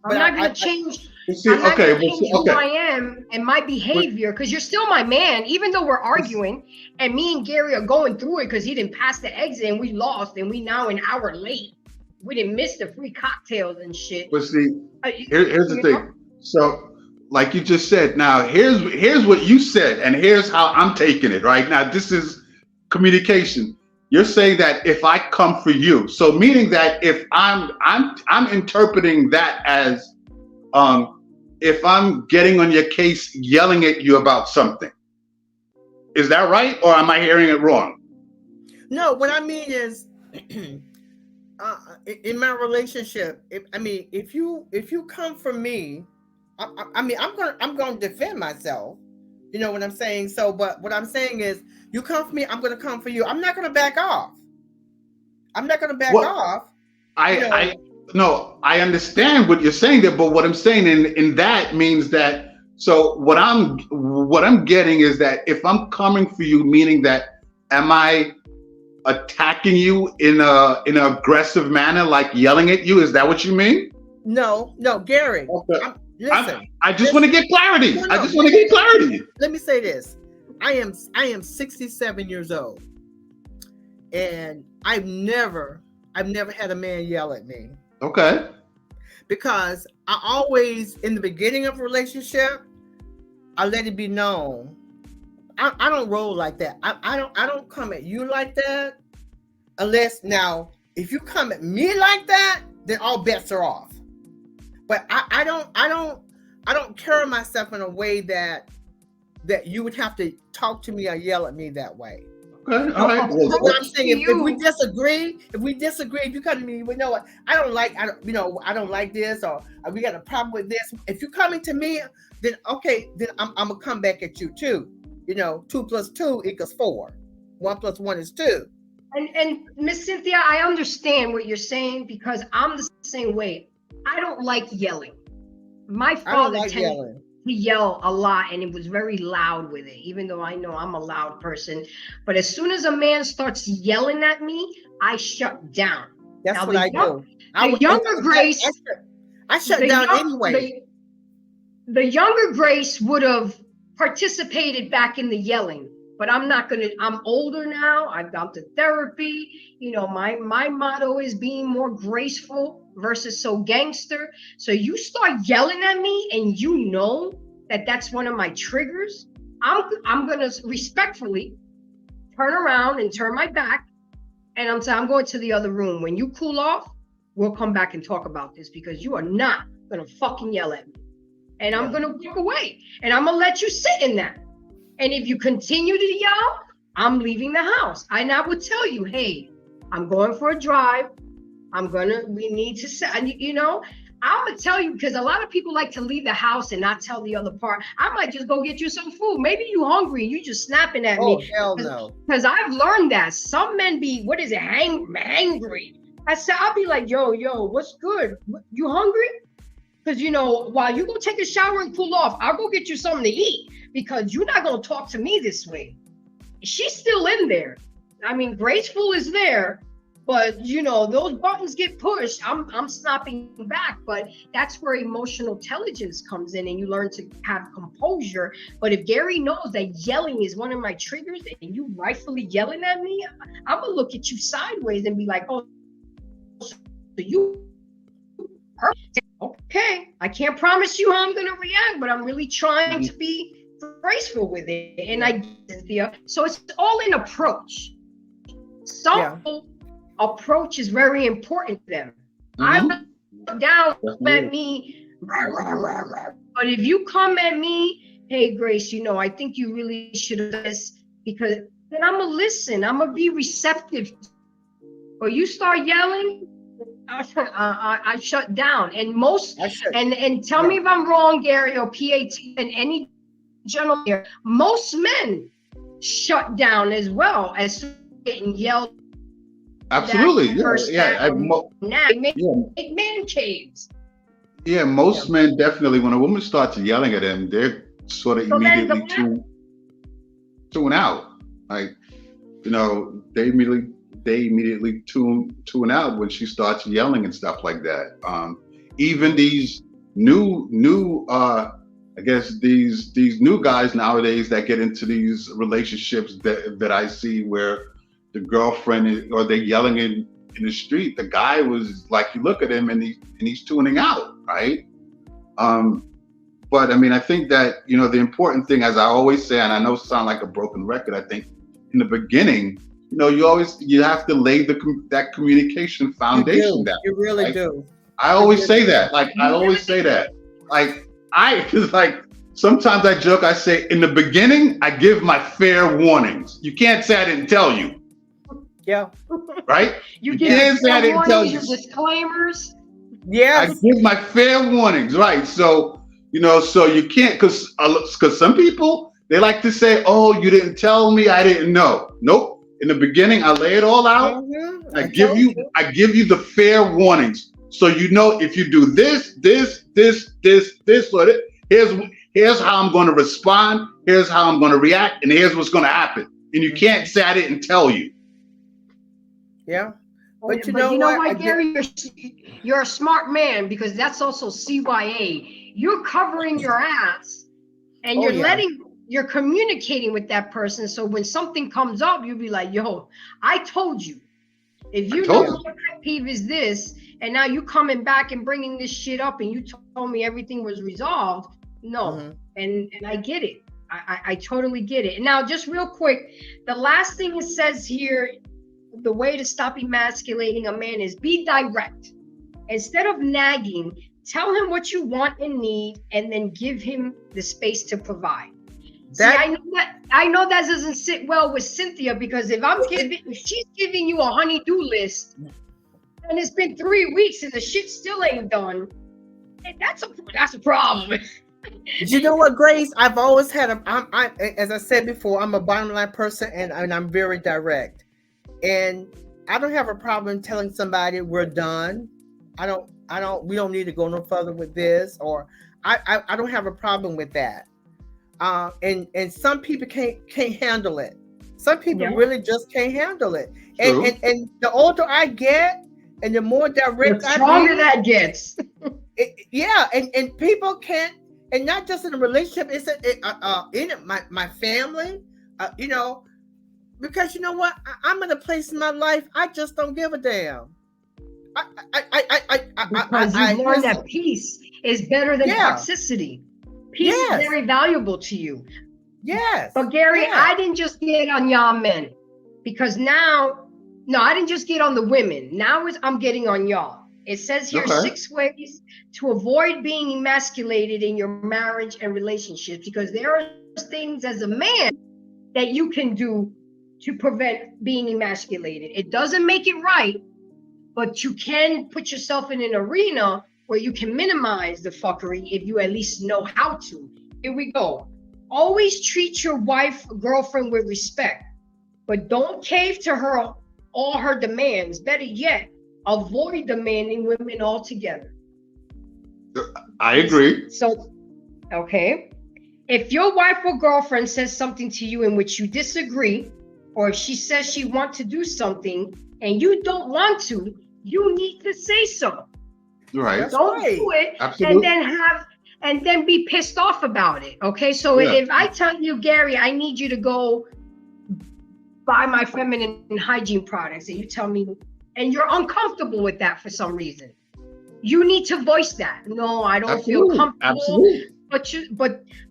B: I'm not going to change. I'm not going to change who I am and my behavior, because you're still my man, even though we're arguing and me and Gary are going through it because he didn't pass the exit and we lost and we now an hour late. We didn't miss the free cocktails and shit.
C: But see, here's the thing. So, like you just said, now here's what you said, and here's how I'm taking it. Right now, this is communication. You're saying that if I come for you, so meaning that if I'm interpreting that as if I'm getting on your case, yelling at you about something. Is that right, or am I hearing it wrong? No,
D: what I mean is, in my relationship, if you come for me, I'm going to defend myself. You know what I'm saying? So, but what I'm saying is, you come for me, I'm going to come for you. I'm not going to back off.
C: No, I understand what you're saying there, but what I'm saying in that means that, so what I'm getting is that if I'm coming for you, meaning that, am I attacking you in an aggressive manner, like yelling at you? Is that what you mean?
D: No, Gary.
C: Okay. I just want to get clarity. I just want to get clarity.
D: Let me say this. I am 67 years old, and I've never had a man yell at me.
C: Okay.
D: Because I always, in the beginning of a relationship, I let it be known. I don't roll like that. I don't come at you like that, unless now if you come at me like that, then all bets are off. But I don't carry myself in a way that you would have to talk to me or yell at me that way.
C: Okay, all right.
D: What I'm saying, if we disagree, if you come to me, you know what, I don't like this, or we got a problem with this. If you're coming to me, then okay, then I'm gonna come back at you too. You know, 2 + 2 = 4. 1 + 1 is 2.
B: And Miss Cynthia, I understand what you're saying, because I'm the same way. I don't like yelling. My father tended to yell a lot, and it was very loud with it, even though I know I'm a loud person. But as soon as a man starts yelling at me, I shut down.
D: That's now, what I do.
B: The younger Grace,
D: I shut down anyway.
B: The younger Grace would have participated back in the yelling, but I'm not gonna. I'm older now. I've gone to therapy. You know, my motto is being more graceful versus so gangster. So you start yelling at me, and you know that that's one of my triggers. I'm gonna respectfully turn around and turn my back, and I'm saying I'm going to the other room. When you cool off, we'll come back and talk about this, because you are not gonna fucking yell at me. And I'm gonna walk away, and I'm gonna let you sit in that. And if you continue to yell, I'm leaving the house. And I would tell you, hey, I'm going for a drive. We need to set, you know, I'm gonna tell you, because a lot of people like to leave the house and not tell the other part. I might just go get you some food. Maybe you hungry and you just snapping at me.
D: Oh, hell no.
B: Because I've learned that some men be, hangry. I said, I'll be like, yo, what's good? You hungry? Because, you know, while you go take a shower and cool off, I'll go get you something to eat because you're not going to talk to me this way. She's still in there. I mean, graceful is there, but, you know, those buttons get pushed. I'm snapping back, but that's where emotional intelligence comes in and you learn to have composure. But if Gary knows that yelling is one of my triggers and you rightfully yelling at me, I'm going to look at you sideways and be like, oh, so you okay, I can't promise you how I'm going to react, but I'm really trying to be graceful with it. And I get so it's all in approach. Some approach is very important to them. I'm down at me, but if you come at me, hey Grace, you know, I think you really should have this, because then I'm gonna listen, I'm gonna be receptive. Or you start yelling, I shut down. And and tell me if I'm wrong, Gary or PAT, and any gentleman here, most men shut down as well as getting yelled.
C: Absolutely,
B: Make man caves.
C: Yeah, most men definitely. When a woman starts yelling at them, they're sort of immediately tune out. Like, you know, they immediately tune out when she starts yelling and stuff like that. Even these new I guess these new guys nowadays that get into these relationships that I see where the girlfriend or they're yelling in the street, the guy was like, you look at him and he's tuning out, right? But I mean, I think that, you know, the important thing, as I always say, and I know it sounds like a broken record, I think in the beginning, you know, you have to lay that communication foundation down.
D: You really do.
C: I always say that. Like, I always say that. Like, cause like, sometimes I joke, I say, in the beginning, I give my fair warnings. You can't say I didn't tell you.
D: Yeah.
C: Right?
B: You can't say I didn't tell you. Disclaimers.
D: Yes.
C: I give my fair warnings, right? So, you know, so you can't, cause some people, they like to say, oh, you didn't tell me, I didn't know. Nope. In the beginning, I lay it all out. Mm-hmm. I give you the fair warnings. So you know, if you do this, or this, here's how I'm going to respond. Here's how I'm going to react, and here's what's going to happen. And you can't say I didn't tell you.
D: Yeah,
B: but you know what, Gary, you're a smart man, because that's also CYA. You're covering your ass, and you're communicating with that person. So when something comes up, you'll be like, "Yo, I told you." If you know my pet peeve is this, and now you coming back and bringing this shit up, and you told me everything was resolved, no. And I get it. I totally get it. And now, just real quick, the last thing it says here, the way to stop emasculating a man is be direct. Instead of nagging, tell him what you want and need, and then give him the space to provide. I know that doesn't sit well with Cynthia, because if she's giving you a honey-do list, and it's been 3 weeks and the shit still ain't done, that's a problem.
D: You know what, Grace? I've always had as I said before, I'm a bottom line person, and I'm very direct. And I don't have a problem telling somebody we're done. We don't need to go no further with this, or I don't have a problem with that. And some people can't handle it. Some people really just can't handle it. And the older I get, and the more direct
B: the stronger that gets.
D: And people can't, and not just in a relationship. It's in my family, you know. Because you know what, I'm in a place in my life I just don't give a damn.
B: Because you learn that peace is better than toxicity. Peace is very valuable to you.
D: Yes.
B: But Gary, I didn't just get on y'all men, because I didn't just get on the women. Now I'm getting on y'all. It says here 6 ways to avoid being emasculated in your marriage and relationships, because there are things as a man that you can do to prevent being emasculated. It doesn't make it right, but you can put yourself in an arena where you can minimize the fuckery if you at least know how to. Here we go. Always treat your wife or girlfriend with respect, but don't cave to her all her demands. Better yet, avoid demanding women altogether.
C: I agree.
B: So, okay. If your wife or girlfriend says something to you in which you disagree, or if she says she wants to do something and you don't want to, you need to say so.
C: Right.
D: That's
B: Don't
D: right.
B: do it
C: Absolutely.
B: and then be pissed off about it. Okay. So if I tell you, Gary, I need you to go buy my feminine hygiene products, and you tell me, and you're uncomfortable with that for some reason, you need to voice that. No, I don't feel comfortable.
C: Absolutely.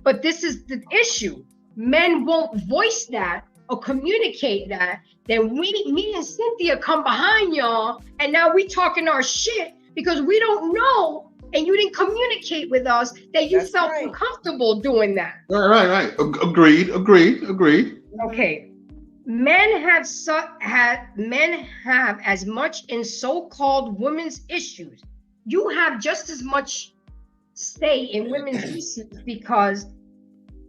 B: But this is the issue. Men won't voice that or communicate that. Then me and Cynthia come behind y'all, and now we talking our shit because we don't know, and you didn't communicate with us that you felt uncomfortable doing that.
C: Right. Agreed.
B: Okay. Men have as much in so-called women's issues. You have just as much say in women's issues because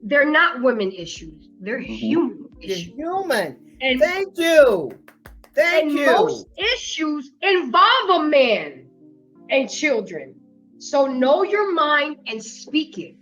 B: they're not women issues. They're human issues.
D: Human.
B: And
D: thank you.
B: Most issues involve a man and children. So know your mind and speak it.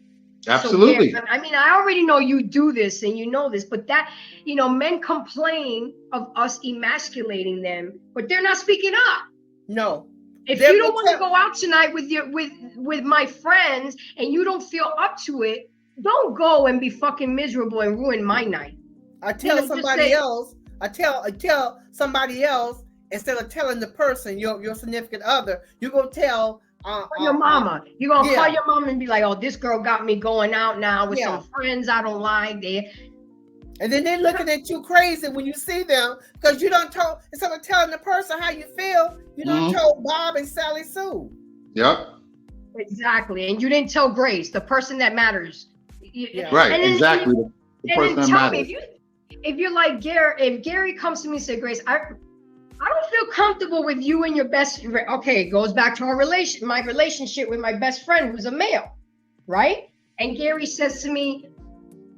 C: Absolutely.
B: So, I mean, I already know you do this and you know this, but that, men complain of us emasculating them, but they're not speaking up.
D: No.
B: If you don't want to go out tonight with my friends and you don't feel up to it, don't go and be fucking miserable and ruin my night.
D: I tell somebody else. I tell somebody else instead of telling the person, your significant other. You go tell
B: your mama. You're gonna call your mom and be like, "Oh, this girl got me going out now with some friends I don't like."
D: And then they're looking at you crazy when you see them because you don't tell. Instead of telling the person how you feel, you don't tell Bob and Sally Sue.
C: Yep.
B: Exactly, and you didn't tell Grace, the person that matters.
C: Right. Exactly. The person that matters.
B: Me, if you're like Gary, if Gary comes to me and says, "Grace, I don't feel comfortable with you and your best." Okay, it goes back to my relationship with my best friend who's a male, right? And Gary says to me,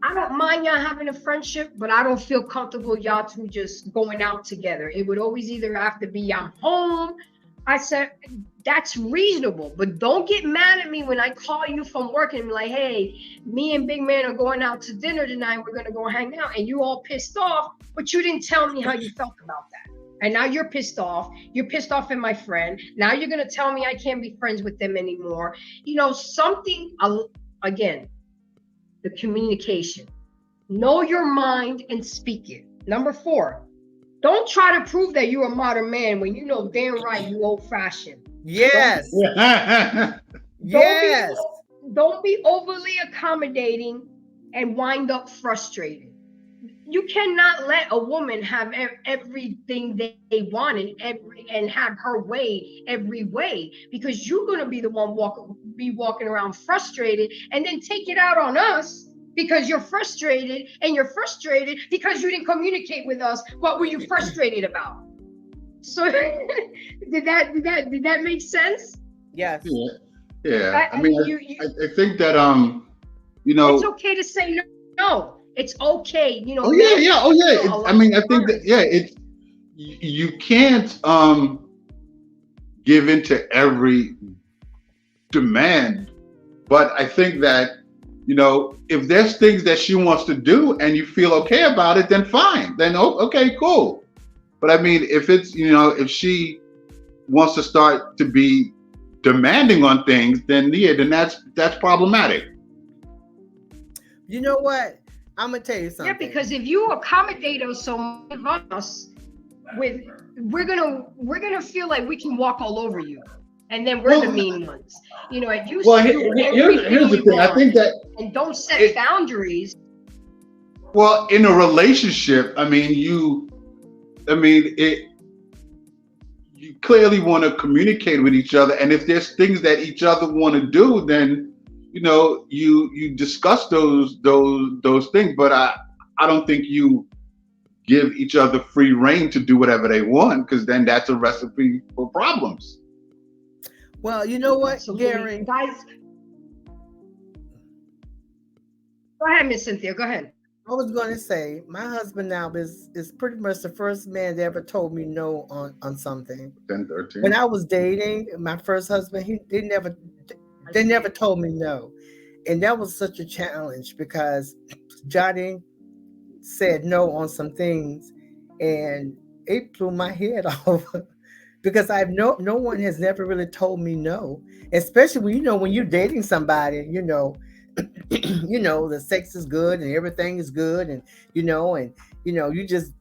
B: "I don't mind y'all having a friendship, but I don't feel comfortable y'all two just going out together. It would always either have to be I'm home." I said, that's reasonable, but don't get mad at me when I call you from work and be like, "Hey, me and Big Man are going out to dinner tonight. We're going to go hang out." And you all pissed off, but you didn't tell me how you felt about that. And now you're pissed off. You're pissed off at my friend. Now you're going to tell me I can't be friends with them anymore. Something, again, the communication. Know your mind and speak it. Number 4, don't try to prove that you're a modern man when you know damn right you old-fashioned.
D: Yes.
B: Don't be overly accommodating and wind up frustrated. You cannot let a woman have everything they want and have her way every way, because you're going to be the one walking around frustrated and then take it out on us because you're frustrated, and you're frustrated because you didn't communicate with us. What were you frustrated about? So did that make sense?
D: Yes.
C: Yeah. I mean, I think that
B: it's okay to say no. It's okay,
C: Oh yeah. I mean, I think that you can't give into every demand, but I think that if there's things that she wants to do and you feel okay about it, then fine. Then okay, cool. But I mean, if it's if she wants to start to be demanding on things, then that's problematic.
D: You know what? I'm gonna tell you something.
B: Yeah, because if you accommodate us so much of us, we're gonna feel like we can walk all over you, and then we're the mean ones. If you
C: here's the thing. I think that
B: and don't set boundaries.
C: Well, in a relationship, I mean, you clearly want to communicate with each other, and if there's things that each other want to do, then you discuss those things. But I don't think you give each other free reign to do whatever they want, because then that's a recipe for problems.
D: Well, you know what, Gary?
B: Guys, go ahead, Miss Cynthia. Go ahead.
D: I was going to say, my husband now is pretty much the first man that ever told me no on something.
C: 10, 13.
D: When I was dating my first husband, he never They never told me no. And that was such a challenge because Johnny said no on some things, and it blew my head off because I've no one has never really told me no, especially when you're dating somebody, the sex is good and everything is good, and you just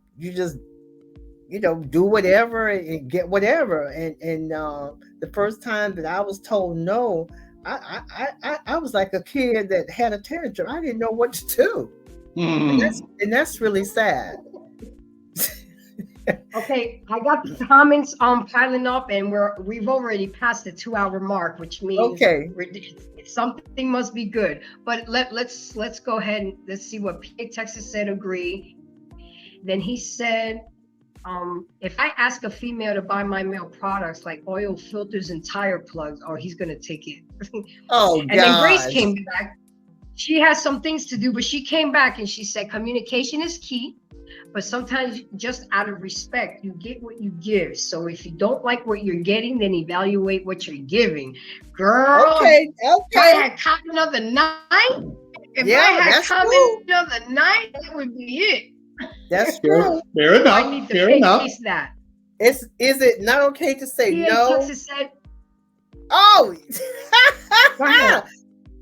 D: do whatever and get whatever, and the first time that I was told no, I was like a kid that had a tantrum. I didn't know what to do. And that's really sad.
B: Okay, I got the comments piling up, and we've already passed the 2-hour mark, which means something must be good. But let's go ahead and let's see what P. Texas said. Agree. Then he said, if I ask a female to buy my male products like oil filters and tire plugs, he's gonna take it.
D: Oh,
B: and then Grace came back. She has some things to do, but she came back and she said communication is key, but sometimes just out of respect, you get what you give. So if you don't like what you're getting, then evaluate what you're giving. Girl,
D: okay.
B: If I had comment of the night, of the night, that would be it.
D: That's true.
C: Fair enough.
B: I need to
C: Fair enough.
B: face that.
D: Is it not okay to say no?
B: Texas said,
D: oh,
B: go ahead.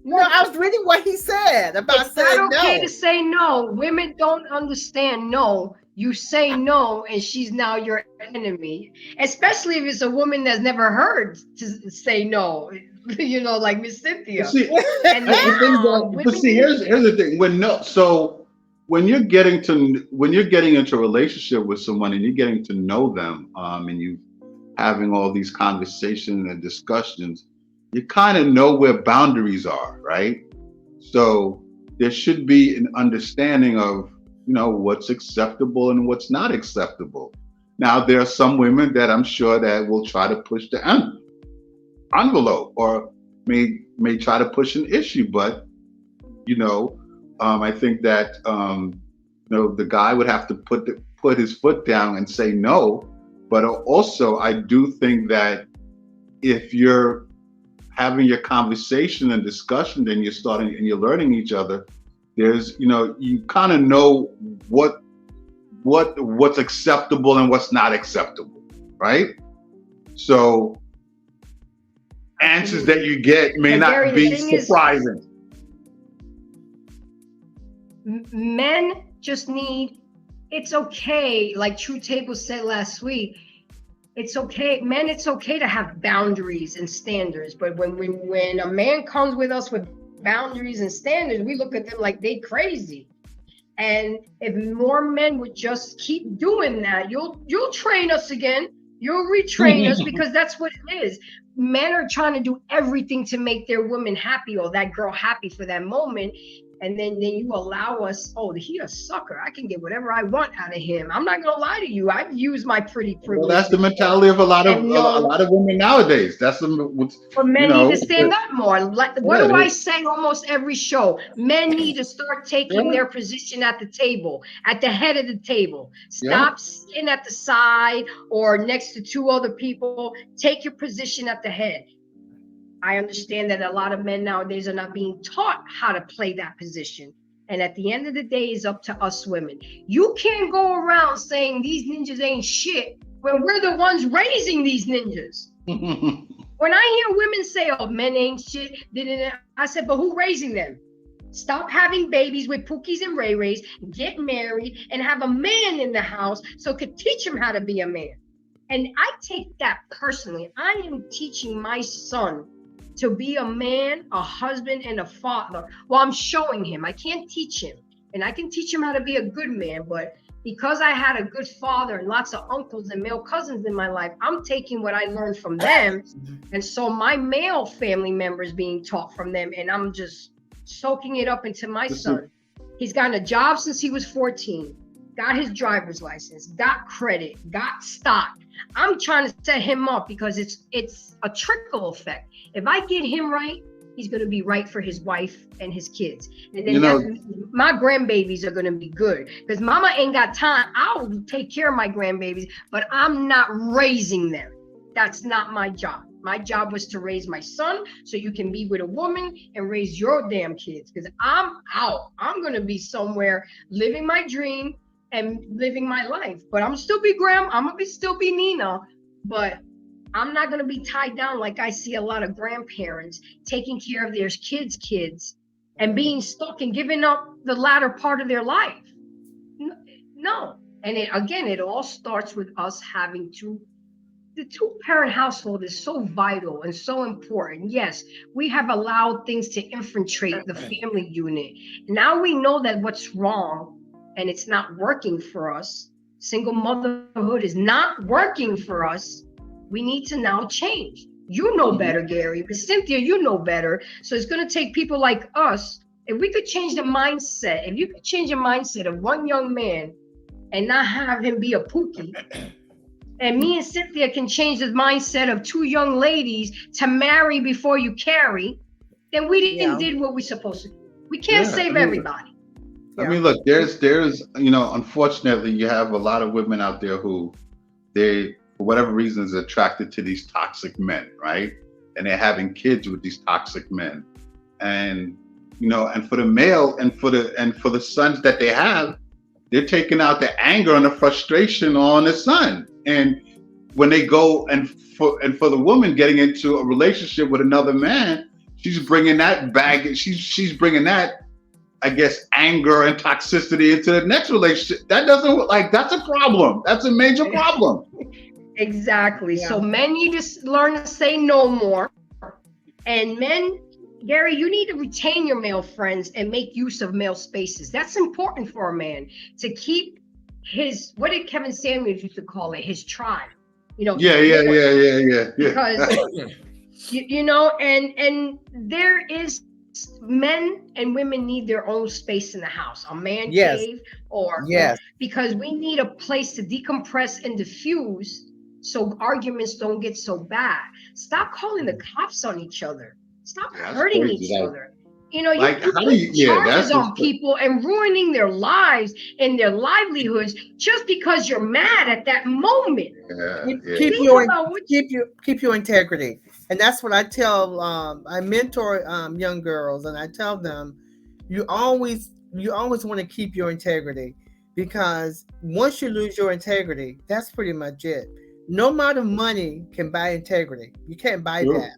D: No, I was reading what he said about
B: it's
D: saying no.
B: It's not okay to say no. Women don't understand no. You say no, and she's now your enemy. Especially if it's a woman that's never heard to say no. Like Miss Cynthia.
C: Here's the thing. When you're getting into a relationship with someone and you're getting to know them, and you having all these conversations and discussions, you kind of know where boundaries are, right? So there should be an understanding of, what's acceptable and what's not acceptable. Now, there are some women that I'm sure that will try to push the envelope or may try to push an issue, but, I think that, the guy would have to put his foot down and say no. But also, I do think that if you're having your conversation and discussion, then you're starting and you're learning each other. There's, you kind of know what's acceptable and what's not acceptable, right? So answers that you get may not be surprising.
B: Men just need, it's okay, like True Table said last week, it's okay, men, it's okay to have boundaries and standards, but when a man comes with us with boundaries and standards, we look at them like they crazy. And if more men would just keep doing that, you'll train us again, you'll retrain us, because that's what it is. Men are trying to do everything to make their woman happy or that girl happy for that moment. And then you allow us, he's a sucker. I can get whatever I want out of him. I'm not gonna lie to you. I've used my pretty privilege.
C: Well, that's the mentality of a lot of women nowadays. That's
B: but men need to stand up more. What do I say almost every show? Men need to start taking their position at the table, at the head of the table. Stop sitting at the side or next to two other people. Take your position at the head. I understand that a lot of men nowadays are not being taught how to play that position. And at the end of the day, it's up to us women. You can't go around saying these ninjas ain't shit when we're the ones raising these ninjas. When I hear women say, men ain't shit, I said, but who raising them? Stop having babies with Pookies and Ray Rays, get married, and have a man in the house so could teach him how to be a man. And I take that personally. I am teaching my son to be a man, a husband, and a father. Well, I'm showing him. I can't teach him. And I can teach him how to be a good man. But because I had a good father and lots of uncles and male cousins in my life, I'm taking what I learned from them. And so my male family members being taught from them. And I'm just soaking it up into my son. He's gotten a job since he was 14. Got his driver's license, got credit, got stock. I'm trying to set him up because it's a trickle effect. If I get him right, he's going to be right for his wife and his kids. And then my grandbabies are going to be good because mama ain't got time. I'll take care of my grandbabies, but I'm not raising them. That's not my job. My job was to raise my son so you can be with a woman and raise your damn kids. Because I'm out. I'm going to be somewhere living my dream and living my life. But I'm still be Graham. I'm going to still be Nina. But I'm not going to be tied down like I see a lot of grandparents taking care of their kids and being stuck and giving up the latter part of their life. No. And it all starts with us having the two-parent household is so vital and so important. Yes, we have allowed things to infiltrate the family unit. Now we know that what's wrong and it's not working for us. Single motherhood is not working for us. We need to now change. You know better, Gary, but Cynthia, you know better. So it's going to take people like us. If we could change the mindset, if you could change the mindset of one young man and not have him be a pookie, and me and Cynthia can change the mindset of two young ladies to marry before you carry, then we didn't did what we're supposed to do. We can't save everybody.
C: I mean, look, there's, unfortunately, you have a lot of women out there who they, for whatever reasons, attracted to these toxic men, right? And they're having kids with these toxic men. And, and for the male and for the sons that they have, they're taking out the anger and the frustration on the son. And when they go and for the woman getting into a relationship with another man, she's bringing that baggage. She's bringing that, I guess, anger and toxicity into the next relationship. That doesn't that's a problem. That's a major problem.
B: Exactly. Yeah. So men need to learn to say no more. And men, Gary, you need to retain your male friends and make use of male spaces. That's important for a man to keep his, what did Kevin Samuels used to call it? His tribe.
C: Yeah.
B: Because, and there is, men and women need their own space in the house, a man cave or because we need a place to decompress and diffuse so arguments don't get so bad. Stop calling the cops on each other. Stop hurting each other. You put charges on people and ruining their lives and their livelihoods just because you're mad at that moment.
D: Keep your integrity. And that's what I tell. I mentor young girls, and I tell them, you always want to keep your integrity, because once you lose your integrity, that's pretty much it. No amount of money can buy integrity. You can't buy that.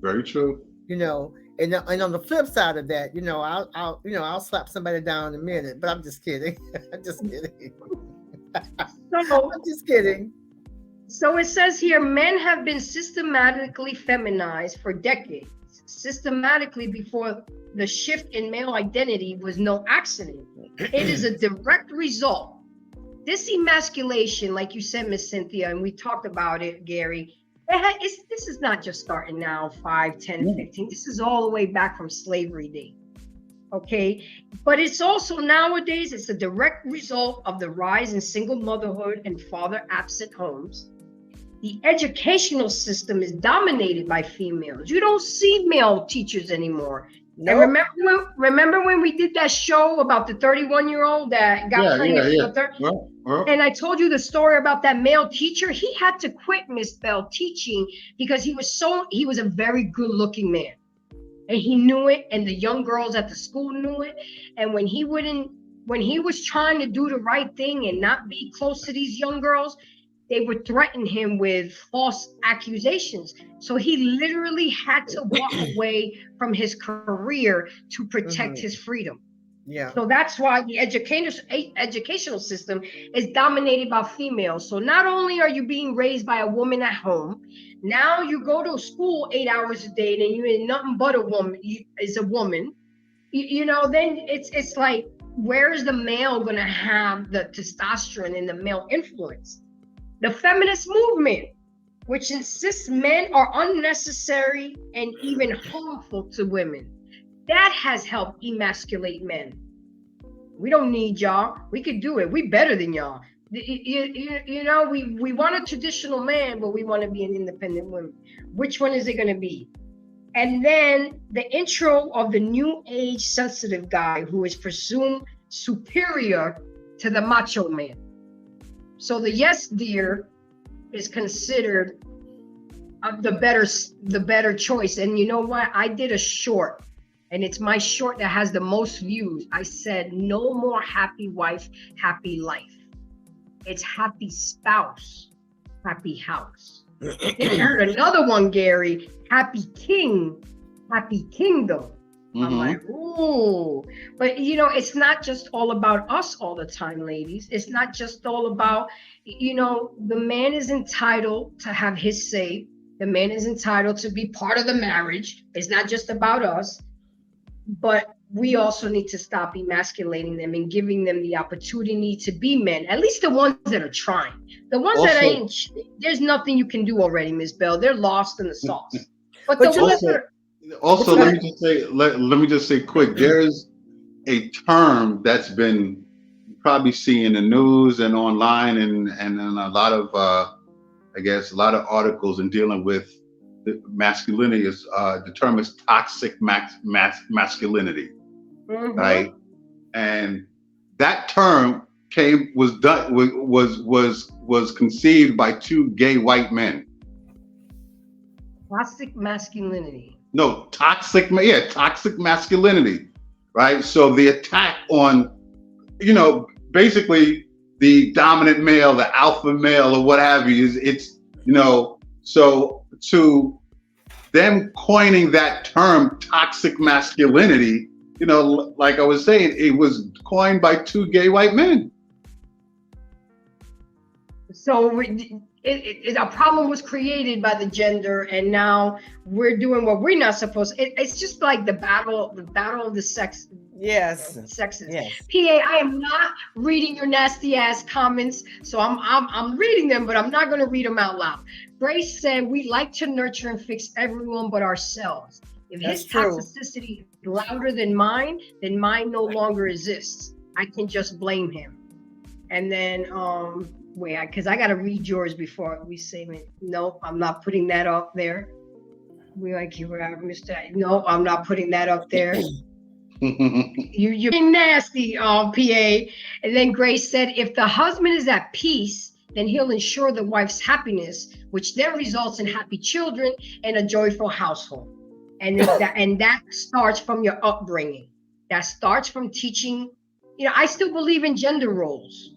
C: Very true.
D: And on the flip side of that, I'll slap somebody down in a minute, but I'm just kidding. I'm just kidding. I'm just kidding.
B: So it says here, men have been systematically feminized for decades. Systematically before the shift in male identity was no accident. It is a direct result. This emasculation, like you said, Miss Cynthia, and we talked about it, Gary, this is not just starting now, 5, 10, 15. This is all the way back from slavery day. Okay, but it's also nowadays, it's a direct result of the rise in single motherhood and father absent homes. The educational system is dominated by females. You don't see male teachers anymore. Nope. And remember when we did that show about the 31-year-old that got pregnant? And I told you the story about that male teacher. He had to quit Miss Bell teaching because he was a very good looking man. And he knew it, and the young girls at the school knew it. And when he was trying to do the right thing and not be close to these young girls, they would threaten him with false accusations. So he literally had to walk away from his career to protect his freedom.
D: Yeah.
B: So that's why the educational system is dominated by females. So not only are you being raised by a woman at home, now you go to school 8 hours a day and you ain't nothing but a woman. Is a woman. Then it's like, where is the male going to have the testosterone and the male influence? The feminist movement, which insists men are unnecessary and even harmful to women, that has helped emasculate men. We don't need y'all. We could do it. We better than y'all. We want a traditional man, but we want to be an independent woman. Which one is it going to be? And then the intro of the new age sensitive guy who is presumed superior to the macho man. So the yes dear is considered the better choice. And you know what? I did a short, and it's my short that has the most views. I said, no more happy wife, happy life. It's happy spouse, happy house. Then I heard another one, Gary, happy king, happy kingdom. I'm like, ooh. But you know, it's not just all about us all the time, ladies. It's not just all about, you know, the man is entitled to have his say. The man is entitled to be part of the marriage. It's not just about us. But we also need to stop emasculating them and giving them the opportunity to be men. At least the ones that are trying. The ones that ain't, there's nothing you can do already, Miss Bell. They're lost in the sauce. But the ones that are,
C: also, let me just say quick, there's a term that's been probably seen in the news and online and in a lot of I guess a lot of articles in dealing with the masculinity is the term is toxic masculinity, right? And that term was conceived by two gay white men.
B: Toxic masculinity.
C: No, toxic masculinity, right? So the attack on, you know, basically the dominant male, the alpha male, or what have you, it's, you know, so to them coining that term, toxic masculinity, you know, like I was saying, it was coined by two gay white men.
B: So a problem was created by the gender, and now we're doing what we're not supposed. It's just like the battle of the sex.
D: Yes.
B: Sexes.
D: Yes.
B: PA, I am not reading your nasty ass comments, so I'm reading them, but I'm not going to read them out loud. Grace said, "We like to nurture and fix everyone but ourselves. If his toxicity is louder than mine, then mine no longer exists. I can just blame him." And then wait, because I got to read yours before we save it. No, I'm not putting that up there. We like you, Mr. No, I'm not putting that up there. You're being nasty, PA. And then Grace said, if the husband is at peace, then he'll ensure the wife's happiness, which then results in happy children and a joyful household. And that starts from your upbringing. That starts from teaching. You know, I still believe in gender roles.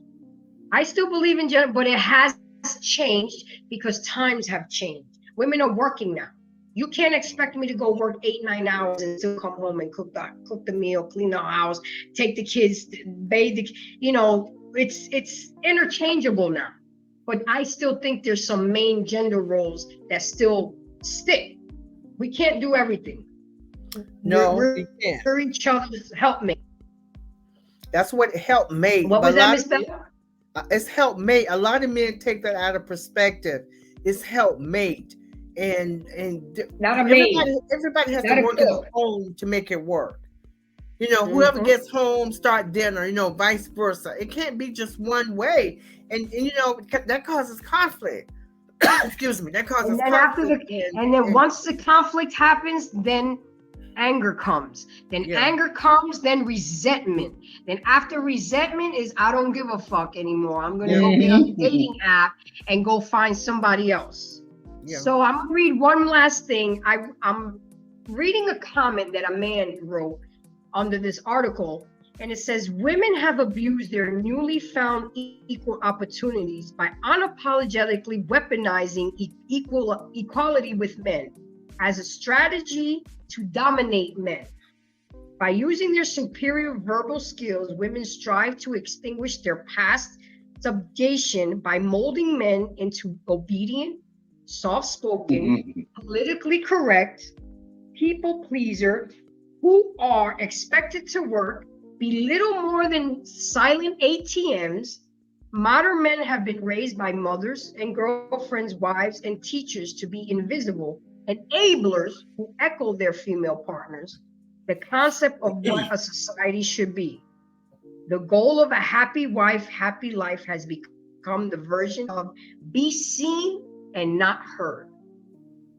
B: I still believe in gender, but it has changed because times have changed. Women are working now. You can't expect me to go work 8-9 hours and still come home and cook the meal, clean the house, take the kids, bathe the, you know, it's interchangeable now. But I still think there's some main gender roles that still stick. We can't do everything.
D: No, we can't.
B: We're each other's helpmate.
D: That's what helpmate.
B: What was that, Miss Bell?
D: It's helpmate. A lot of men take that out of perspective. It's helpmate. And
B: not a maid.
D: Everybody has to work in the home to make it work. You know, whoever gets home, start dinner, you know, vice versa. It can't be just one way. And you know, that causes conflict. Excuse me, that causes conflict.
B: And then once the conflict happens, then anger comes. Then anger comes, then resentment. Then after resentment is, I don't give a fuck anymore. I'm going to go get on the dating app and go find somebody else. Yeah. So I'm gonna read one last thing. I'm reading a comment that a man wrote under this article, and it says, women have abused their newly found equal opportunities by unapologetically weaponizing equality with men as a strategy to dominate men. By using their superior verbal skills, women strive to extinguish their past subjugation by molding men into obedient, soft-spoken, politically correct, people pleaser who are expected to work, be little more than silent ATMs. Modern men have been raised by mothers and girlfriends, wives, and teachers to be invisible enablers who echo their female partners. The concept of what a society should be. The goal of a happy wife, happy life has become the version of be seen and not heard.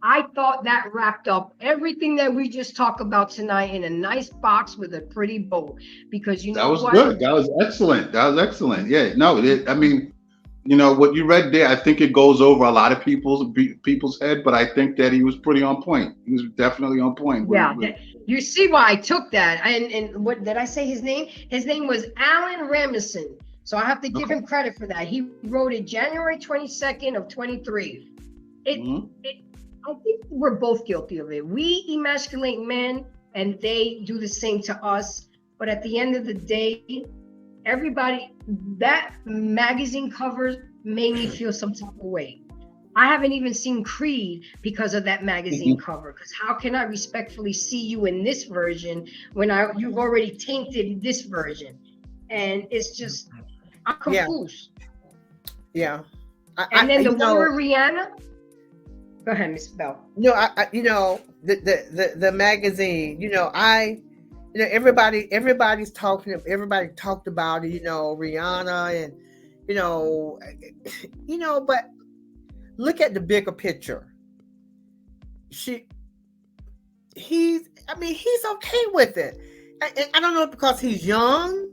B: I thought that wrapped up everything that we just talked about tonight in a nice box with a pretty bow. Because you know
C: that was good. That was excellent. Yeah. No, I mean, what you read there, I think it goes over a lot of people's head, but I think that he was pretty on point. He was definitely on point.
B: Yeah, you see why I took that. And what did I say his name? His name was Alan Ramison. So I have to give him credit for that. He wrote it January 22nd of 23. I think we're both guilty of it. We emasculate men and they do the same to us. But at the end of the day, everybody, that magazine cover made me feel some type of way. I haven't even seen Creed because of that magazine cover. Because how can I respectfully see you in this version when you've already tainted this version? And it's just, I'm confused.
D: Yeah.
B: And then the one with Rihanna. Go ahead, Miss Bell.
D: The magazine. Everybody talked about it. Rihanna and but look at the bigger picture. He's okay with it. And I don't know because he's young.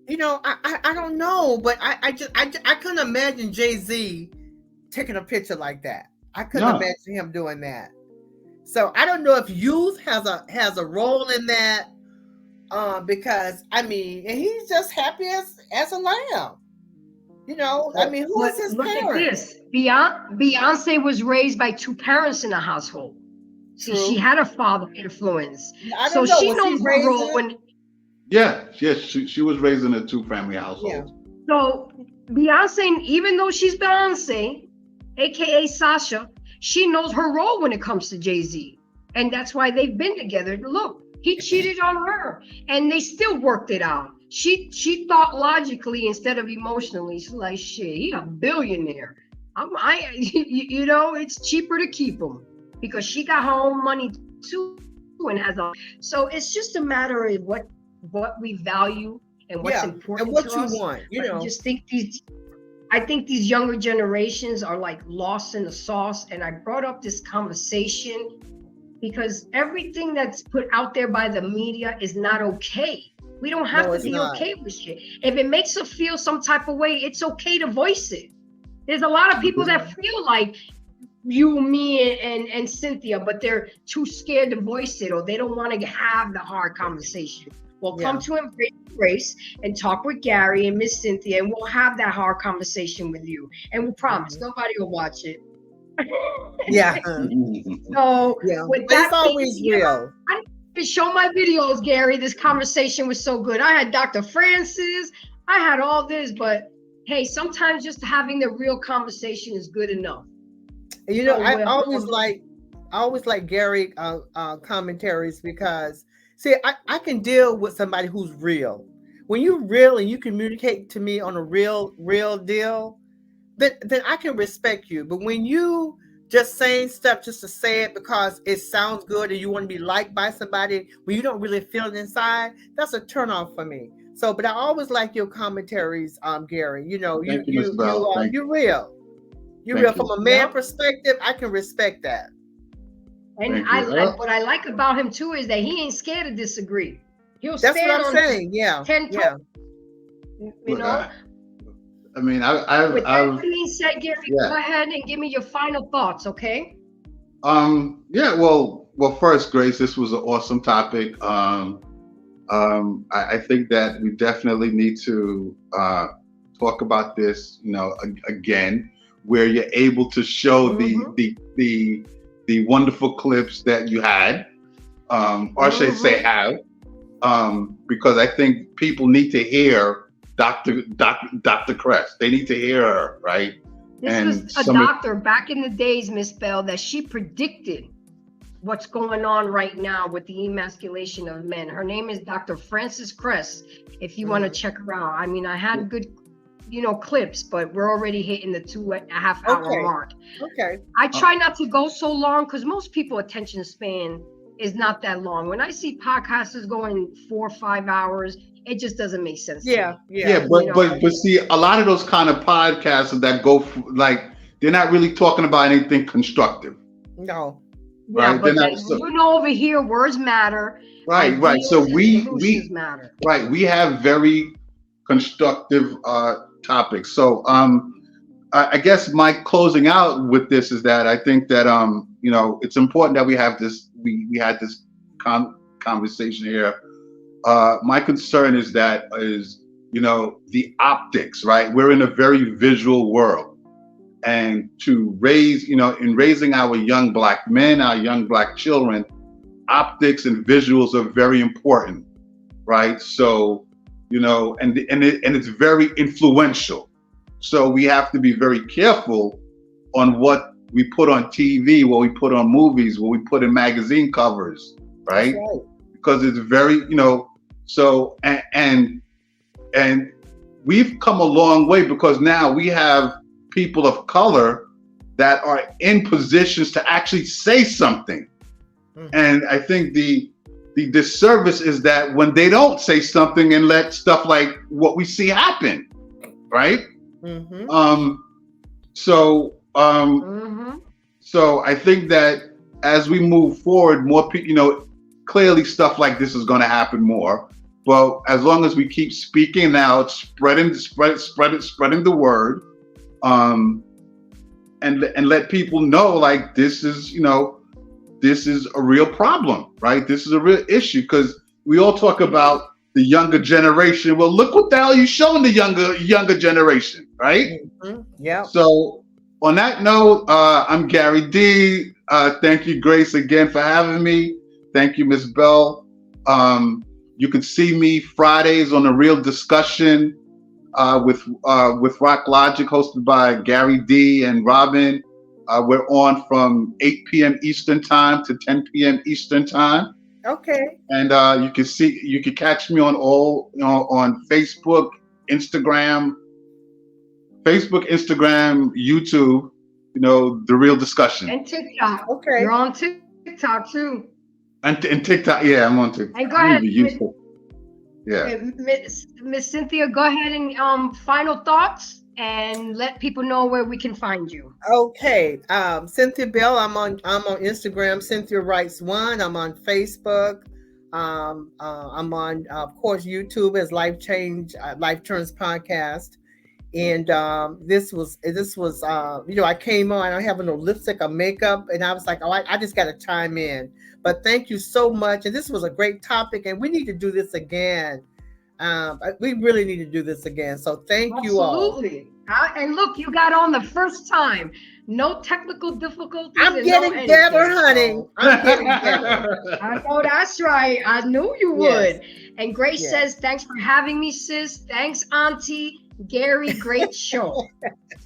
D: I don't know, but I couldn't imagine Jay-Z taking a picture like that. I couldn't imagine him doing that. So I don't know if youth has a role in that, because and he's just happy as a lamb. Who is his
B: look
D: parent?
B: Look at this. Beyonce was raised by two parents in the household. See, she had a father influence. So she knows her role when.
C: Yeah, she was raised in a two-family household.
B: Yeah. So Beyonce, even though she's Beyonce, aka Sasha, she knows her role when it comes to Jay-Z. And that's why they've been together. Look, he cheated on her and they still worked it out. She thought logically instead of emotionally. She's like, shit, he's a billionaire. It's cheaper to keep him because she got her own money too and so it's just a matter of what we value and what's important
D: and what
B: to
D: you
B: us.
D: want.
B: I think these younger generations are like lost in the sauce. And I brought up this conversation because everything that's put out there by the media is not okay. We don't have to be okay with shit. If it makes us feel some type of way, it's okay to voice it. There's a lot of people that feel like you, me, and Cynthia, but they're too scared to voice it or they don't want to have the hard conversation. Well, come to Embrace Grace and talk with Gary and Miss Cynthia, and we'll have that hard conversation with you. And we promise nobody will watch it. So with that,
D: it's always real.
B: I didn't show my videos, Gary. This conversation was so good. I had Dr. Francis. I had all this, but hey, sometimes just having the real conversation is good enough.
D: I always like Gary commentaries because see, I can deal with somebody who's real. When you're real and you communicate to me on a real deal, then I can respect you. But when you just saying stuff just to say it because it sounds good and you want to be liked by somebody when you don't really feel it inside, that's a turnoff for me. So, but I always like your commentaries, Gary. You're real. You're real. From a man perspective, I can respect that.
B: And what I like about him too is that he ain't scared to disagree. He'll
D: That's
B: stand
D: what I'm
B: on
D: saying.
B: 10 toes. With that being said, Gary, go ahead and give me your final thoughts, okay?
C: Well, first, Grace, this was an awesome topic. I think that we definitely need to talk about this, again, where you're able to show the wonderful clips that you had, or should I say have, because I think people need to hear Dr. Crest. They need to hear her, right?
B: This was a doctor back in the days, Miss Bell, that she predicted what's going on right now with the emasculation of men. Her name is Dr. Frances Crest, if you want to check her out. I mean, I had good, clips, but we're already hitting the 2.5 hour mark.
D: Okay.
B: I try not to go so long because most people attention span is not that long. When I see podcasters going 4 or 5 hours, it just doesn't make sense.
C: But see, a lot of those kind of podcasts that go they're not really talking about anything constructive.
D: No.
B: Yeah, right? But over here, words matter.
C: Right. So we
B: matter.
C: Right. We have very constructive topics. So I guess my closing out with this is that I think that it's important that we have this we had this conversation here. My concern is the optics, right? We're in a very visual world, and to raise, in raising our young Black men, our young Black children, optics and visuals are very important, right? So, and it's very influential. So we have to be very careful on what we put on TV, what we put on movies, what we put in magazine covers, right?
D: That's right.
C: Because it's very, so and we've come a long way because now we have people of color that are in positions to actually say something. Mm-hmm. And I think the disservice is that when they don't say something and let stuff like what we see happen, right? Mm-hmm. So I think that as we move forward, more people, clearly stuff like this is going to happen more. But as long as we keep speaking out, spreading the word, and let people know, like, this is a real problem, right? This is a real issue, because we all talk about the younger generation. Well, look what the hell you showing the younger generation, right?
D: Mm-hmm. Yeah.
C: So on that note, I'm Gary D. Thank you, Grace, again for having me. Thank you, Ms. Bell. You can see me Fridays on The Real Discussion with Rock Logic, hosted by Gary D. and Robin. We're on from 8 p.m. Eastern Time to 10 p.m. Eastern Time.
D: Okay.
C: And you can catch me on on Facebook, Instagram, YouTube. The Real Discussion.
B: And TikTok.
D: Okay.
B: You're on TikTok too.
C: And TikTok, yeah, I'm on TikTok.
B: And go ahead,
C: Miss
B: Cynthia, go ahead and final thoughts and let people know where we can find you.
D: Okay, Cynthia Bell. I'm on Instagram, Cynthia Writes One. I'm on Facebook. I'm on, of course, YouTube as Life Turns Podcast. And this was I came on. I don't have no lipstick or makeup, and I was like, oh, I just got to chime in. But thank you so much. And this was a great topic, and we need to do this again. We really need to do this again. So thank you all.
B: Absolutely. And look, you got on the first time. No technical difficulties.
D: I'm getting better, honey. I'm getting better.
B: I know that's right. I knew you would. And Grace says, thanks for having me, sis. Thanks, Auntie. Gary, great show.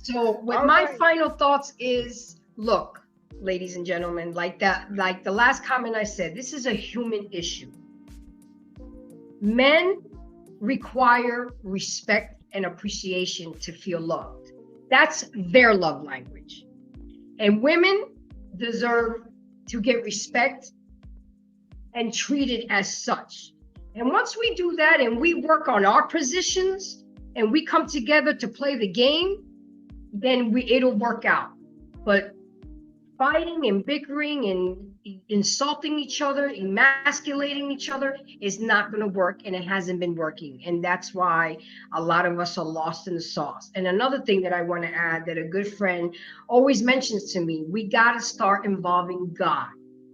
B: So my final thoughts is, look, ladies and gentlemen, like the last comment I said, this is a human issue. Men require respect and appreciation to feel loved. That's their love language. And women deserve to get respect and treated as such. And once we do that and we work on our positions and we come together to play the game, then it'll work out. But fighting and bickering and insulting each other, emasculating each other is not going to work, and it hasn't been working. And that's why a lot of us are lost in the sauce. And another thing that I want to add that a good friend always mentions to me, we got to start involving God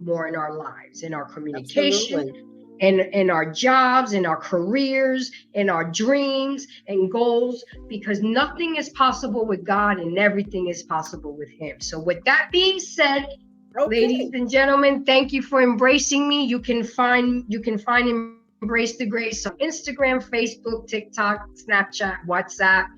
B: more in our lives, in our communication. Absolutely. In our jobs, in our careers, in our dreams and goals, because nothing is possible with God and everything is possible with Him. So with that being said, ladies and gentlemen, thank you for embracing me. You can find Embrace the Grace on Instagram, Facebook, TikTok, Snapchat, WhatsApp,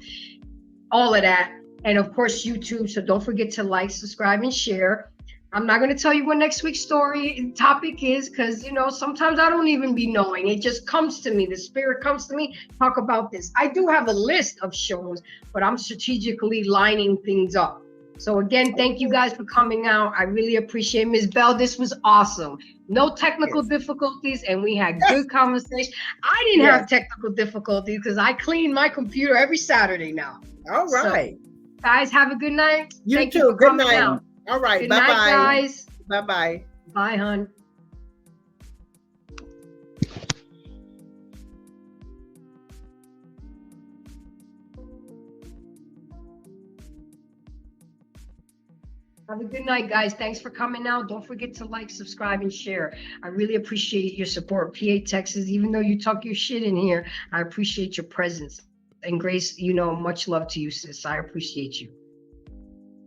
B: all of that. And of course, YouTube. So don't forget to like, subscribe, and share. I'm not going to tell you what next week's topic is, because, sometimes I don't even be knowing. It just comes to me. The spirit comes to me. Talk about this. I do have a list of shows, but I'm strategically lining things up. So again, thank you guys for coming out. I really appreciate it. Ms. Bell, this was awesome. No technical difficulties, and we had good conversation. I didn't have technical difficulties because I clean my computer every Saturday now.
D: All right.
B: So, guys, have a good night.
D: You too. Good night. Out. All right.
B: Good
D: Bye-bye.
B: night, guys.
D: Bye-bye.
B: Bye, hon. Have a good night, guys. Thanks for coming out. Don't forget to like, subscribe, and share. I really appreciate your support. PA Texas, even though you talk your shit in here, I appreciate your presence. And Grace, much love to you, sis. I appreciate you.